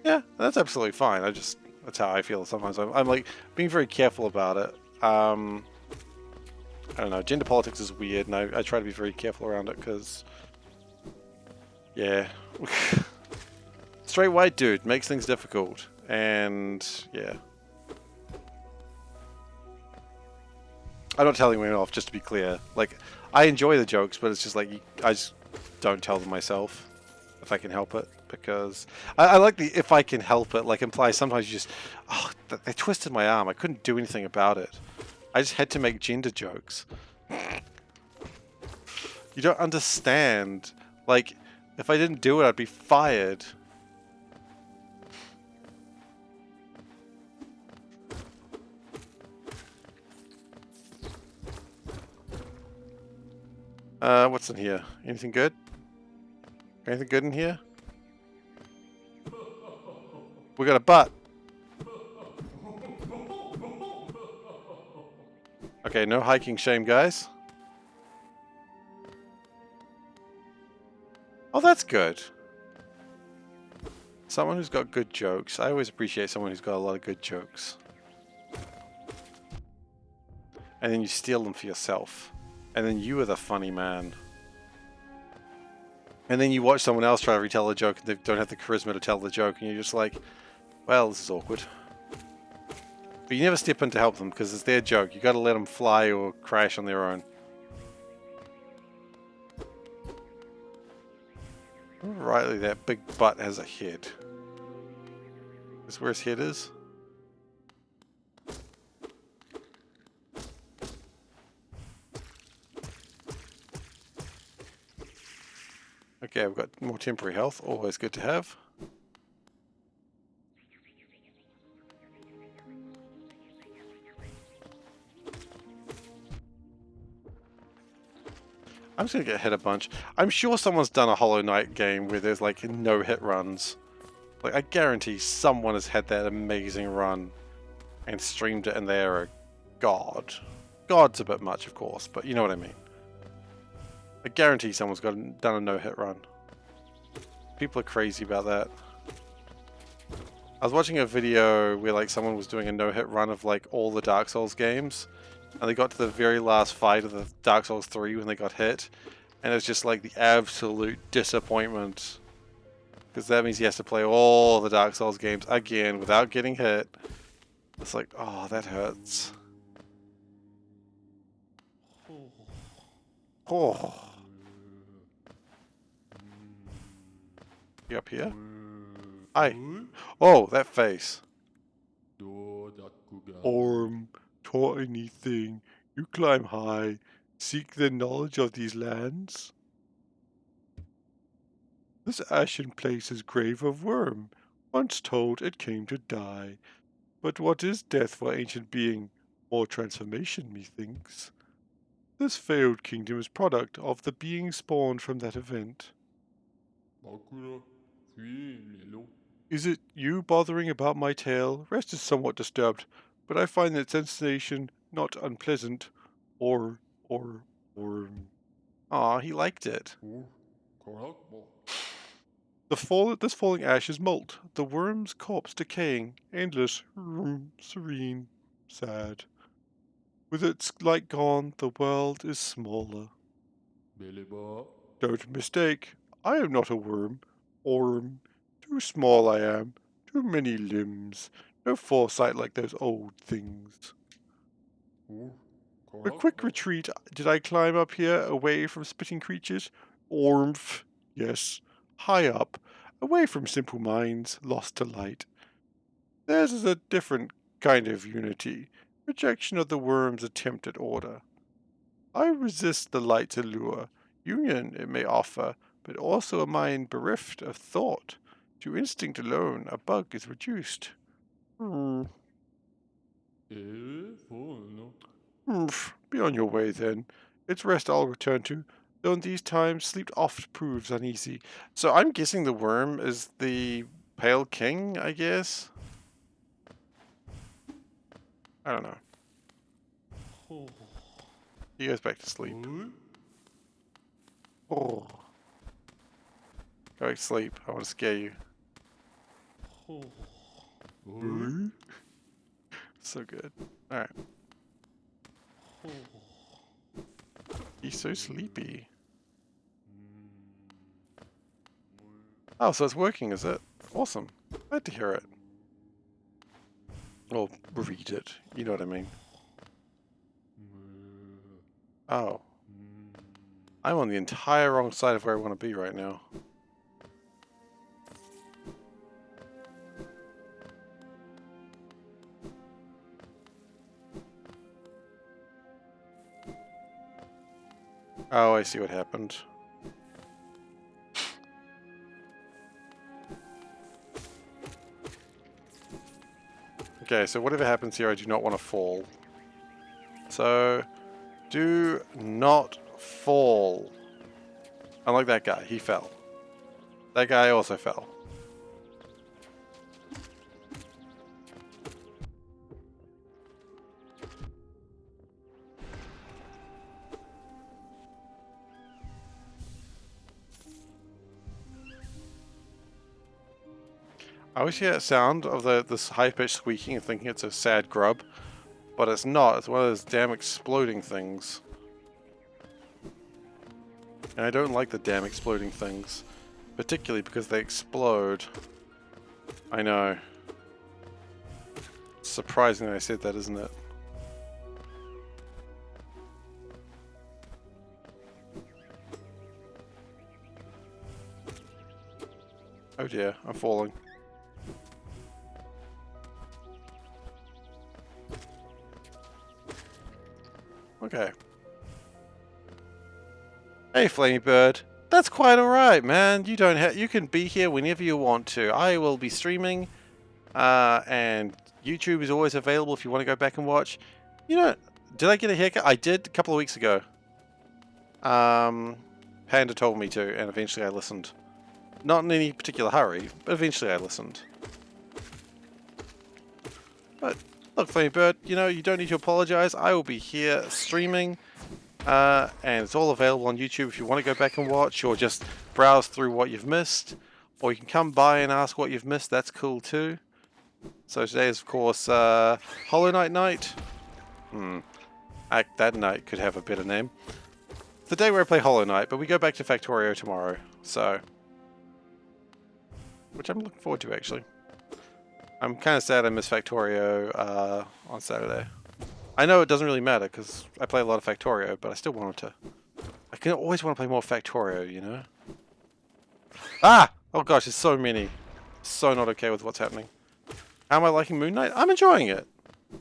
Yeah, that's absolutely fine. That's how I feel sometimes. I'm like being very careful about it. I don't know, gender politics is weird, and I try to be very careful around it because, yeah. Straight white dude makes things difficult, and yeah. I'm not telling women off, just to be clear. Like, I enjoy the jokes, but it's just like, I just don't tell them myself if I can help it, because I like the if I can help it, like implies sometimes you just, oh, they twisted my arm. I couldn't do anything about it. I just had to make gender jokes. You don't understand. Like, if I didn't do it, I'd be fired. What's in here? Anything good? Anything good in here? We got a butt. Okay, no hiking shame, guys. Oh, that's good. Someone who's got good jokes. I always appreciate someone who's got a lot of good jokes. And then you steal them for yourself. And then you are the funny man. And then you watch someone else try to retell a joke and they don't have the charisma to tell the joke, and you're just like, well, this is awkward. But you never step in to help them because it's their joke. You gotta let them fly or crash on their own. Rightly, that big butt has a head. Is where his head is? Okay, we've got more temporary health. Always good to have. I'm just gonna get hit a bunch. I'm sure someone's done a Hollow Knight game where there's like no hit runs. Like I guarantee someone has had that amazing run and streamed it and they're a god. God's a bit much, of course, but you know what I mean. I guarantee someone's done a no-hit run. People are crazy about that. I was watching a video where like someone was doing a no-hit run of like all the Dark Souls games, and they got to the very last fight of the Dark Souls 3 when they got hit, and it was just like the absolute disappointment. Because that means he has to play all the Dark Souls games again without getting hit. It's like, oh, that hurts. Oh. You up here? Hi. Oh, that face. Tiny thing. You climb high. Seek the knowledge of these lands. This ashen place is grave of worm. Once told it came to die. But what is death for ancient being? More transformation, methinks. This failed kingdom is product of the being spawned from that event. Is it you bothering about my tale? Rest is somewhat disturbed, but I find that sensation not unpleasant, or... Aw, he liked it. This falling ash is molt, the worm's corpse decaying, endless, serene, sad. With its light gone, the world is smaller. Don't mistake, I am not a worm. Too small I am, too many limbs, no foresight like those old things. A quick retreat did I climb up here, away from spitting creatures? Ormph, yes, high up, away from simple minds, lost to light. Theirs is a different kind of unity, rejection of the worm's attempt at order. I resist the light's allure, union it may offer, but also a mind bereft of thought. To instinct alone, a bug is reduced. Be on your way then. It's rest I'll return to, though in these times sleep oft proves uneasy. So I'm guessing the worm is the Pale King, I guess? I don't know. He goes back to sleep. Oh. Go back to sleep. I want to scare you. So good. Alright. He's so sleepy. Oh, so it's working, is it? Awesome. Glad to hear it. Or read it. You know what I mean. Oh. I'm on the entire wrong side of where I want to be right now. Oh, I see what happened. Okay, so whatever happens here, I do not want to fall. So, do not fall. Unlike that guy, he fell. That guy also fell. I always hear that sound of this high-pitched squeaking and thinking it's a sad grub, but it's not. It's one of those damn exploding things. And I don't like the damn exploding things, particularly because they explode. I know. It's surprising that I said that, isn't it? Oh dear, I'm falling. Okay. Hey, Flamey Bird. That's quite alright, man. You don't you can be here whenever you want to. I will be streaming, and YouTube is always available if you want to go back and watch. You know, did I get a haircut? I did a couple of weeks ago. Panda told me to, and eventually I listened. Not in any particular hurry, but eventually I listened. But look, Flamey Bird, you know, you don't need to apologize. I will be here streaming, and it's all available on YouTube if you want to go back and watch, or just browse through what you've missed, or you can come by and ask what you've missed. That's cool too. So today is, of course, Hollow Knight night. That night could have a better name. It's the day where I play Hollow Knight, but we go back to Factorio tomorrow, so... Which I'm looking forward to, actually. I'm kind of sad I missed Factorio on Saturday. I know it doesn't really matter, because I play a lot of Factorio, but I still wanted to... I can always want to play more Factorio, you know? Ah! Oh gosh, there's so many. So not okay with what's happening. How am I liking Moon Knight? I'm enjoying it.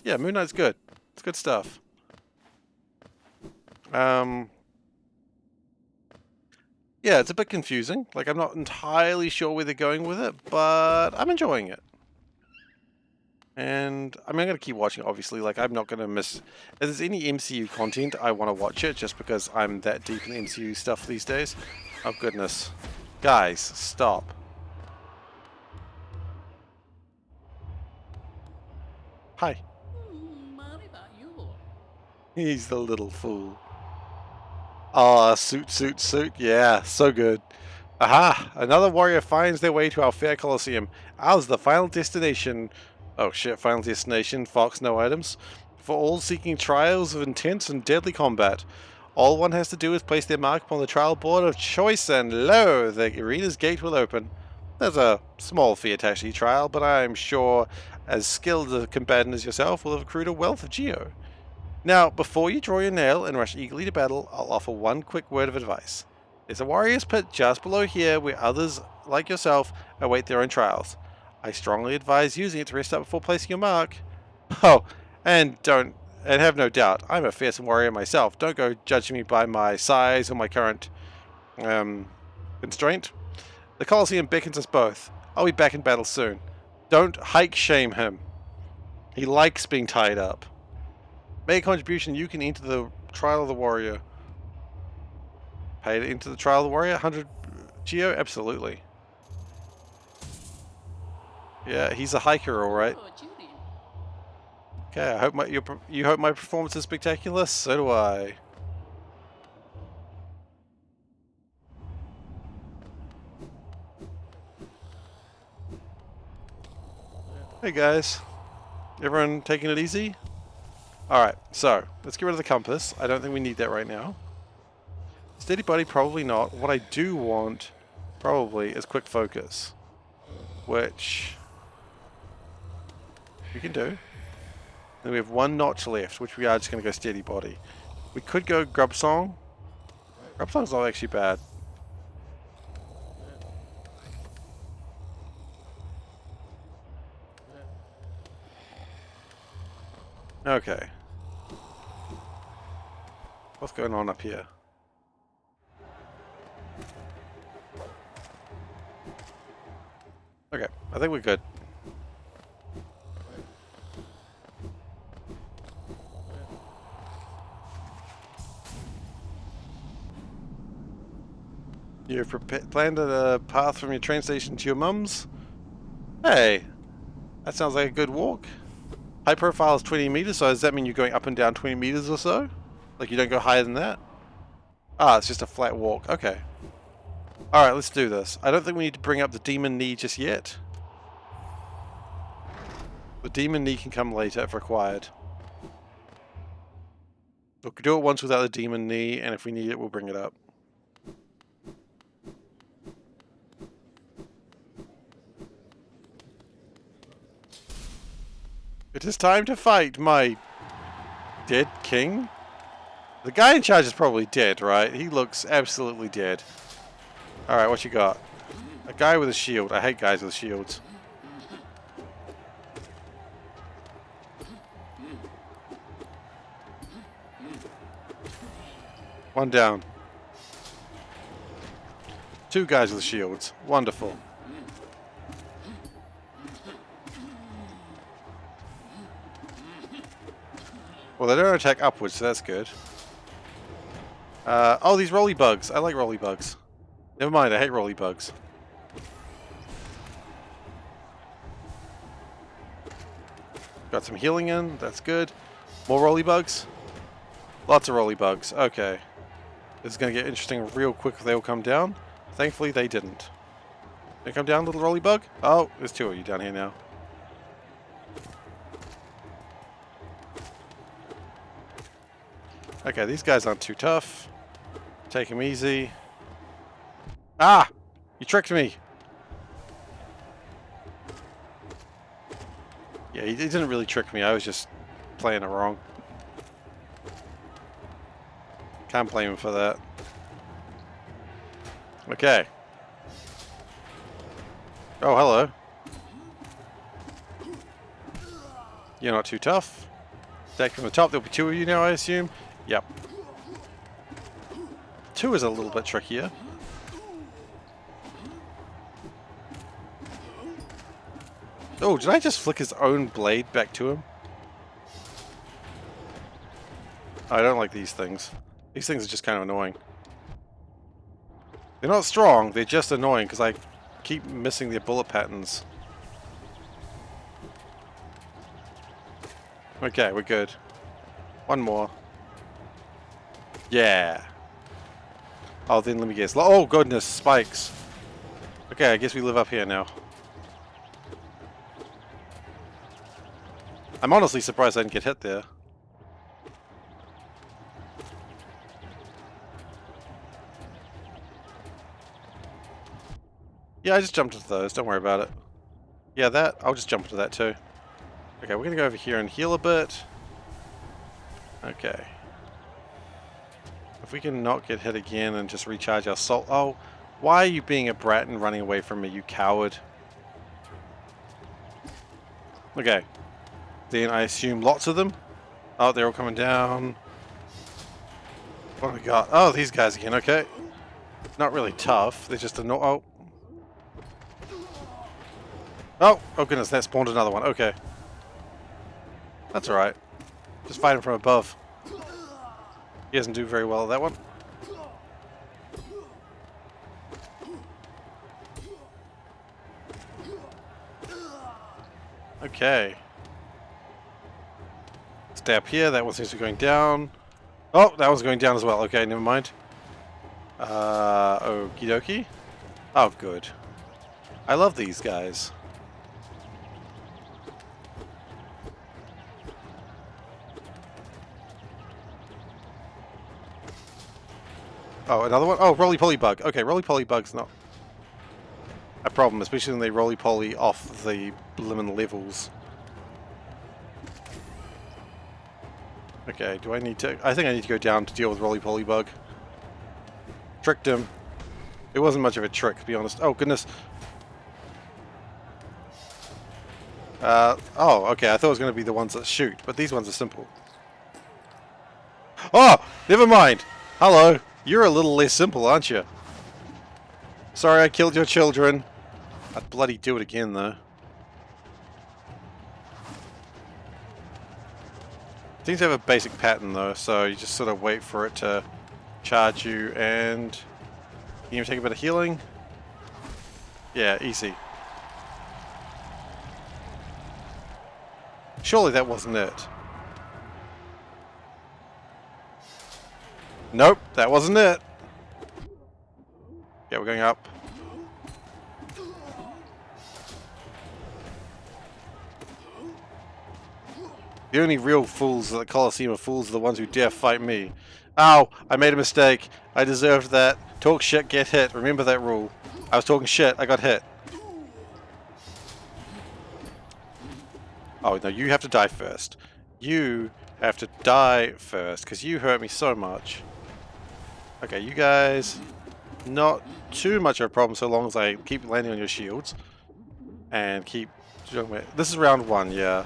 Yeah, Moon Knight's good. It's good stuff. Yeah, it's a bit confusing. Like, I'm not entirely sure where they're going with it, but I'm enjoying it. And, I mean, I'm going to keep watching it, obviously. Like, I'm not going to miss... If there's any MCU content, I want to watch it, just because I'm that deep in the MCU stuff these days. Oh, goodness. Guys, stop. Hi. He's the little fool. Ah, suit. Yeah, so good. Aha! Another warrior finds their way to our fair Colosseum. Ours the final destination. Oh shit, final destination. Fox, no items. For all seeking trials of intense and deadly combat. All one has to do is place their mark upon the trial board of choice, and lo, the arena's gate will open. There's a small fee attached to each trial, but I'm sure as skilled a combatant as yourself will have accrued a wealth of geo. Now, before you draw your nail and rush eagerly to battle, I'll offer one quick word of advice. There's a warrior's pit just below here where others, like yourself, await their own trials. I strongly advise using it to rest up before placing your mark. Oh, and have no doubt, I'm a fearsome warrior myself. Don't go judging me by my size or my current, constraint. The Colosseum beckons us both. I'll be back in battle soon. Don't hike shame him. He likes being tied up. Make a contribution, you can enter the Trial of the Warrior. Pay to enter the Trial of the Warrior? 100 Geo? Absolutely. Yeah, he's a hiker, alright. Okay, I hope you hope my performance is spectacular. So do I. Hey guys. Everyone taking it easy? Alright, so, let's get rid of the compass. I don't think we need that right now. Steady body, probably not. What I do want, probably, is quick focus. Which... we can do. Then we have one notch left, which we are just going to go steady body. We could go grub song. Grub song's not actually bad. Okay. What's going on up here? Okay, I think we're good. You've planned a path from your train station to your mum's? Hey, that sounds like a good walk. High profile is 20 meters, so does that mean you're going up and down 20 meters or so? Like you don't go higher than that? Ah, it's just a flat walk. Okay. Alright, let's do this. I don't think we need to bring up the demon knee just yet. The demon knee can come later if required. We could do it once without the demon knee, and if we need it, we'll bring it up. It is time to fight, my dead king? The guy in charge is probably dead, right? He looks absolutely dead. Alright, what you got? A guy with a shield. I hate guys with shields. One down. Two guys with shields. Wonderful. Well, they don't attack upwards, so that's good. Oh, these rolly bugs. I like rolly bugs. Never mind, I hate rolly bugs. Got some healing in. That's good. More rolly bugs. Lots of rolly bugs. Okay. This is going to get interesting real quick if they all come down. Thankfully, they didn't. They come down, little rolly bug? Oh, there's two of you down here now. Okay, these guys aren't too tough. Take them easy. Ah! You tricked me! Yeah, he didn't really trick me. I was just playing it wrong. Can't blame him for that. Okay. Oh, hello. You're not too tough. Attack from the top. There'll be two of you now, I assume. Yep. Two is a little bit trickier. Oh, did I just flick his own blade back to him? I don't like these things. These things are just kind of annoying. They're not strong, they're just annoying because I keep missing their bullet patterns. Okay, we're good. One more. Yeah. Oh, then let me guess. Oh, goodness, spikes. Okay, I guess we live up here now. I'm honestly surprised I didn't get hit there. Yeah, I just jumped into those. Don't worry about it. Yeah, that. I'll just jump into that too. Okay, we're going to go over here and heal a bit. Okay. If we can not get hit again and just recharge our soul. Oh, why are you being a brat and running away from me, you coward? Okay. Then I assume lots of them. Oh, they're all coming down. What do we got? Oh, these guys again. Okay. Not really tough. They're just oh. Oh goodness, that spawned another one. Okay. That's alright. Just fight him from above. He doesn't do very well at that one. Okay. Stay up here. That one seems to be going down. Oh, that one's going down as well. Okay, never mind. Okie dokie. Oh, good. I love these guys. Oh, another one? Oh, roly-poly bug. Okay, roly-poly bug's not a problem, especially when they roly-poly off the blimmin' levels. Okay, do I need to... I think I need to go down to deal with roly-poly bug. Tricked him. It wasn't much of a trick, to be honest. Oh, goodness. Oh, okay, I thought it was going to be the ones that shoot, but these ones are simple. Oh, never mind. Hello. You're a little less simple, aren't you? Sorry I killed your children. I'd bloody do it again, though. Things have a basic pattern, though, so you just sort of wait for it to charge you, and you even take a bit of healing. Yeah, easy. Surely that wasn't it. Nope, that wasn't it. Yeah, we're going up. The only real fools at the Colosseum of Fools are the ones who dare fight me. Ow! I made a mistake. I deserved that. Talk shit, get hit. Remember that rule. I was talking shit, I got hit. Oh, no, you have to die first. You have to die first, because you hurt me so much. Okay, you guys, not too much of a problem so long as I keep landing on your shields. And keep... This is round one, yeah.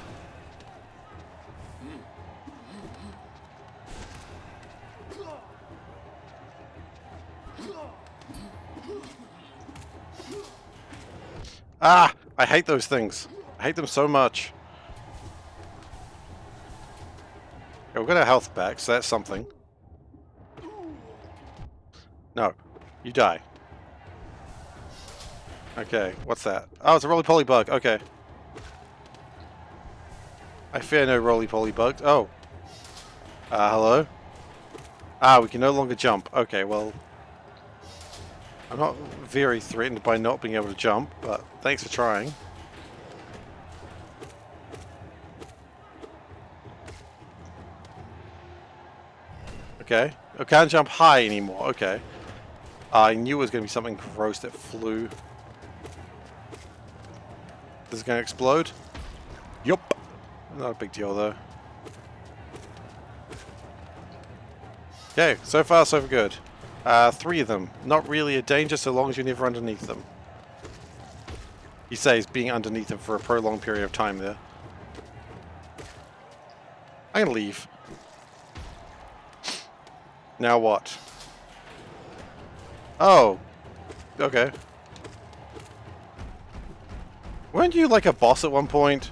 Ah! I hate those things. I hate them so much. Okay, we've got our health back, so that's something. No. You die. Okay, what's that? Oh, it's a roly-poly bug. Okay. I fear no roly-poly bugs. Oh. Hello? Ah, we can no longer jump. Okay, well... I'm not very threatened by not being able to jump, but thanks for trying. Okay. I can't jump high anymore. Okay. I knew it was going to be something gross that flew. This is going to explode? Yup. Not a big deal, though. Okay, so far so good. 3 of them. Not really a danger so long as you're never underneath them. He says being underneath them for a prolonged period of time there. I'm gonna leave. Now what? Oh. Okay. Weren't you like a boss at one point?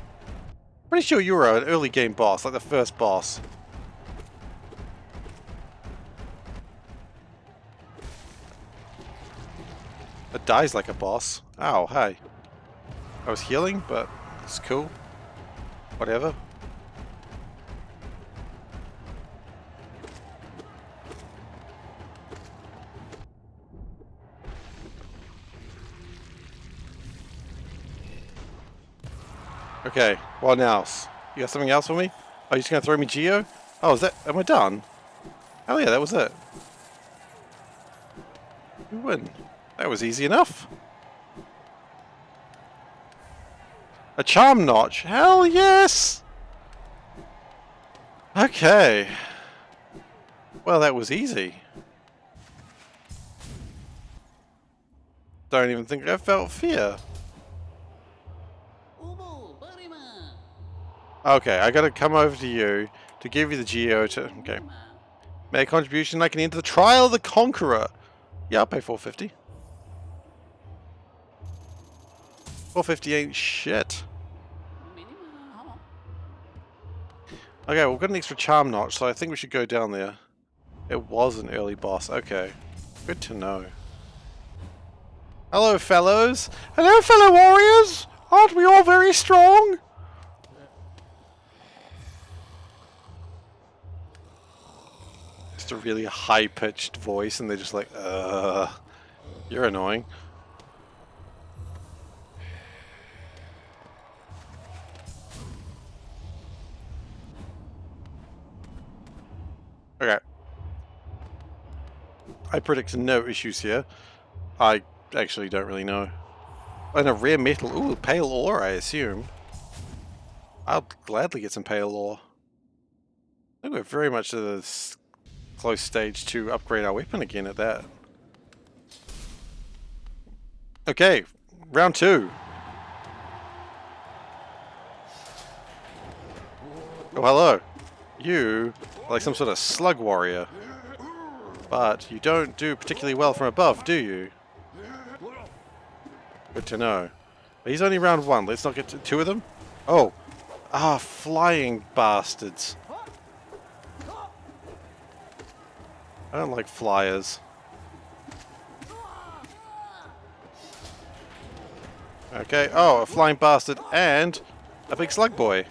Pretty sure you were an early game boss, like the first boss. It dies like a boss. Ow, hey. I was healing, but it's cool. Whatever. Okay, what else? You got something else for me? Are you just gonna throw me Geo? Oh, is that... am I done? Hell yeah, that was it. We win. That was easy enough. A charm notch? Hell yes! Okay. Well, that was easy. Don't even think I felt fear. Okay, I gotta come over to you to give you the Geo to... okay. Make a contribution, I can enter the Trial of the Conqueror. Yeah, I'll pay $4.50. $4.50 ain't shit. Okay, well, we've got an extra charm notch, so I think we should go down there. It was an early boss. Okay. Good to know. Hello, fellows. Hello, fellow warriors. Aren't we all very strong? Just a really high-pitched voice, and they're just like, you're annoying. Okay. I predict no issues here. I actually don't really know. And a rare metal. Ooh, pale ore, I assume. I'll gladly get some pale ore. I think we're very much to the close stage to upgrade our weapon again at that. Okay, round 2. Oh, hello. You are like some sort of slug warrior. But you don't do particularly well from above, do you? Good to know. But he's only round 1. Let's not get to 2 of them. Oh. Ah, flying bastards. I don't like flyers. Okay. Oh, a flying bastard and a big slug boy.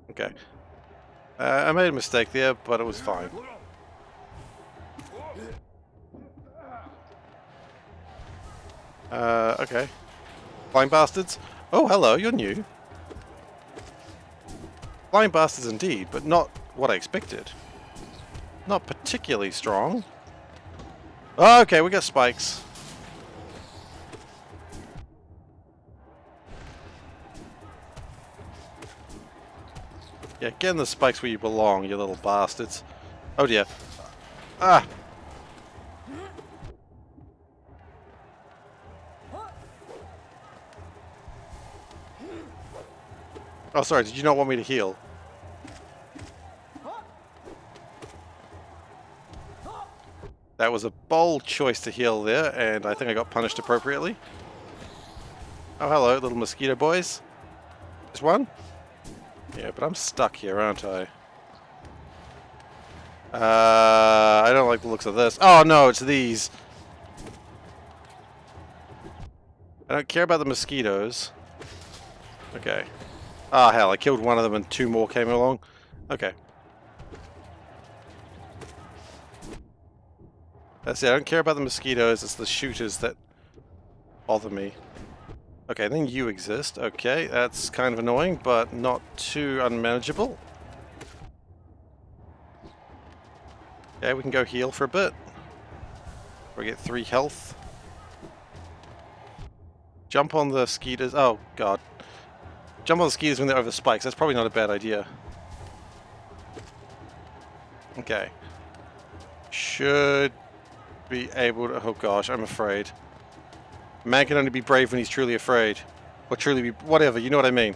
Okay. I made a mistake there, but it was fine. Okay. Flying bastards. Oh, hello, you're new. Flying bastards indeed, but not what I expected. Not particularly strong. Oh, okay, we got spikes. Yeah, get in the spikes where you belong, you little bastards. Oh dear. Ah! Oh, sorry, did you not want me to heal? That was a bold choice to heal there, and I think I got punished appropriately. Oh, hello, little mosquito boys. Just one? Yeah, but I'm stuck here, aren't I? I don't like the looks of this. Oh no, it's these. I don't care about the mosquitoes. Okay. Ah, hell, I killed one of them and two more came along. Okay. That's it, I don't care about the mosquitoes, it's the shooters that bother me. Okay, then you exist. Okay, that's kind of annoying, but not too unmanageable. Okay, we can go heal for a bit. We get 3 health. Jump on the skeeters. Oh, God. Jump on the skeeters when they're over spikes. That's probably not a bad idea. Okay. Should be able to... Oh, gosh, I'm afraid. Man can only be brave when he's truly afraid. Or truly be... Whatever, you know what I mean.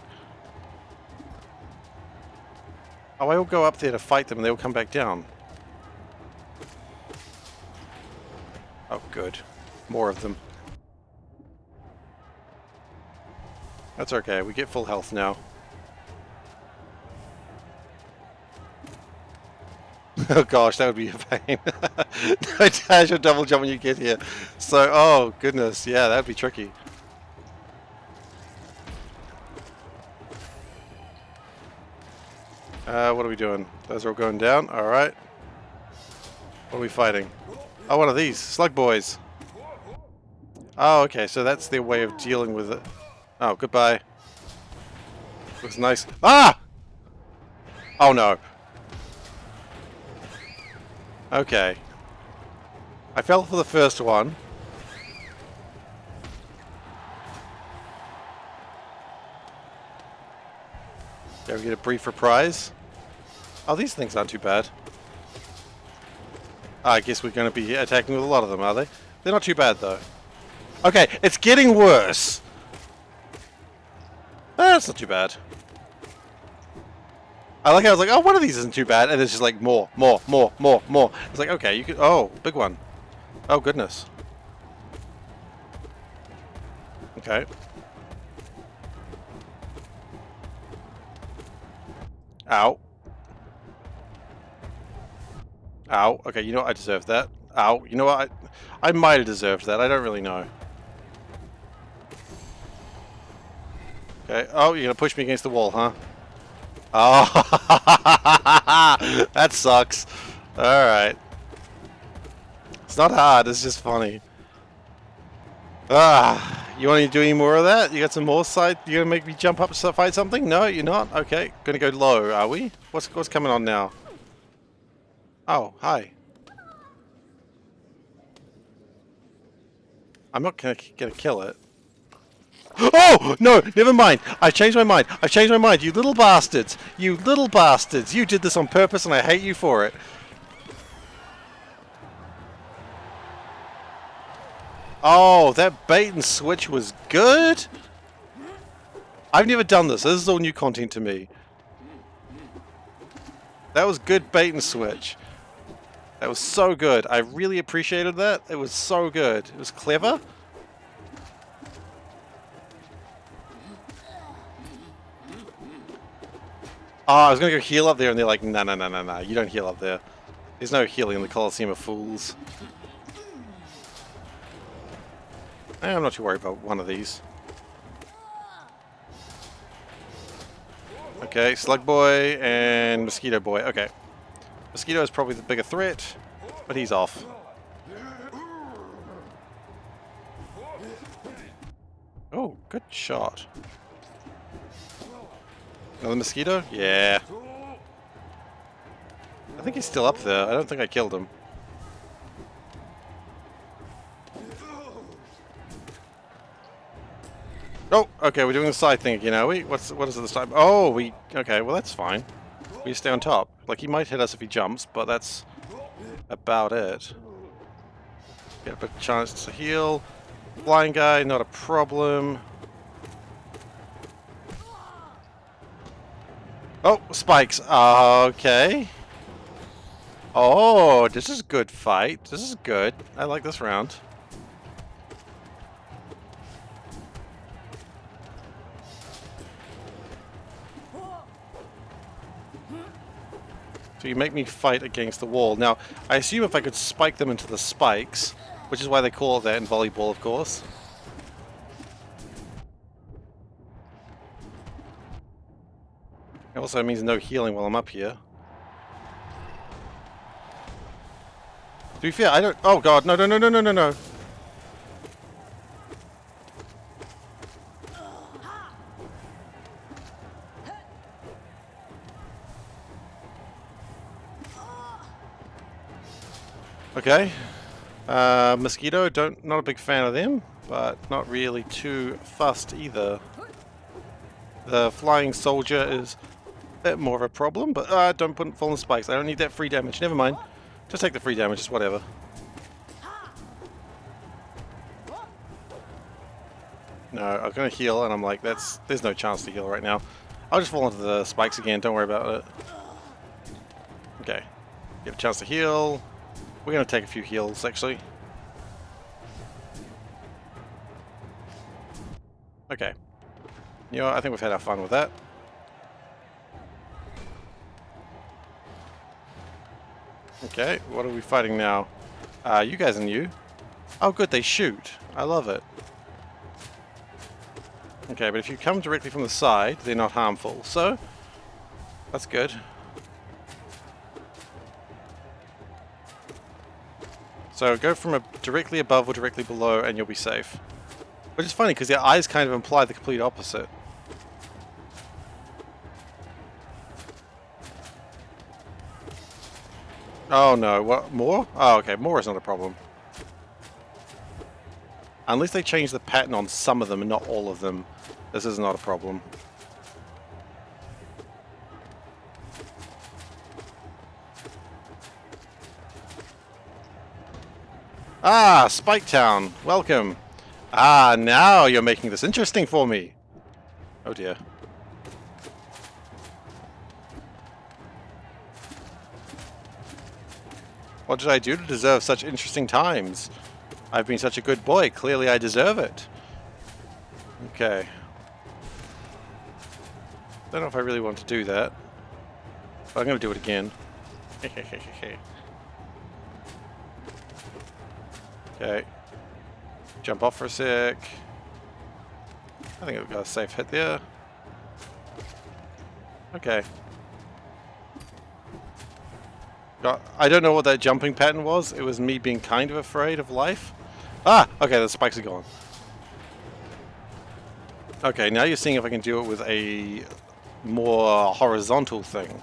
Oh, I will go up there to fight them and they will come back down. Oh, good. More of them. That's okay, we get full health now. Oh gosh, that would be a pain. No dash or double jump when you get here. So, oh goodness, yeah, that'd be tricky. What are we doing? Those are all going down, alright. What are we fighting? Oh, one of these, slug boys. Oh, okay, so that's their way of dealing with it. Oh, goodbye. Looks nice. Ah! Oh no. Okay. I fell for the first one. Did we get a brief reprise? Oh, these things aren't too bad. I guess we're going to be attacking with a lot of them, are they? They're not too bad, though. Okay, it's getting worse. That's not too bad. I like how I was like, oh, one of these isn't too bad, and it's just like more. It's like, okay, you could... Oh, big one. Oh, goodness. Okay. Ow. Ow. Okay, you know what? I deserved that. Ow. You know what? I might have deserved that. I don't really know. Okay. Oh, you're going to push me against the wall, huh? Oh. That sucks. Alright. It's not hard. It's just funny. Ah. You want to do any more of that? You got some more side? You going to make me jump up to fight something? No, you're not? Okay. Going to go low, are we? What's coming on now? Oh, hi. I'm not gonna kill it. Oh! No! Never mind! I've changed my mind! I've changed my mind! You little bastards! You little bastards! You did this on purpose and I hate you for it! Oh, that bait and switch was good? I've never done this. This is all new content to me. That was good bait and switch. That was so good. I really appreciated that. It was so good. It was clever. Oh, I was going to go heal up there and they're like, no, you don't heal up there. There's no healing in the Colosseum of Fools. I'm not too worried about one of these. Okay, Slug Boy and Mosquito Boy. Okay. Mosquito is probably the bigger threat, but he's off. Oh, good shot. Another mosquito? Yeah. I think he's still up there. I don't think I killed him. Oh, okay, we're doing the side thing again, are we? What is it this time? Oh, okay, well that's fine. We stay on top. Like, he might hit us if he jumps, but that's about it. Get a chance to heal. Flying guy, not a problem. Oh, spikes. Okay. Oh, this is a good fight. This is good. I like this round. So you make me fight against the wall. Now, I assume if I could spike them into the spikes, which is why they call it that in volleyball, of course. It also means no healing while I'm up here. To be fair, I don't... Oh god, no, no, no, no, no, no, no. Okay. Mosquito, not a big fan of them, but not really too fussed either. The flying soldier is a bit more of a problem, but don't put fallen spikes. I don't need that free damage. Never mind. Just take the free damage, just whatever. No, I was gonna heal, and I'm like, there's no chance to heal right now. I'll just fall into the spikes again, don't worry about it. Okay. You have a chance to heal. We're gonna take a few heals, actually. Okay. You know what, I think we've had our fun with that. Okay, what are we fighting now? You guys and you. Oh good, they shoot. I love it. Okay, but if you come directly from the side, they're not harmful, so that's good. So go from directly above or directly below and you'll be safe. Which is funny because their eyes kind of imply the complete opposite. Oh no, what, more? Oh okay, more is not a problem. Unless they change the pattern on some of them and not all of them, this is not a problem. Ah, Spike Town, welcome. Ah, now you're making this interesting for me. Oh dear. What did I do to deserve such interesting times? I've been such a good boy, clearly I deserve it. Okay. Don't know if I really want to do that, but I'm going to do it again. Okay. Jump off for a sec. I think I've got a safe hit there. Okay. I don't know what that jumping pattern was. It was me being kind of afraid of life. Ah! Okay, the spikes are gone. Okay, now you're seeing if I can do it with a more horizontal thing.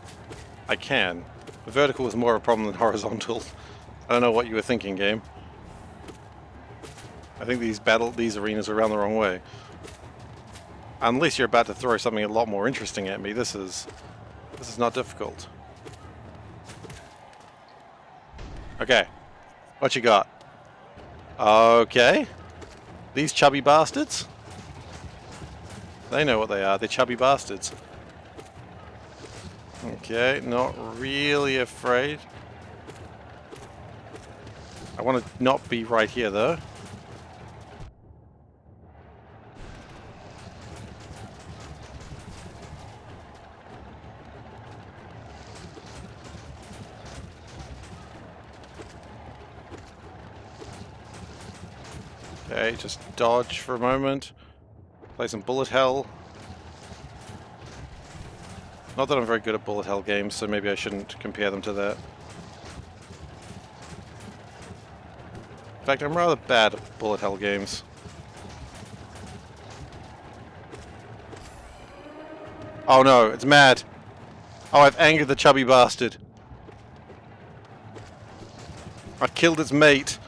I can. Vertical is more of a problem than horizontal. I don't know what you were thinking, game. I think these arenas are around the wrong way. Unless you're about to throw something a lot more interesting at me, this is not difficult. Okay, what you got? Okay, these chubby bastards. They know what they are. They're chubby bastards. Okay, not really afraid. I want to not be right here though. Okay, just dodge for a moment. Play some bullet hell. Not that I'm very good at bullet hell games, so maybe I shouldn't compare them to that. In fact, I'm rather bad at bullet hell games. Oh no, it's mad. Oh, I've angered the chubby bastard. I've killed its mate.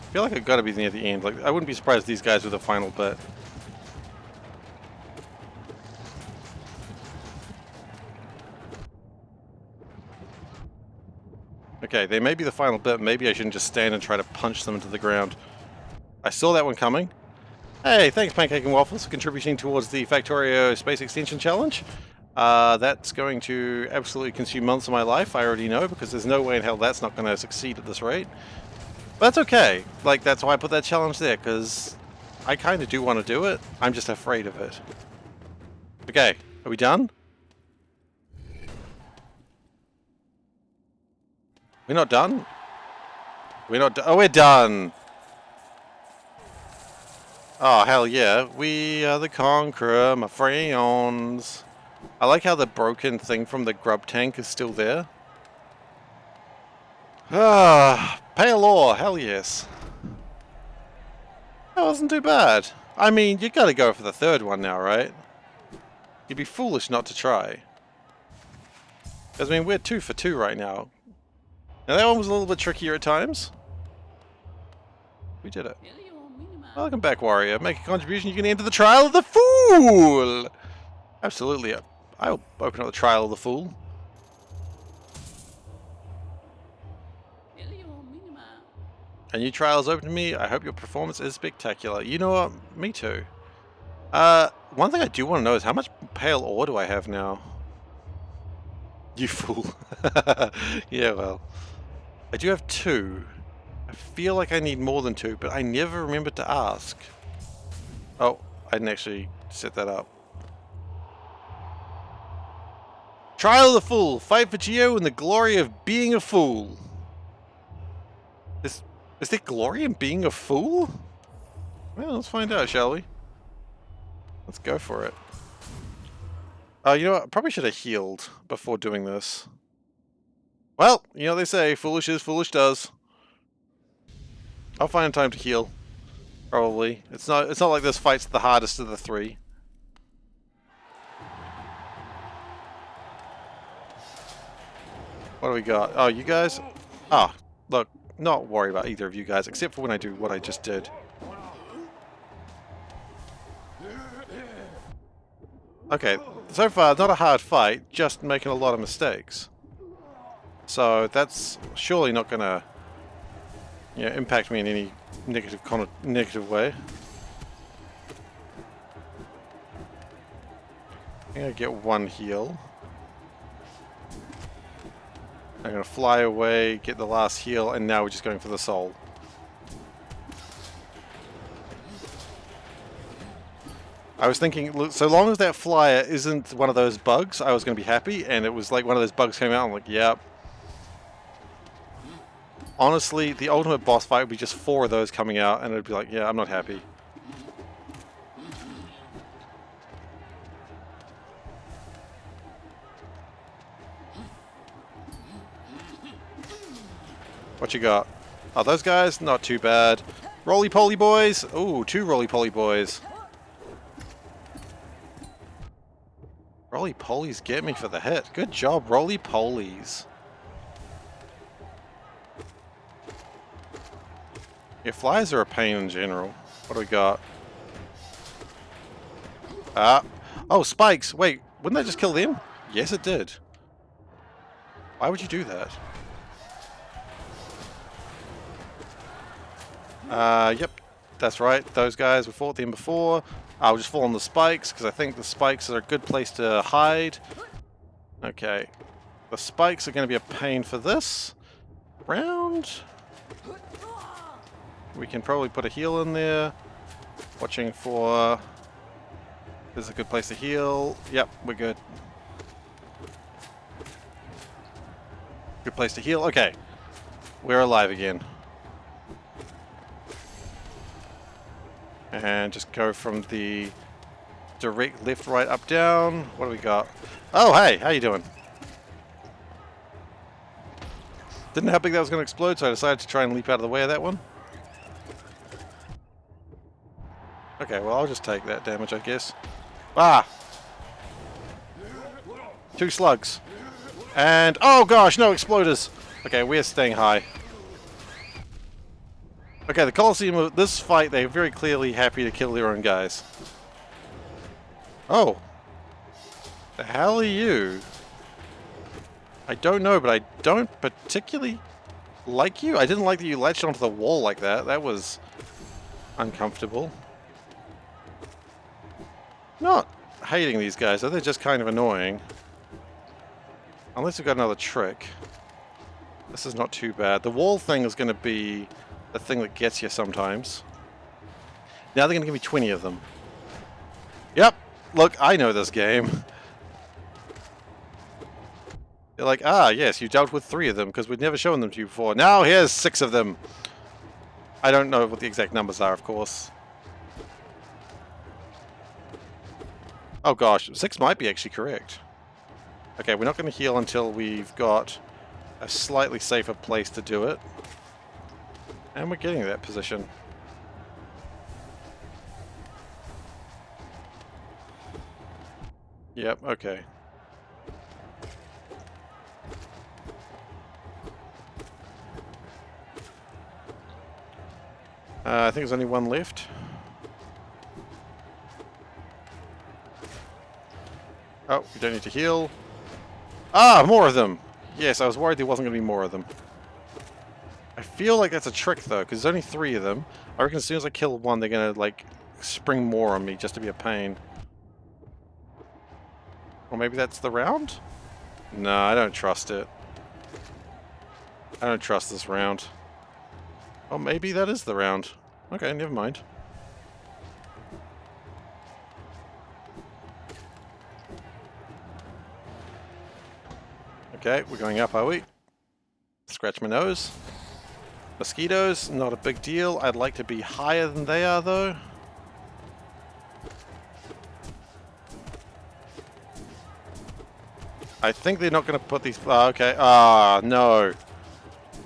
I feel like I've got to be near the end. Like, I wouldn't be surprised if these guys were the final bit. Okay, they may be the final bit. Maybe I shouldn't just stand and try to punch them into the ground. I saw that one coming. Hey, thanks Pancake and Waffles for contributing towards the Factorio Space Extension Challenge. That's going to absolutely consume months of my life, I already know, because there's no way in hell that's not going to succeed at this rate. But that's okay. Like, that's why I put that challenge there, because I kind of do want to do it. I'm just afraid of it. Okay, are we done? We're not done? We're not done. Oh, we're done! Oh, hell yeah. We are the Conqueror, my friends. I like how the broken thing from the grub tank is still there. Ah, pale ore, hell yes. That wasn't too bad. I mean, you gotta go for the third one now, right? You'd be foolish not to try. Because, I mean, we're 2 for 2 right now. Now, that one was a little bit trickier at times. We did it. Welcome back, warrior. Make a contribution, you can enter the Trial of the Fool! Absolutely. I'll open up the Trial of the Fool. A new trial is open to me. I hope your performance is spectacular. You know what? Me too. One thing I do want to know is how much pale ore do I have now? You fool. Yeah, well. I do have 2. I feel like I need more than 2, but I never remembered to ask. Oh, I didn't actually set that up. Trial of the Fool. Fight for Geo in the glory of being a fool. Is there glory in being a fool? Well, let's find out, shall we? Let's go for it. Oh, you know what? I probably should have healed before doing this. Well, you know what they say, foolish is, foolish does. I'll find time to heal. Probably. It's not like this fight's the hardest of the 3. What do we got? Oh, you guys? Ah, look, not worry about either of you guys, except for when I do what I just did. Okay, so far, not a hard fight, just making a lot of mistakes. So that's surely not gonna, you know, impact me in any negative way. I'm gonna get 1 heal. I'm gonna fly away, get the last heal, and now we're just going for the soul. I was thinking, look, so long as that flyer isn't one of those bugs, I was gonna be happy, and it was like one of those bugs came out, I'm like, yep. Honestly, the ultimate boss fight would be just 4 of those coming out, and it'd be like, yeah, I'm not happy. What you got? Oh, those guys? Not too bad. Roly-poly boys! Ooh, 2 roly-poly boys. Roly-polies get me for the hit. Good job, roly-polies. Yeah, flies are a pain in general. What do we got? Ah. Oh, spikes! Wait, wouldn't that just kill them? Yes, it did. Why would you do that? Yep, that's right. Those guys, we fought them before. I'll just fall on the spikes, because I think the spikes are a good place to hide. Okay. The spikes are going to be a pain for this round. We can probably put a heal in there. Watching for... This is a good place to heal. Yep, we're good. Good place to heal. Okay. We're alive again. And just go from the direct left, right, up, down. What do we got? Oh, hey, how you doing? Didn't know how big that was going to explode, so I decided to try and leap out of the way of that one. Okay, well, I'll just take that damage, I guess. Ah! 2 slugs. And, oh gosh, no exploders! Okay, we're staying high. Okay, the Colosseum of this fight, they're very clearly happy to kill their own guys. Oh. The hell are you? I don't know, but I don't particularly like you. I didn't like that you latched onto the wall like that. That was uncomfortable. Not hating these guys, though. They're just kind of annoying. Unless we've got another trick. This is not too bad. The wall thing is going to be the thing that gets you sometimes. Now they're going to give me 20 of them. Yep. Look, I know this game. They're like, ah, yes, you dealt with 3 of them because we'd never shown them to you before. Now here's 6 of them. I don't know what the exact numbers are, of course. Oh gosh, 6 might be actually correct. Okay, we're not going to heal until we've got a slightly safer place to do it. And we're getting to that position. Yep, okay. I think there's only 1 left. Oh, we don't need to heal. Ah, more of them! Yes, I was worried there wasn't going to be more of them. I feel like that's a trick, though, because there's only 3 of them. I reckon as soon as I kill 1, they're going to, like, spring more on me just to be a pain. Or maybe that's the round? No, I don't trust it. I don't trust this round. Oh, maybe that is the round. Okay, never mind. Okay, we're going up, are we? Scratch my nose. Mosquitoes, not a big deal. I'd like to be higher than they are, though. I think they're not going to put these... okay. Ah, no.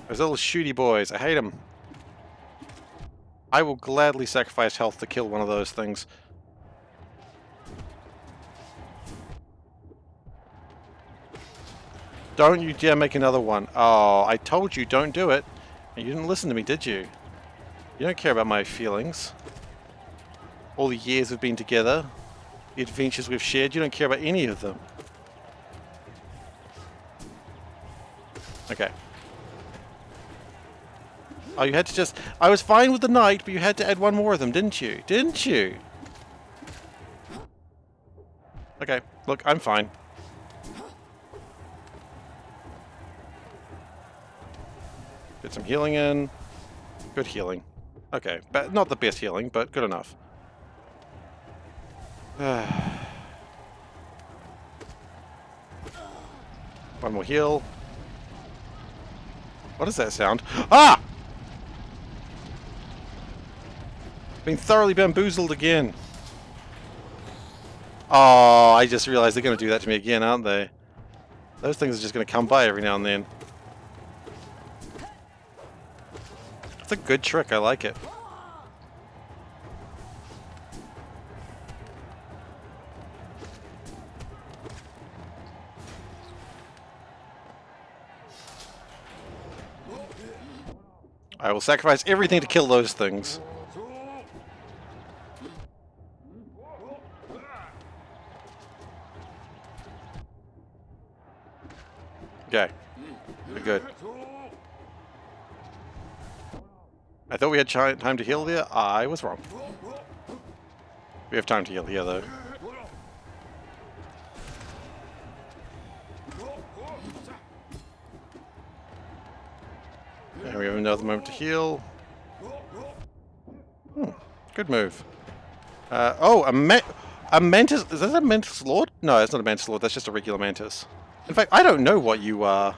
Those little shooty boys. I hate them. I will gladly sacrifice health to kill one of those things. Don't you dare make another one. Oh, I told you don't do it. And you didn't listen to me, did you? You don't care about my feelings. All the years we've been together. The adventures we've shared. You don't care about any of them. Okay. Oh, you had to just... I was fine with the knight, but you had to add 1 more of them, didn't you? Didn't you? Okay, look, I'm fine. Get some healing in. Good healing. Okay, but not the best healing, but good enough. One more heal. What is that sound? Ah! Been thoroughly bamboozled again. Oh, I just realized they're going to do that to me again, aren't they? Those things are just going to come by every now and then. It's a good trick, I like it. I will sacrifice everything to kill those things. Okay. We're good. I thought we had time to heal there. I was wrong. We have time to heal here, though. And we have another moment to heal. Good move. Oh, a mantis. Is that a mantis lord? No, it's not a mantis lord. That's just a regular mantis. In fact, I don't know what you are.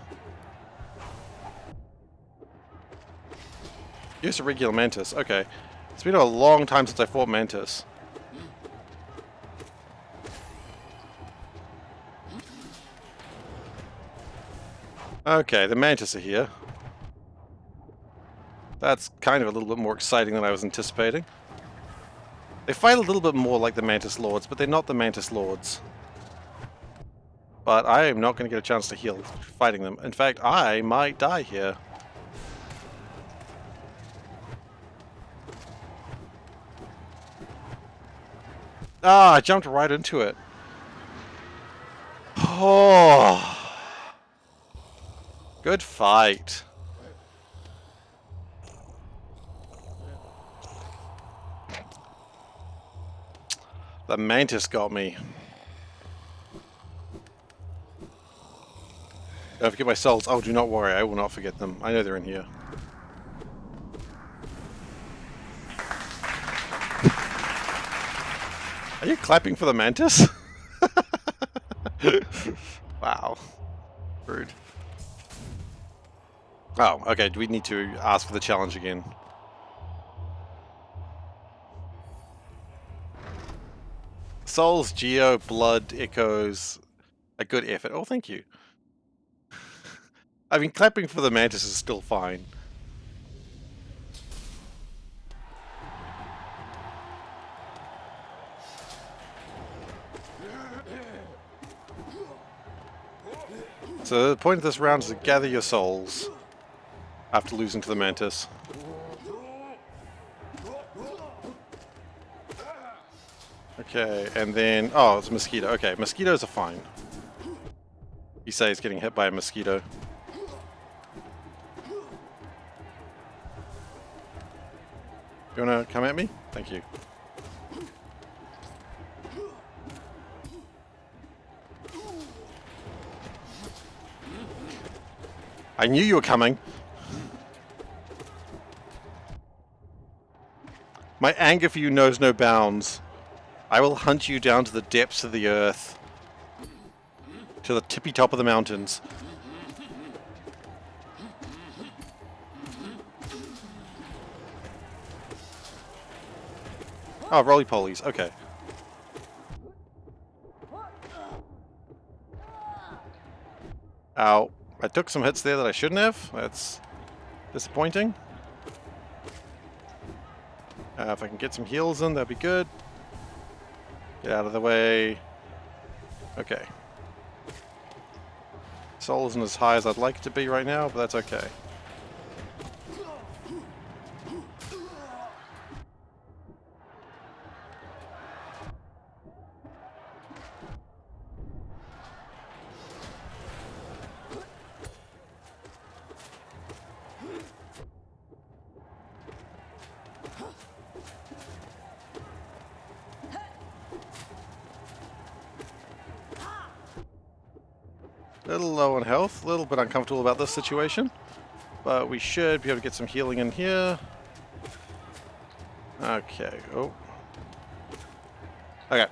You're just a regular mantis. Okay. It's been a long time since I fought mantis. Okay, the mantis are here. That's kind of a little bit more exciting than I was anticipating. They fight a little bit more like the Mantis Lords, but they're not the Mantis Lords. But I am not going to get a chance to heal fighting them. In fact, I might die here. Ah, I jumped right into it. Oh. Good fight. The mantis got me. Don't forget my souls. Oh, do not worry. I will not forget them. I know they're in here. Are you clapping for the mantis? Wow. Rude. Oh, okay. Do we need to ask for the challenge again? Souls, Geo, Blood, Echoes. A good effort. Oh, thank you. I mean, clapping for the mantis is still fine. So the point of this round is to gather your souls after losing to the mantis. Okay, and then... Oh, it's a mosquito. Okay, mosquitoes are fine. You say he's getting hit by a mosquito. You wanna come at me? Thank you. I knew you were coming. My anger for you knows no bounds. I will hunt you down to the depths of the earth. To the tippy top of the mountains. Oh, roly-polies. Okay. Ow. I took some hits there that I shouldn't have. That's disappointing. If I can get some heals in, that'd be good. Get out of the way. Okay. Soul isn't as high as I'd like it to be right now, but that's okay. A little low on health, a little bit uncomfortable about this situation, but we should be able to get some healing in here. Okay, oh. Okay.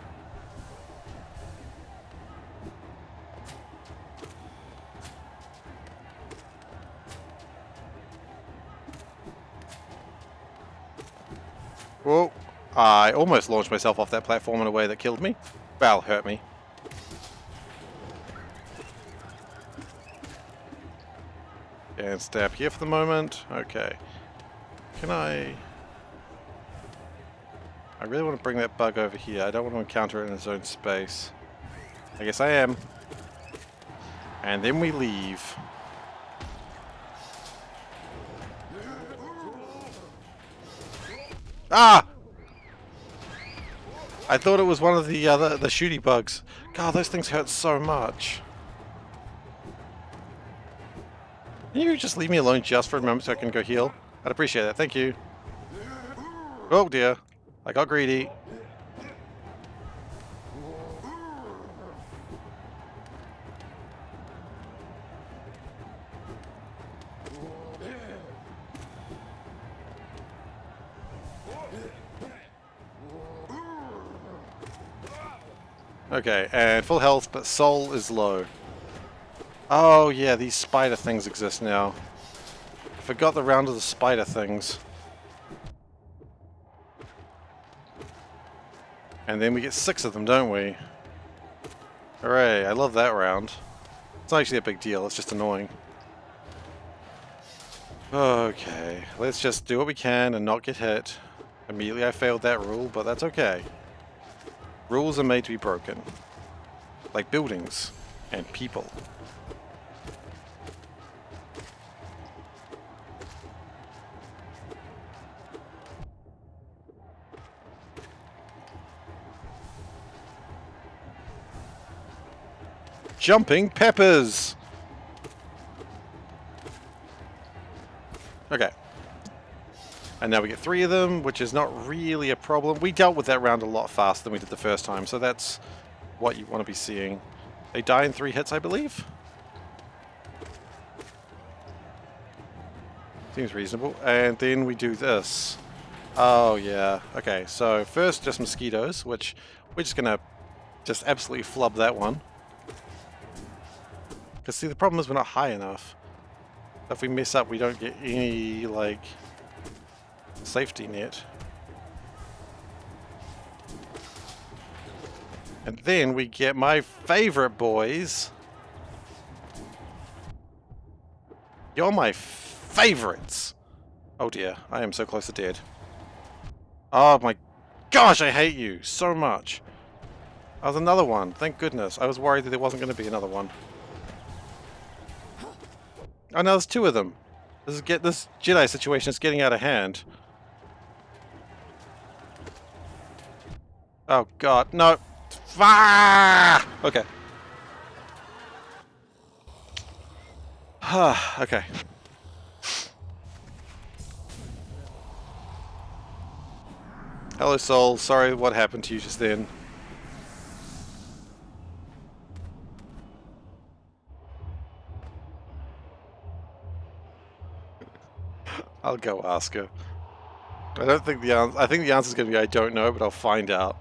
Whoa. I almost launched myself off that platform in a way that killed me. Well, hurt me. And stay up here for the moment. Okay. Can I really want to bring that bug over here. I don't want to encounter it in its own space. I guess I am. And then we leave. Ah! I thought it was one of the shooty bugs. God, those things hurt so much. Can you just leave me alone just for a moment so I can go heal? I'd appreciate that. Thank you. Oh dear. I got greedy. Okay, and full health, but soul is low. Oh yeah, these spider things exist now. Forgot the round of the spider things. And then we get 6 of them, don't we? Hooray, I love that round. It's not actually a big deal, it's just annoying. Okay, let's just do what we can and not get hit. Immediately I failed that rule, but that's okay. Rules are made to be broken. Like buildings and people. Jumping peppers! Okay. And now we get 3 of them, which is not really a problem. We dealt with that round a lot faster than we did the first time, so that's what you want to be seeing. They die in 3 hits, I believe? Seems reasonable. And then we do this. Oh, yeah. Okay, so first just mosquitoes, which we're just going to just absolutely flub that one. Because, see, the problem is we're not high enough. If we mess up, we don't get any, like, safety net. And then we get my favorite boys. You're my favorites. Oh dear, I am so close to dead. Oh my gosh, I hate you so much. That was another one, thank goodness. I was worried that there wasn't going to be another one. Oh no, there's two of them. This Jedi situation is getting out of hand. Oh god, no. Okay. Okay. Hello, Soul. Sorry what happened to you just then. I'll go ask her. I don't think the answer. I think the answer is going to be I don't know, but I'll find out.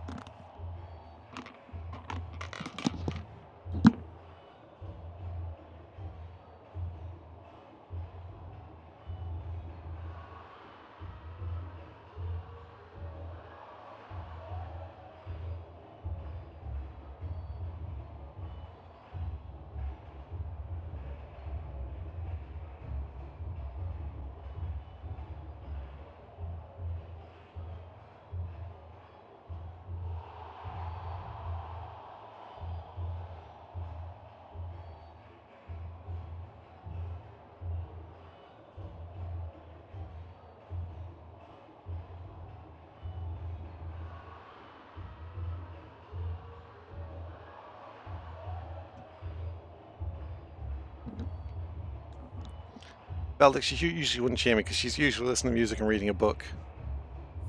Beldic, she usually wouldn't share me because she's usually listening to music and reading a book.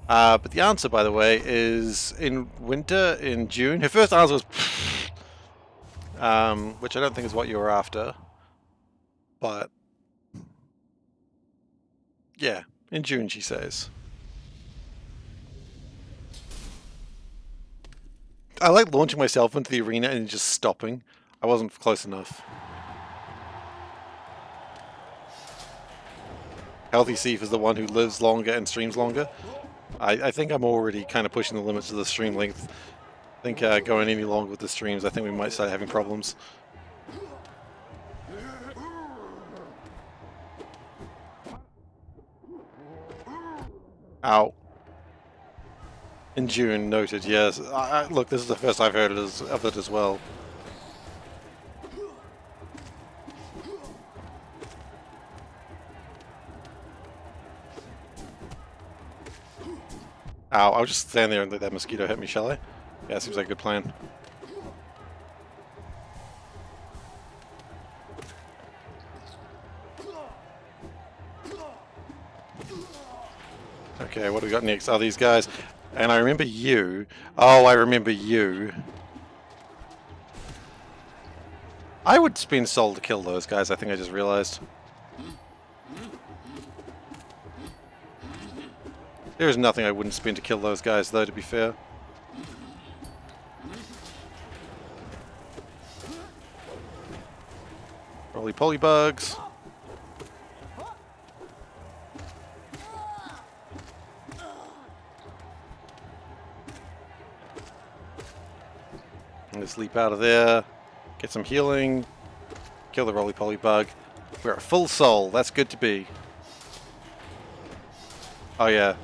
But the answer, by the way, is in winter, in June. Her first answer was which I don't think is what you were after. But yeah, in June, she says. I like launching myself into the arena and just stopping. I wasn't close enough. Healthy Thief is the one who lives longer and streams longer. I think I'm already kind of pushing the limits of the stream length. I think going any longer with the streams, I think we might start having problems. Ow. In June, noted, yes. Look, this is the first I've heard of it as well. Ow, I'll just stand there and let that mosquito hit me, shall I? Yeah, seems like a good plan. Okay, what do we got next? Oh, these guys. And I remember you. Oh, I remember you. I would spend soul to kill those guys, I think I just realized. There is nothing I wouldn't spend to kill those guys, though, to be fair. Roly-poly bugs. Let's leap out of there. Get some healing. Kill the roly-poly bug. We're at full soul. That's good to be. Oh, yeah.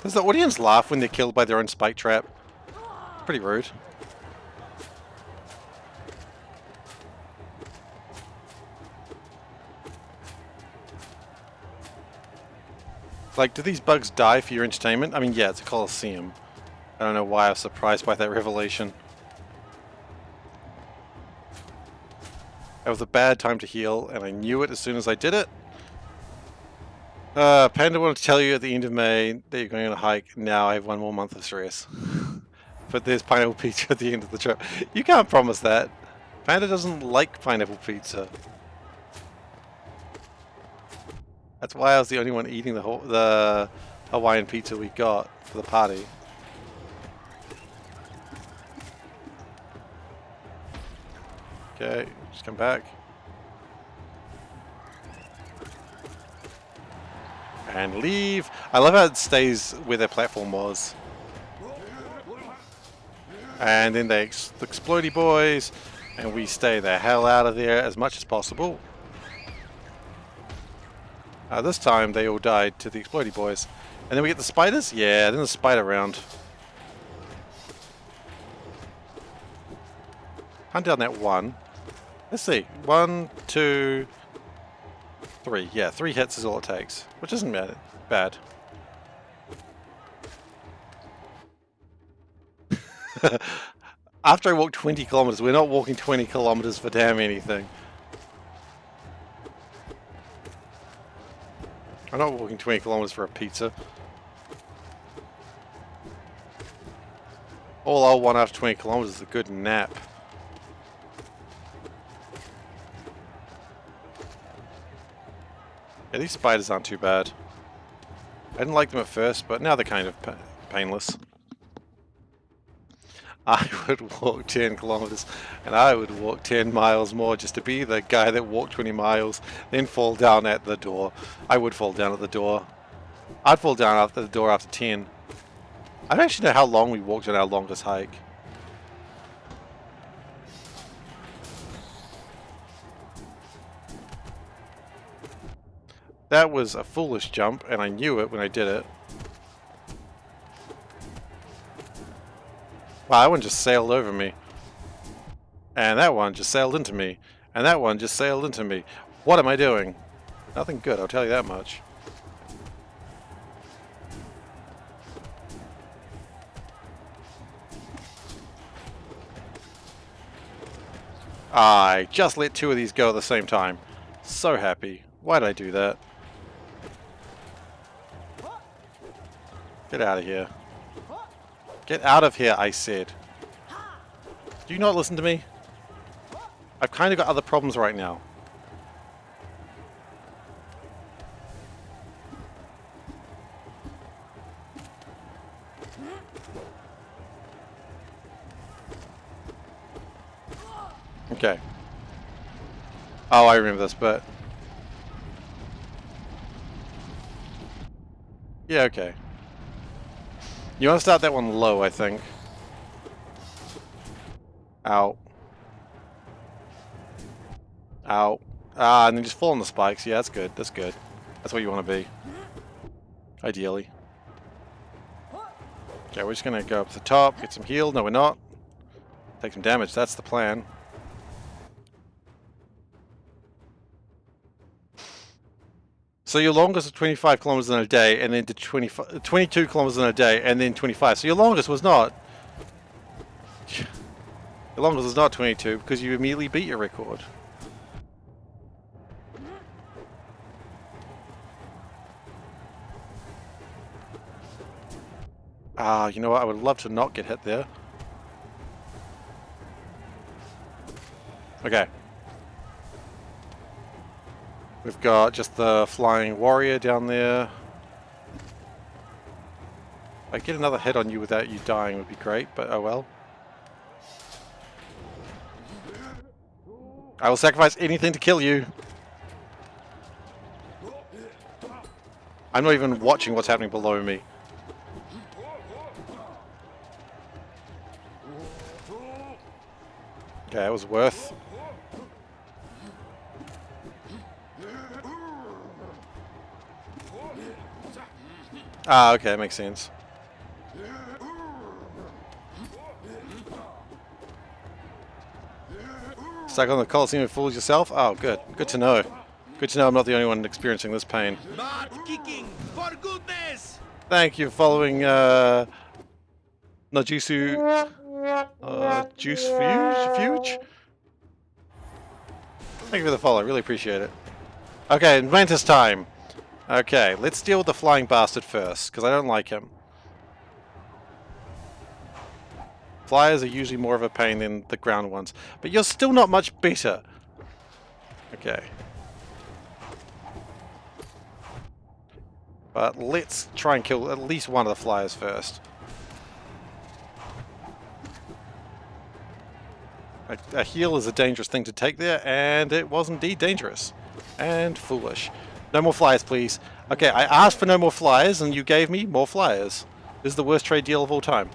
Does the audience laugh when they're killed by their own spike trap? Pretty rude. Like, do these bugs die for your entertainment? I mean, yeah, it's a coliseum. I don't know why I was surprised by that revelation. That was a bad time to heal, and I knew it as soon as I did it. Panda wanted to tell you at the end of May that you're going on a hike. Now I have 1 more month of stress. but there's pineapple pizza at the end of the trip. You can't promise that. Panda doesn't like pineapple pizza. That's why I was the only one eating the Hawaiian pizza we got for the party. Okay, just come back. And leave. I love how it stays where their platform was. And then they the explodey boys, and we stay the hell out of there as much as possible. This time they all died to the explodey boys. And then we get the spiders? Yeah, then the spider round. Hunt down that one. Let's see. 1, 2, 3. Yeah, 3 hits is all it takes, which isn't bad. After I walk 20 kilometers, we're not walking 20 kilometers for damn anything. I'm not walking 20 kilometers for a pizza. All I want after 20 kilometers is a good nap. Yeah, these spiders aren't too bad. I didn't like them at first, but now they're kind of painless. I would walk 10 kilometers, and I would walk 10 miles more just to be the guy that walked 20 miles, then fall down at the door. I would fall down at the door. I'd fall down at the door after 10. I don't actually know how long we walked on our longest hike. That was a foolish jump, and I knew it when I did it. Wow, that one just sailed over me. And that one just sailed into me. And that one just sailed into me. What am I doing? Nothing good, I'll tell you that much. I just let 2 of these go at the same time. So happy. Why did I do that? Get out of here. Get out of here, I said. Do you not listen to me? I've kind of got other problems right now. Okay. Oh, I remember this, but... yeah, okay. You want to start that one low, I think. Ow. Ow. Ah, and then just fall on the spikes. Yeah, that's good. That's good. That's what you want to be. Ideally. Okay, we're just going to go up to the top, get some heal. No, we're not. Take some damage. That's the plan. So your longest was 25 kilometers in a day, and then to 22 kilometers in a day, and then 25. So your longest was not... your longest was not 22, because you immediately beat your record. Ah, you know what? I would love to not get hit there. Okay. We've got just the flying warrior down there. If I get another hit on you without you dying would be great, but oh well. I will sacrifice anything to kill you. I'm not even watching what's happening below me. Okay, that was worth. Ah, okay, that makes sense. Stuck on the Coliseum and fooled yourself? Oh, good. Good to know. Good to know I'm not the only one experiencing this pain. Not kicking, for goodness! Thank you for following, Najusu, Juice Fuge? Thank you for the follow, really appreciate it. Okay, Mantis time. Okay, let's deal with the flying bastard first, because I don't like him. Flyers are usually more of a pain than the ground ones. But you're still not much better. Okay. But let's try and kill at least one of the flyers first. A heal is a dangerous thing to take there, and it was indeed dangerous. And foolish. No more flyers, please. Okay, I asked for no more flyers, and you gave me more flyers. This is the worst trade deal of all time.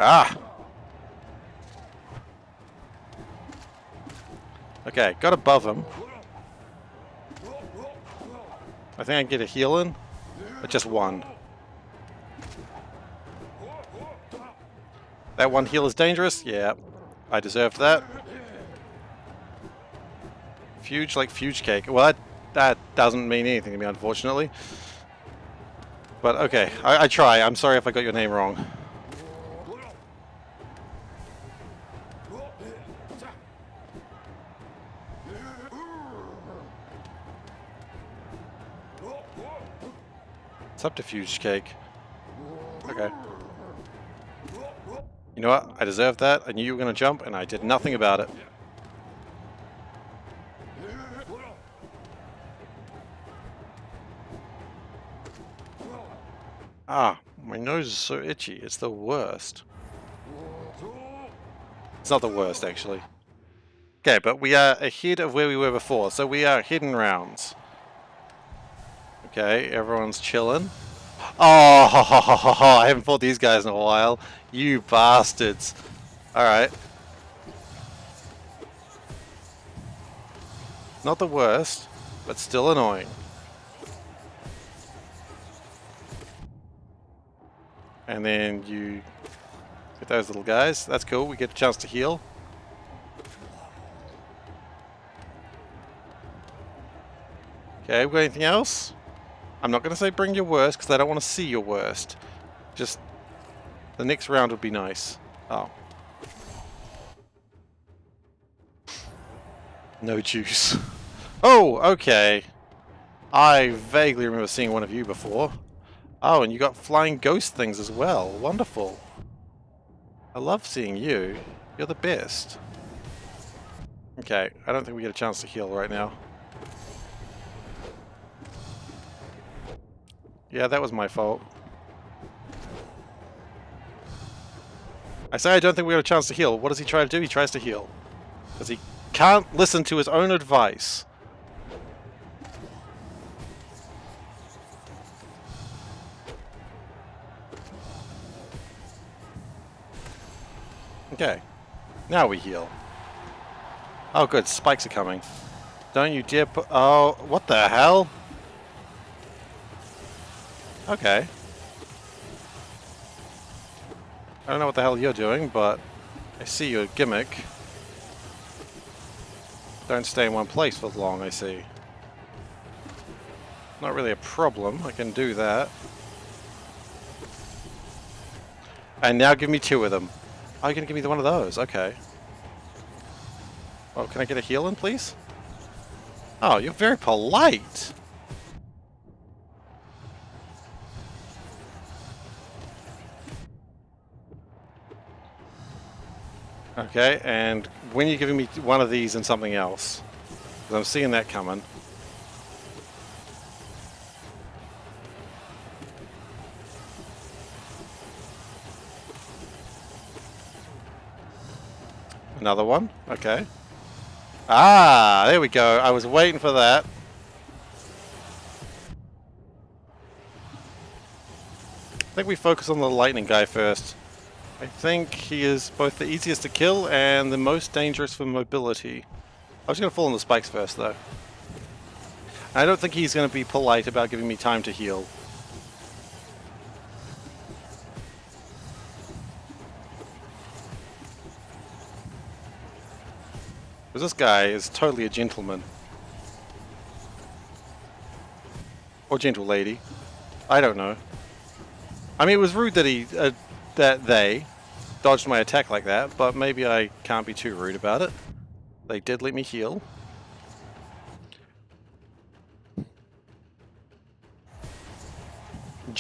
Ah! Okay, got above him. I think I can get a heal in, but just one. That one heal is dangerous? Yeah, I deserved that. Fuge like fuge cake. Well, that doesn't mean anything to me, unfortunately. But okay, I try. I'm sorry if I got your name wrong. Subterfuge cake. Okay. You know what? I deserved that. I knew you were going to jump, and I did nothing about it. Ah, my nose is so itchy. It's the worst. It's not the worst, actually. Okay, but we are ahead of where we were before, so we are hidden rounds. Okay, everyone's chilling. Oh, I haven't fought these guys in a while. You bastards. Alright. Not the worst, but still annoying. And then you get those little guys. That's cool. We get a chance to heal. Okay, we got anything else? I'm not going to say bring your worst, because I don't want to see your worst. Just, the next round would be nice. Oh. No juice. Oh, okay. I vaguely remember seeing one of you before. Oh, and you got flying ghost things as well. Wonderful. I love seeing you. You're the best. Okay, I don't think we get a chance to heal right now. Yeah, that was my fault. I say I don't think we have a chance to heal. What does he try to do? He tries to heal. Because he can't listen to his own advice. Okay. Now we heal. Oh good, spikes are coming. Don't you dare put... Oh, what the hell? Okay. I don't know what the hell you're doing, but I see your gimmick. Don't stay in one place for long, I see. Not really a problem, I can do that. And now give me two of them. Oh, you're gonna give me one of those, okay. Oh, can I get a heal in, please? Oh, you're very polite! Okay, and when you're giving me one of these and something else, because I'm seeing that coming. Another one, okay. Ah, there we go. I was waiting for that. I think we focus on the lightning guy first. I think he is both the easiest to kill and the most dangerous for mobility. I was going to fall on the spikes first, though. I don't think he's going to be polite about giving me time to heal. Because this guy is totally a gentleman. Or gentle lady. I don't know. I mean, it was rude that they dodged my attack like that, but maybe I can't be too rude about it. They did let me heal.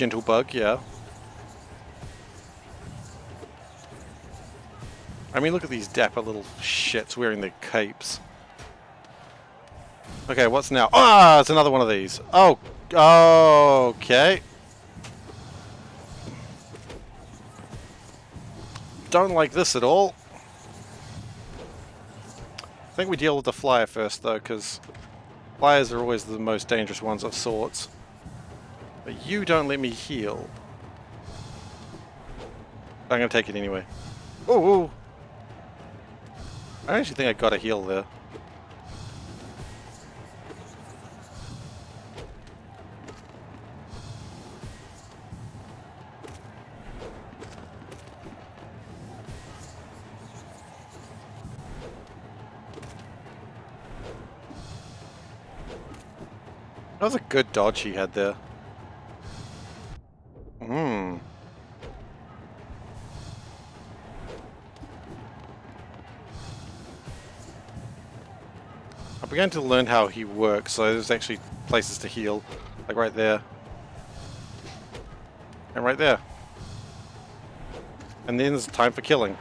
gentle bug, yeah. I mean, look at these dapper little shits wearing their capes. Okay, what's now? Ah, it's another one of these. Oh, okay. Don't like this at all. I think we deal with the flyer first, though, because flyers are always the most dangerous ones of sorts. But you don't let me heal. I'm going to take it anyway. Oh, I actually think I got a heal there. That was a good dodge he had there. I began to learn how he works, so there's actually places to heal. Like right there. And right there. And then there's time for killing.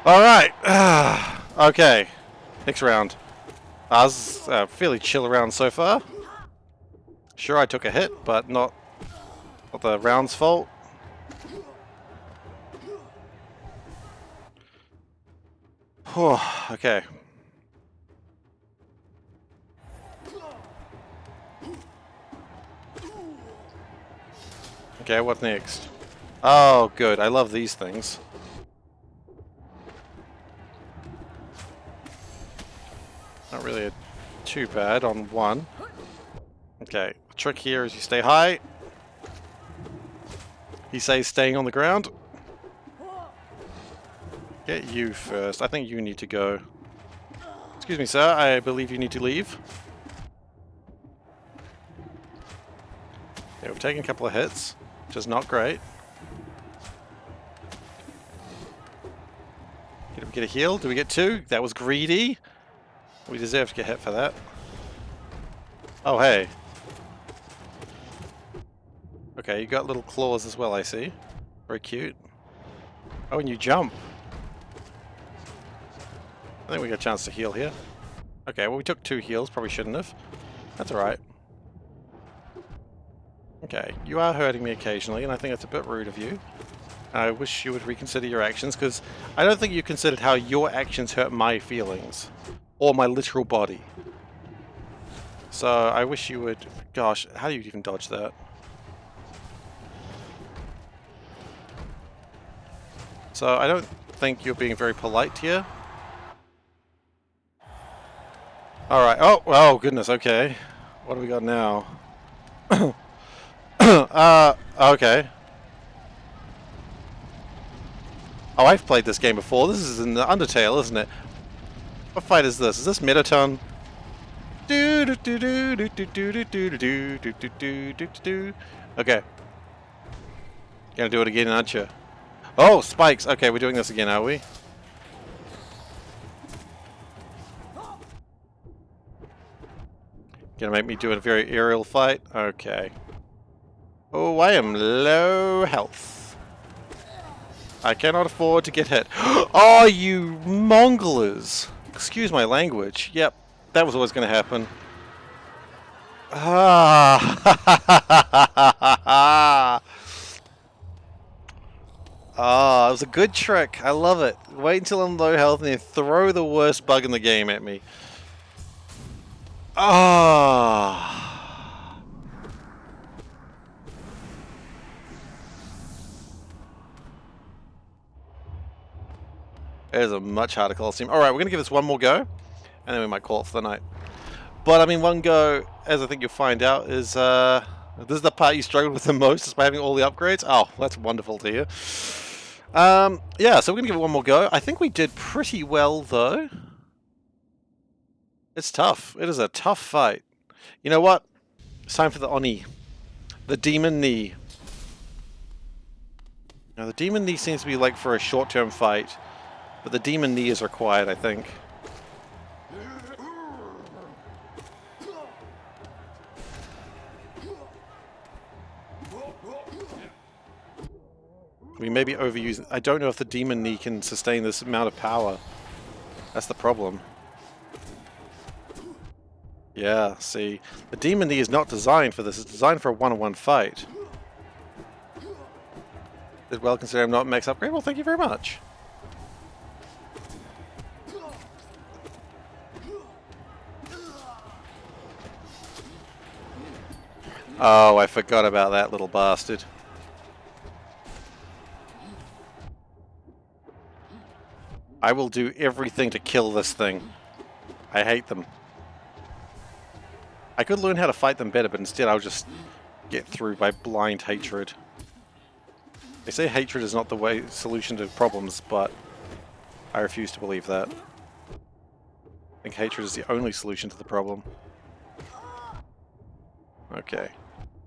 Alright! Okay. Next round. This is a fairly chill round so far. Sure, I took a hit, but not the round's fault. Whew, okay. Okay, what next? Oh, good. I love these things. Not really too bad on one. Okay, the trick here is you stay high. He says staying on the ground. Get you first. I think you need to go. Excuse me, sir. I believe you need to leave. Yeah, we've taken a couple of hits, which is not great. Did we get a heal? Did we get two? That was greedy. We deserve to get hit for that. Oh, hey. Okay, you got little claws as well, I see. Very cute. Oh, and you jump. I think we got a chance to heal here. Okay, well we took 2 heals, probably shouldn't have. That's alright. Okay, you are hurting me occasionally, and I think that's a bit rude of you. I wish you would reconsider your actions, because I don't think you considered how your actions hurt my feelings. Or my literal body. So, I wish you would... Gosh, how do you even dodge that? So, I don't think you're being very polite here. Alright, oh goodness, okay. What do we got now? Okay. Oh, I've played this game before. This is in the Undertale, isn't it? What fight is this? Is this Metaton? Okay. Gonna do it again, aren't you? Oh, spikes! Okay, we're doing this again, are we? Gonna make me do a very aerial fight? Okay. Oh, I am low health. I cannot afford to get hit. Oh, you monglers! Excuse my language. Yep, that was always going to happen. Ah! Ah, it was a good trick. I love it. Wait until I'm low health and then throw the worst bug in the game at me. Ah! It is a much harder Colosseum. Alright, we're going to give this one more go, and then we might call it for the night. But, I mean, one go, as I think you'll find out, is, this is the part you struggled with the most, despite having all the upgrades. Oh, that's wonderful to hear. Yeah, so we're going to give it one more go. I think we did pretty well, though. It's tough. It is a tough fight. You know what? It's time for the Oni. The Demon Knee. Now, the Demon Knee seems to be like for a short-term fight. But the Demon Knee is required, I think. We may be overusing... I don't know if the Demon Knee can sustain this amount of power. That's the problem. Yeah, see. The Demon Knee is not designed for this. It's designed for a one-on-one fight. Did well consider I'm not max upgrade? Well, thank you very much. Oh, I forgot about that little bastard. I will do everything to kill this thing. I hate them. I could learn how to fight them better, but instead I'll just get through by blind hatred. They say hatred is not the solution to problems, but I refuse to believe that. I think hatred is the only solution to the problem. Okay.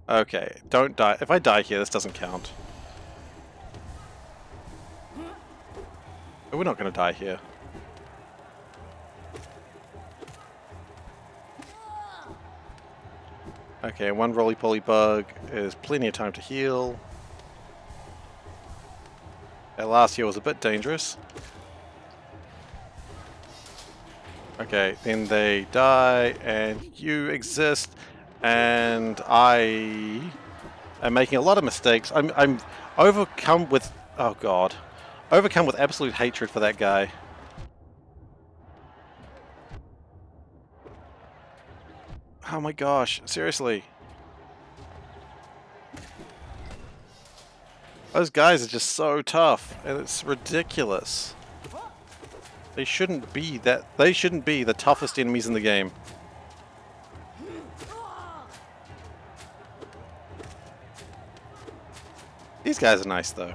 Okay, don't die. If I die here, this doesn't count. But we're not going to die here. Okay, one roly-poly bug is plenty of time to heal. That last heal was a bit dangerous. Okay, then they die, and you exist, and I am making a lot of mistakes. I'm overcome with... oh god. Overcome with absolute hatred for that guy. Oh my gosh, seriously. Those guys are just so tough, and it's ridiculous. They shouldn't be the toughest enemies in the game. These guys are nice though.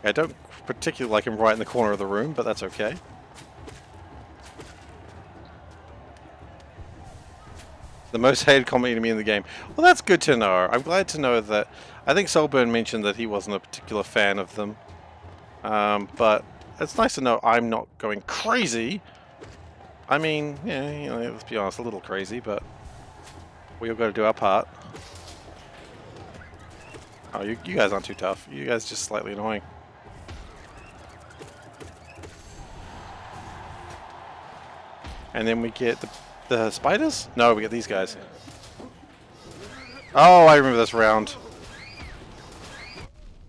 I don't particularly like him right in the corner of the room, but that's okay. The most hated common enemy in the game. Well, that's good to know. I'm glad to know that. I think Soulburn mentioned that he wasn't a particular fan of them. But it's nice to know I'm not going crazy. I mean, yeah, you know, let's be honest, a little crazy, but we all got to do our part. Oh, you guys aren't too tough. You guys are just slightly annoying. And then we get the spiders? No, we get these guys. Oh, I remember this round.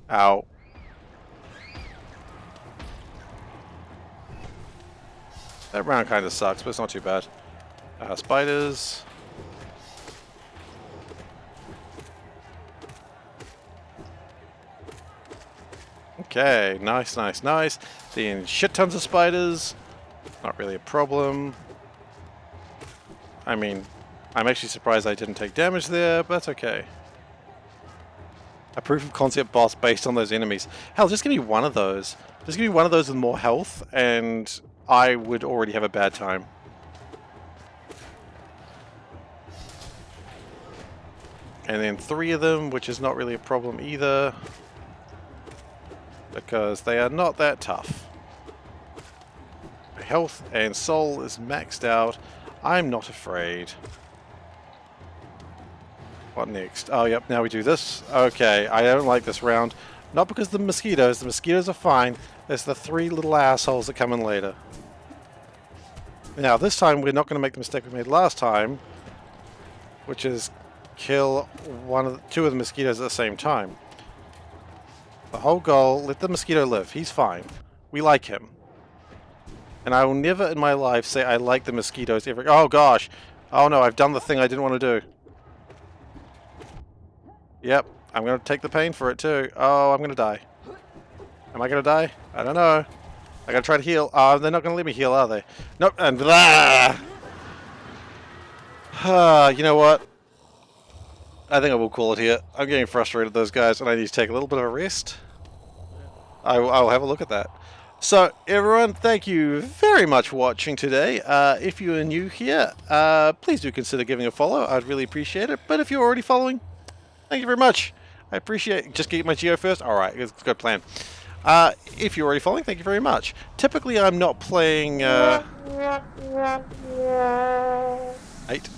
Ow. That round kind of sucks, but it's not too bad. Spiders. Okay, nice, nice, nice. Then shit tons of spiders. Not really a problem. I mean, I'm actually surprised I didn't take damage there, but that's okay. A proof of concept boss based on those enemies. Hell, just give me one of those. Just give me one of those with more health, and I would already have a bad time. And then 3 of them, which is not really a problem either, because they are not that tough. My health and soul is maxed out. I'm not afraid. What next? Oh, yep, now we do this. Okay, I don't like this round. Not because of the mosquitoes are fine. It's the 3 little assholes that come in later. Now, this time we're not going to make the mistake we made last time, which is kill 2 of the mosquitoes at the same time. The whole goal, let the mosquito live. He's fine. We like him. And I will never in my life say I like the mosquitoes ever. Oh gosh. Oh no, I've done the thing I didn't want to do. Yep, I'm going to take the pain for it too. Oh, I'm going to die. Am I going to die? I don't know. I got to try to heal. Oh, they're not going to let me heal, are they? Nope, and blah! You know what? I think I will call it here. I'm getting frustrated with those guys, and I need to take a little bit of a rest. I'll have a look at that. So, everyone, thank you very much for watching today. If you are new here, please do consider giving a follow. I'd really appreciate it. But if you're already following, thank you very much. I appreciate it. Just get my geo first? Alright, it's a good plan. If you're already following, thank you very much. Typically, I'm not playing... 8.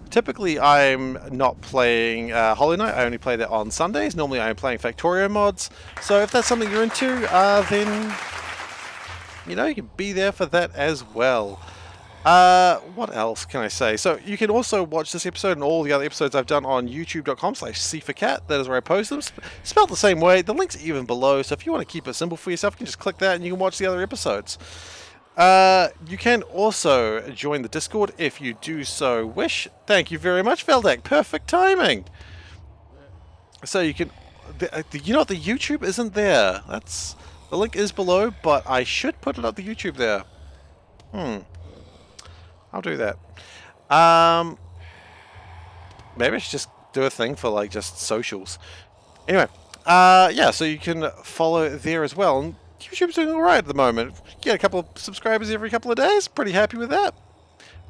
Typically, I'm not playing Hollow Knight. I only play that on Sundays. Normally, I'm playing Factorio mods. So if that's something you're into, then, you know, you can be there for that as well. What else can I say? So you can also watch this episode and all the other episodes I've done on youtube.com/SeiferKatt. That is where I post them. Spelled the same way. The link's even below. So if you want to keep it simple for yourself, you can just click that and you can watch the other episodes. You can also join the Discord if you do so wish. Thank you very much, Veldek. Perfect timing. So you can... you know what? The YouTube isn't there. That's... The link is below, but I should put it up the YouTube there. I'll do that. Maybe I should just do a thing for, like, just socials. Anyway, yeah, so you can follow there as well. And YouTube's doing alright at the moment. Get a couple of subscribers every couple of days. Pretty happy with that.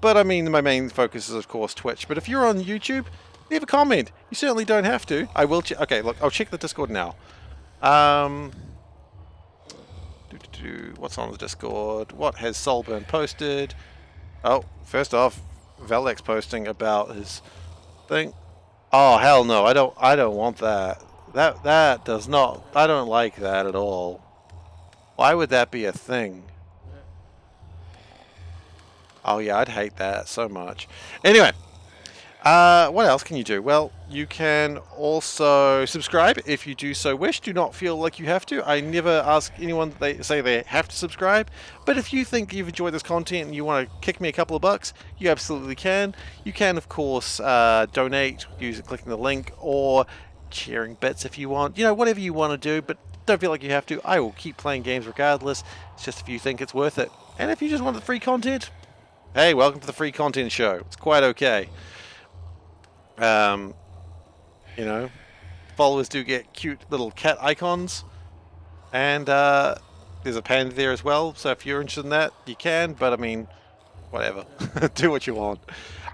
But, I mean, my main focus is, of course, Twitch. But if you're on YouTube, leave a comment. You certainly don't have to. I will check. Okay, look, I'll check the Discord now. What's on the Discord? What has Solburn posted? Oh, first off, Veldek's posting about his thing. Oh, hell no, I don't want that. That does not, I don't like that at all. Why would that be a thing? Oh yeah, I'd hate that so much. Anyway, what else can you do? Well, you can also subscribe if you do so wish. Do not feel like you have to. I never ask anyone that they say they have to subscribe. But if you think you've enjoyed this content and you want to kick me a couple of bucks, you absolutely can. You can, of course, donate using clicking the link or sharing bits if you want. You know, whatever you want to do, but don't feel like you have to. I will keep playing games regardless. It's just if you think it's worth it. And if you just want the free content, hey, welcome to the free content show. It's quite okay. You know, followers do get cute little cat icons, and there's a panda there as well, so if you're interested in that, you can, but I mean, whatever. Do what you want.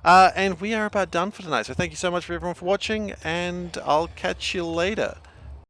And we are about done for tonight, so thank you so much for everyone for watching, and I'll catch you later.